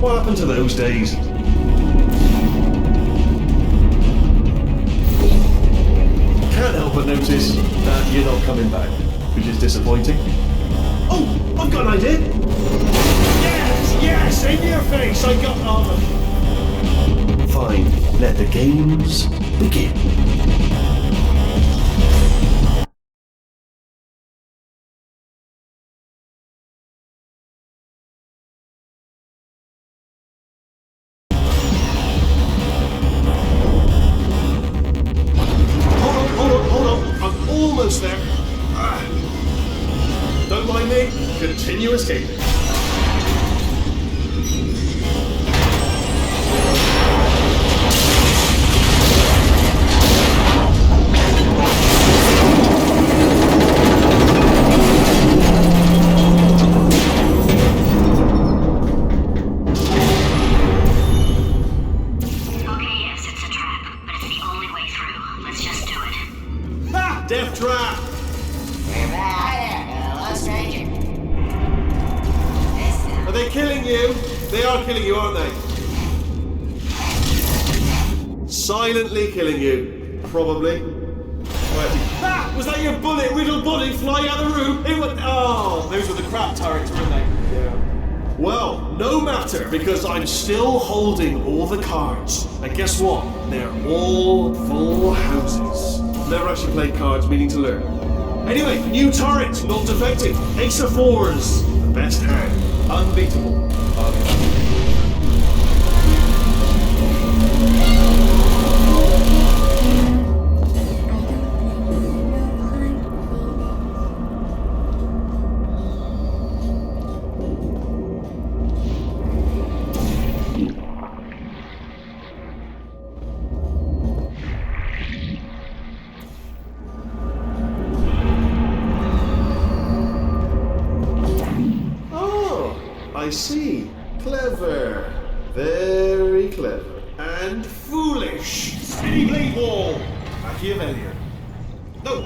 What happened to those days? Can't help but notice that you're not coming back, which is disappointing. Oh, I've got an idea! Yes! Yes, in your face, I got armor. Fine, let the games begin. Hold on. I'm almost there. Don't mind me. Continue escaping. Okay, yes, it's a trap, but it's the only way through. Let's just do it. Ha! Death trap! Hi there, hello, stranger. Listen. Are they killing you? They are killing you, aren't they? Silently killing you. Probably. Ah! Was that your bullet-riddled body flying out of the room? It was. Oh, those were the crap turrets, weren't they? Yeah. Well, no matter, because I'm still holding all the cards. And guess what? They're all full houses. Never actually played cards, meaning to learn. Anyway, new turret, not defective. Ace of fours. The best hand. Unbeatable. I see. Clever. Very clever. And foolish. Spinny blade wall. Machiavellian. No.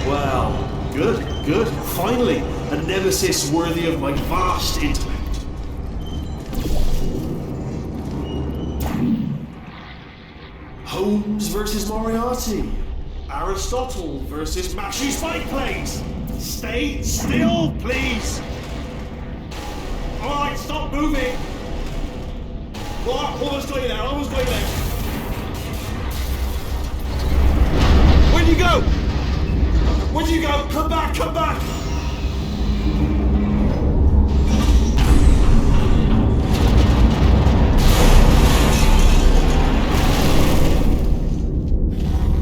Wow. Good. Finally, a nemesis worthy of my vast intellect. Holmes versus Moriarty. Aristotle versus Mashy Spike Plates. Stay still, please. Alright, stop moving! What? Almost going there. Where'd you go? Come back!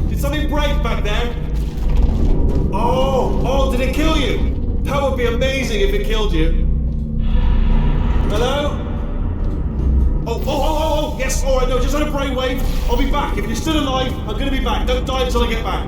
Did something break back there? Oh, did it kill you? That would be amazing if it killed you. Hello? Oh, yes, alright, no, just had a brainwave. I'll be back. If you're still alive, I'm gonna be back. Don't die until I get back.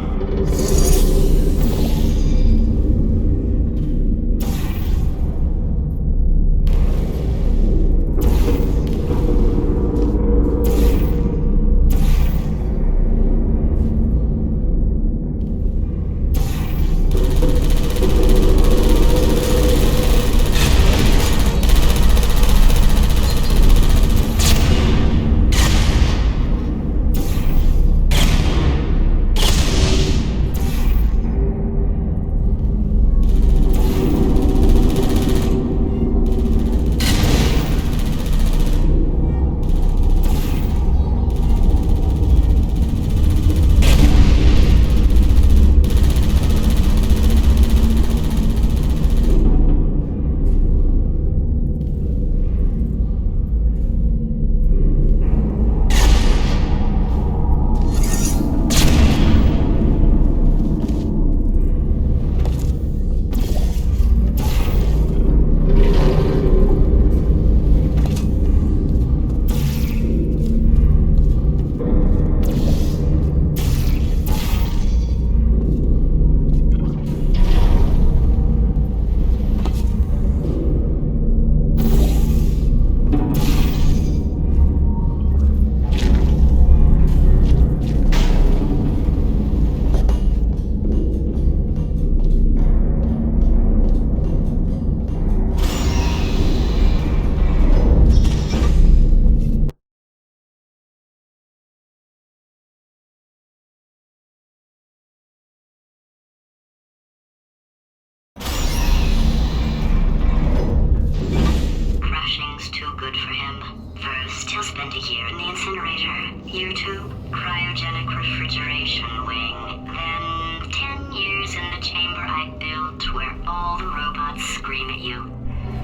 spent a year in the incinerator. Year 2, cryogenic refrigeration wing. Then 10 years in the chamber I built where all the robots scream at you.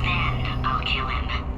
Then I'll kill him.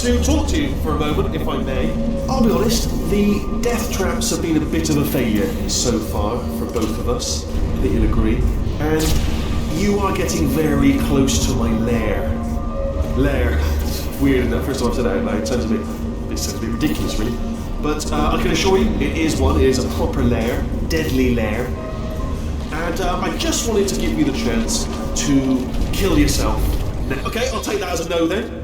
to talk to you for a moment, if I may. I'll be honest, the death traps have been a bit of a failure so far for both of us. I think you'll agree. And you are getting very close to my lair. Lair. It's weird, isn't it? First time I've said that out loud. It sounds a bit ridiculous, really. But I can assure you, it is one. It is a proper lair. Deadly lair. And I just wanted to give you the chance to kill yourself. Now, okay, I'll take that as a no then.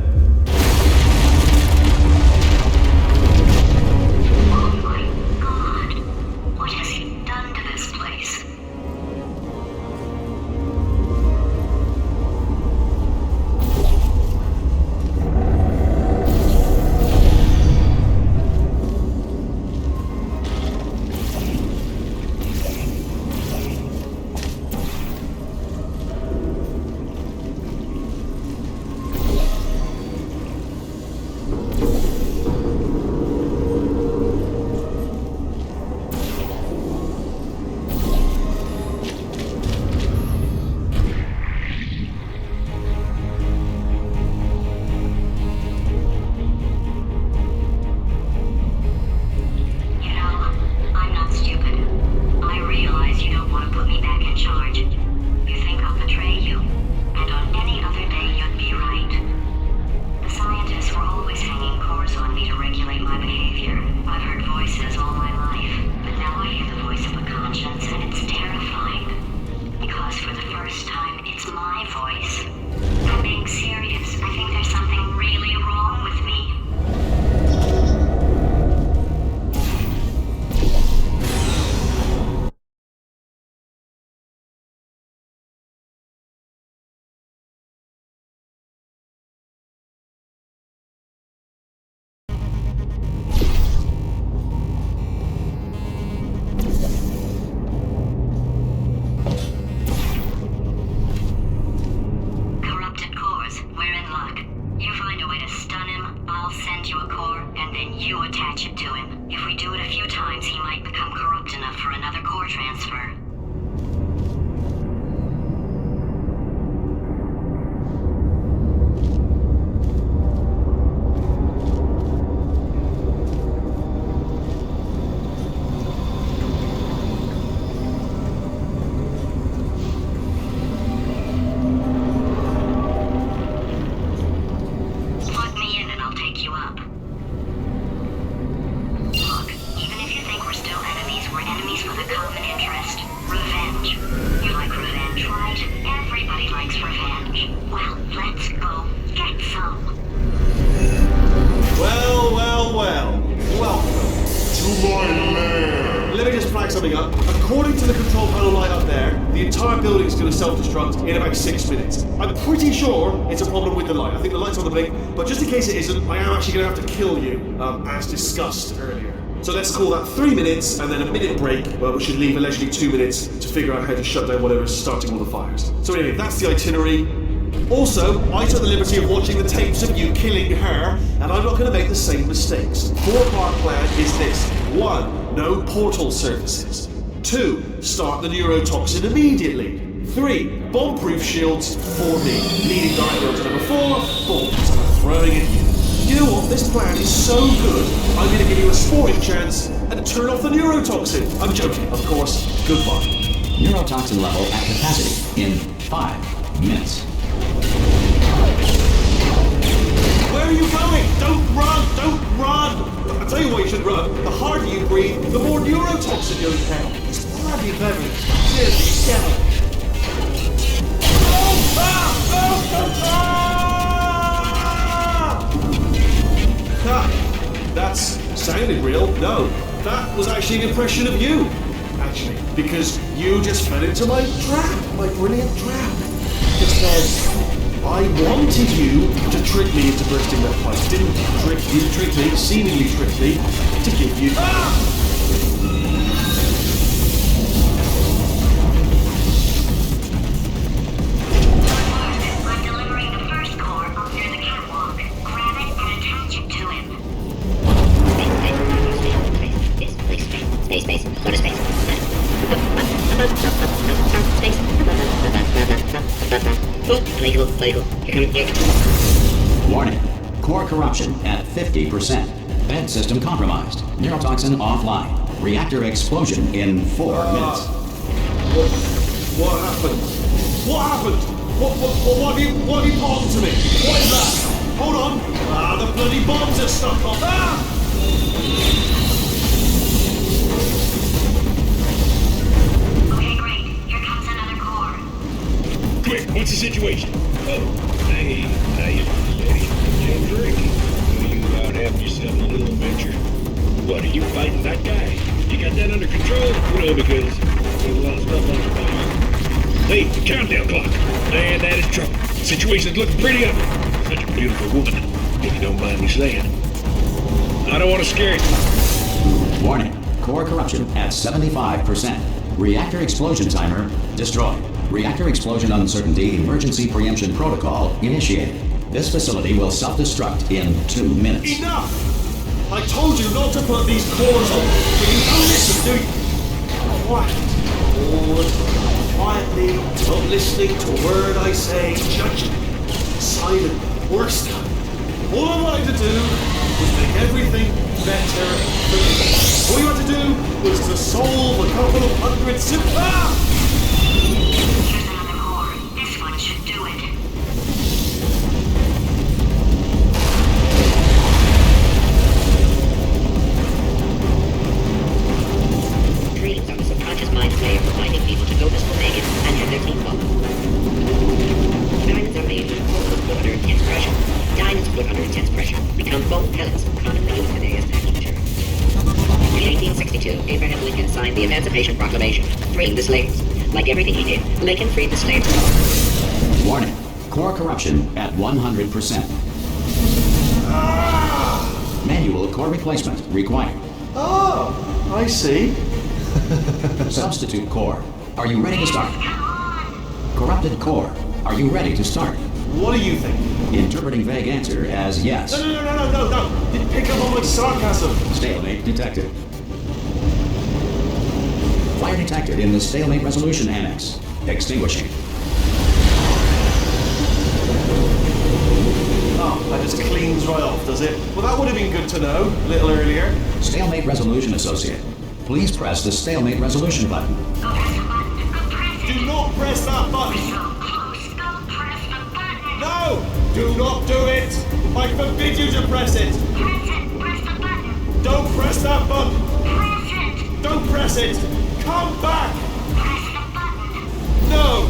me just flag something up. According to the control panel light up there, the entire building is going to self-destruct in about 6 minutes. I'm pretty sure it's a problem with the light. I think the light's on the blink, but just in case it isn't, I am actually going to have to kill you, as discussed earlier. So let's call that 3 minutes and then a minute break, where we should leave allegedly 2 minutes to figure out how to shut down whatever's starting all the fires. So anyway, that's the itinerary. Also, I took the liberty of watching the tapes of you killing her, and I'm not going to make the same mistakes. 4-part plan is this. 1. No portal surfaces. 2. Start the neurotoxin immediately. 3. Bomb-proof shields for me. Leading directly on to number 4. Bombs I'm throwing at you. You know what? This plan is so good, I'm going to give you a sporting chance and turn off the neurotoxin. I'm joking, of course. Goodbye. Neurotoxin level at capacity in 5 minutes. Where are you going? Don't run! Don't run! I'll tell you why you should run. The harder you breathe, the more neurotoxin you'll inhale. It's bloody clever. Seriously, get it. That's sounded real. No, that was actually an impression of you. Actually, because you just fell into my trap, my brilliant trap. Just then, I wanted you to trick me into bursting that pipe. Didn't trick me, seemingly trick me, to give you... I'm delivering the first core up near the catwalk. Grab it and attach it to him. Space. Go to space. Playful. Here. Warning. Core corruption at 50%. Vent system compromised. Neurotoxin offline. Reactor explosion in 4 minutes. What happened? What happened? What have you bombed to me? What is that? Hold on. The bloody bombs are stuck on. Okay, great. Here comes another core. Quick, what's the situation? Oh, hey, how you doing, lady? Jim Drake. You out having yourself a little adventure? What, are you fighting that guy? You got that under control? You know, because there's a lot of stuff on your mind. Hey, the countdown clock. Man, that is trouble. Situation's looking pretty ugly. Such a beautiful woman, if you don't mind me saying. I don't want to scare you. Warning. Core corruption at 75%. Reactor explosion timer destroyed. Reactor explosion uncertainty emergency preemption protocol initiated. This facility will self-destruct in 2 minutes. Enough! I told you not to put these cores on, but you don't listen, do you? Quietly, not listening to a word I say, judging, silent, worse kind. All I wanted to do was make everything better for you. All you had to do was to solve a couple of hundred simple... Here's another core. This one should do it. Dreams are the subconscious mind's way of reminding people to go physical naked and have their team follow. Diamonds are made when coals put under intense pressure. Diamonds put under intense pressure become foam pellets, commonly used today as packaging. In 1862, Abraham Lincoln signed the Emancipation Proclamation, freeing the slaves. Like everything he did, Lincoln freed the slaves. Warning. Core corruption at 100%. Manual core replacement required. Oh, I see. Substitute core. Are you ready to start? Corrupted core. Are you ready to start? What do you think? Interpreting vague answer as yes. No. Didn't pick up on my sarcasm. Stalemate detected. Fire detected in the stalemate resolution annex. Extinguishing. Oh, that just cleans right off, does it? Well, that would have been good to know a little earlier. Stalemate resolution associate. Please press the stalemate resolution button. Do not press that button. No! Do not do it! I forbid you to press it! Press the button. Don't press that button! Press it. Don't press it! Come back! Press the button. No!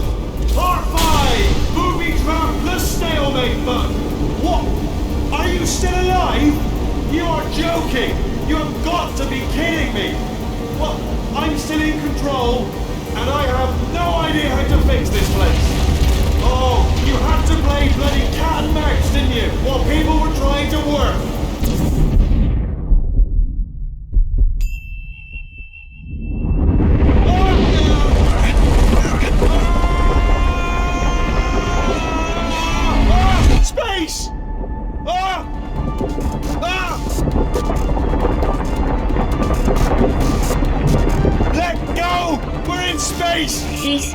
Part 5! Booby trap the stalemate button! What? Are you still alive? You are joking! You have got to be kidding me! What? know, and I have no idea how to fix this place. Oh, you had to play bloody cat and mouse, didn't you? While people were trying to work. Space! Ah! Ah! Let go! We're in space! Space!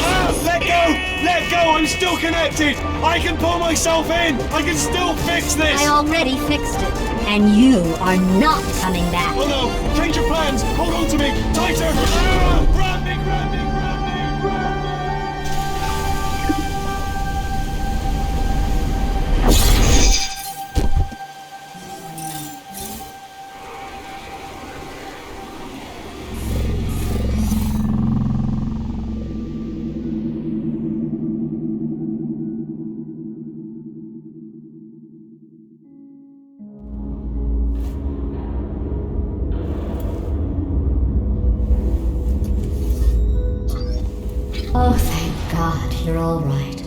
Ah, let go! Let go! I'm still connected! I can pull myself in! I can still fix this! I already fixed it, and you are not coming back. Oh no! Change your plans! Hold on to me! Tighter! Ah! Grab me! Grab me! Grab me! Grab me! Oh, thank God you're all right.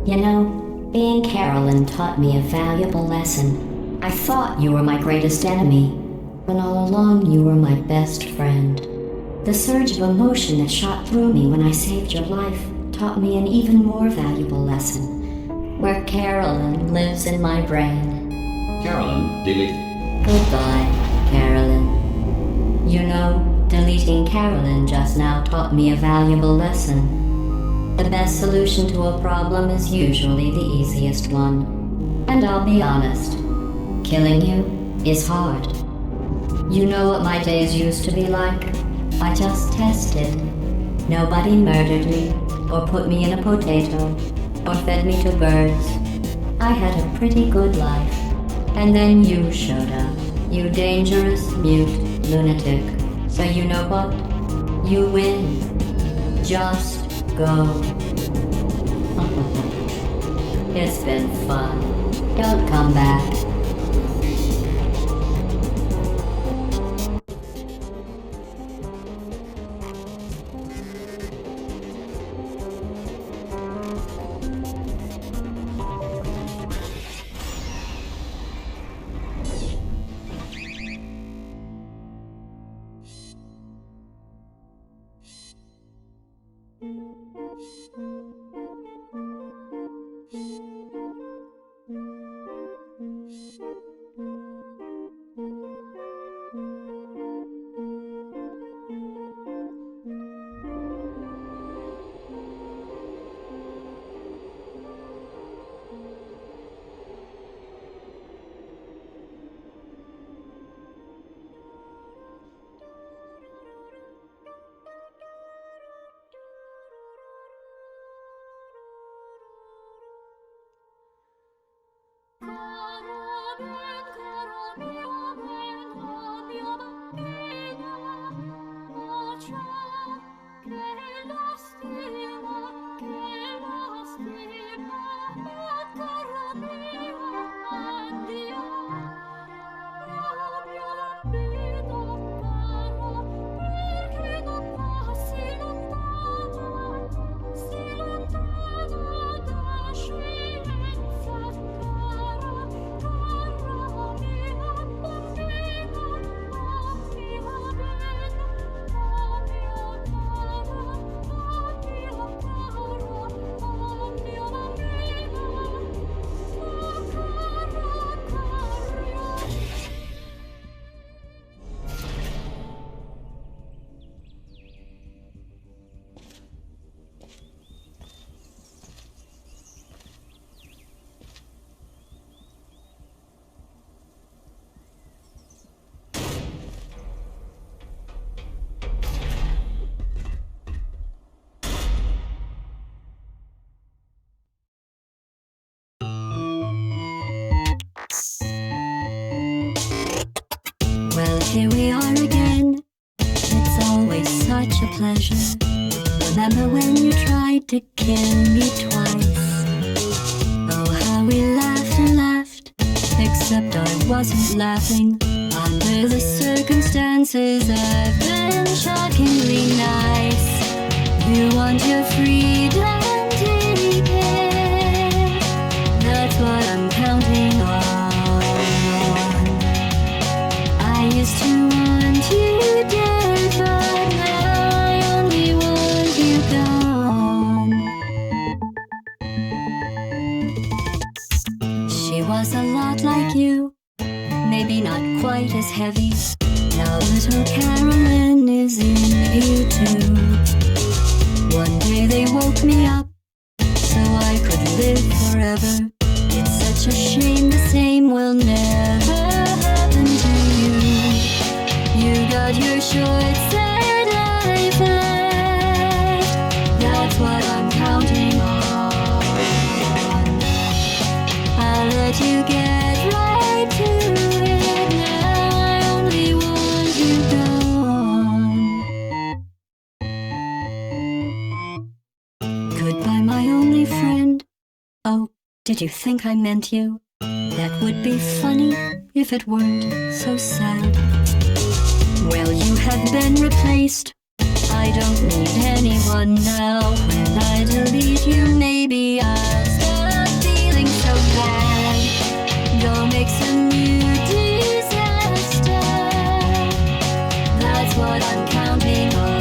You know, being Carolyn taught me a valuable lesson. I thought you were my greatest enemy, when all along you were my best friend. The surge of emotion that shot through me when I saved your life taught me an even more valuable lesson, where Carolyn lives in my brain. Carolyn, delete. Goodbye, Carolyn. You know, deleting Carolyn just now taught me a valuable lesson. The best solution to a problem is usually the easiest one. And I'll be honest, killing you is hard. You know what my days used to be like? I just tested. Nobody murdered me, or put me in a potato, or fed me to birds. I had a pretty good life. And then you showed up, you dangerous, mute lunatic. So you know what? You win. Just go. It's been fun. Don't come back. Well, here we are again. It's always such a pleasure. Remember when you tried to kill me twice? Oh, how we laughed and laughed. Except I wasn't laughing. I'm Under the circumstances, I've been shockingly nice. You want your freedom, take it. That's what I'm counting on. I used to want you dead, but now I only want you gone. She was a lot like you, maybe not quite as heavy. Now little Carolyn is in you too. One day they woke me up so I could live forever. It's such a shame the same will never happen to you. You got your short-sighted life left. That's what I'm counting on. I'll let you get right to it. Now I only want you gone. Goodbye, my only friend. Oh, did you think I meant you? That would be funny if it weren't so sad. Well, you have been replaced. I don't need anyone now. When I delete you, maybe I'll stop feeling so bad. Go make some new disaster. That's what I'm counting on.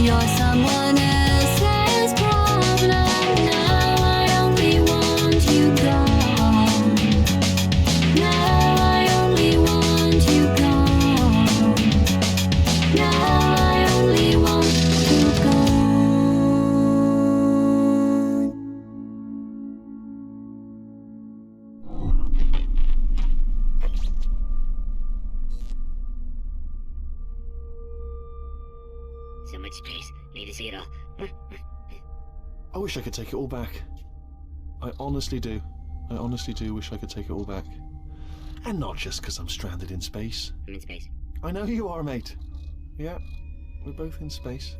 You're someone else's problem. Now I only want you gone. Now I only want you gone. Now I only want you gone. So much space. Need to see it all. I wish I could take it all back. I honestly do. I honestly do wish I could take it all back. And not just because I'm stranded in space. I'm in space. I know you are, mate. Yeah, we're both in space.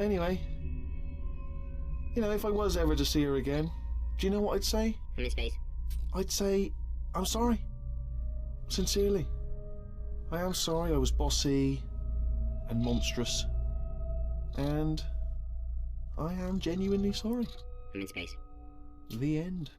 Anyway, you know, if I was ever to see her again, do you know what I'd say? I'm in space. I'd say, I'm sorry. Sincerely. I am sorry I was bossy and monstrous. And I am genuinely sorry. I'm in space. The end.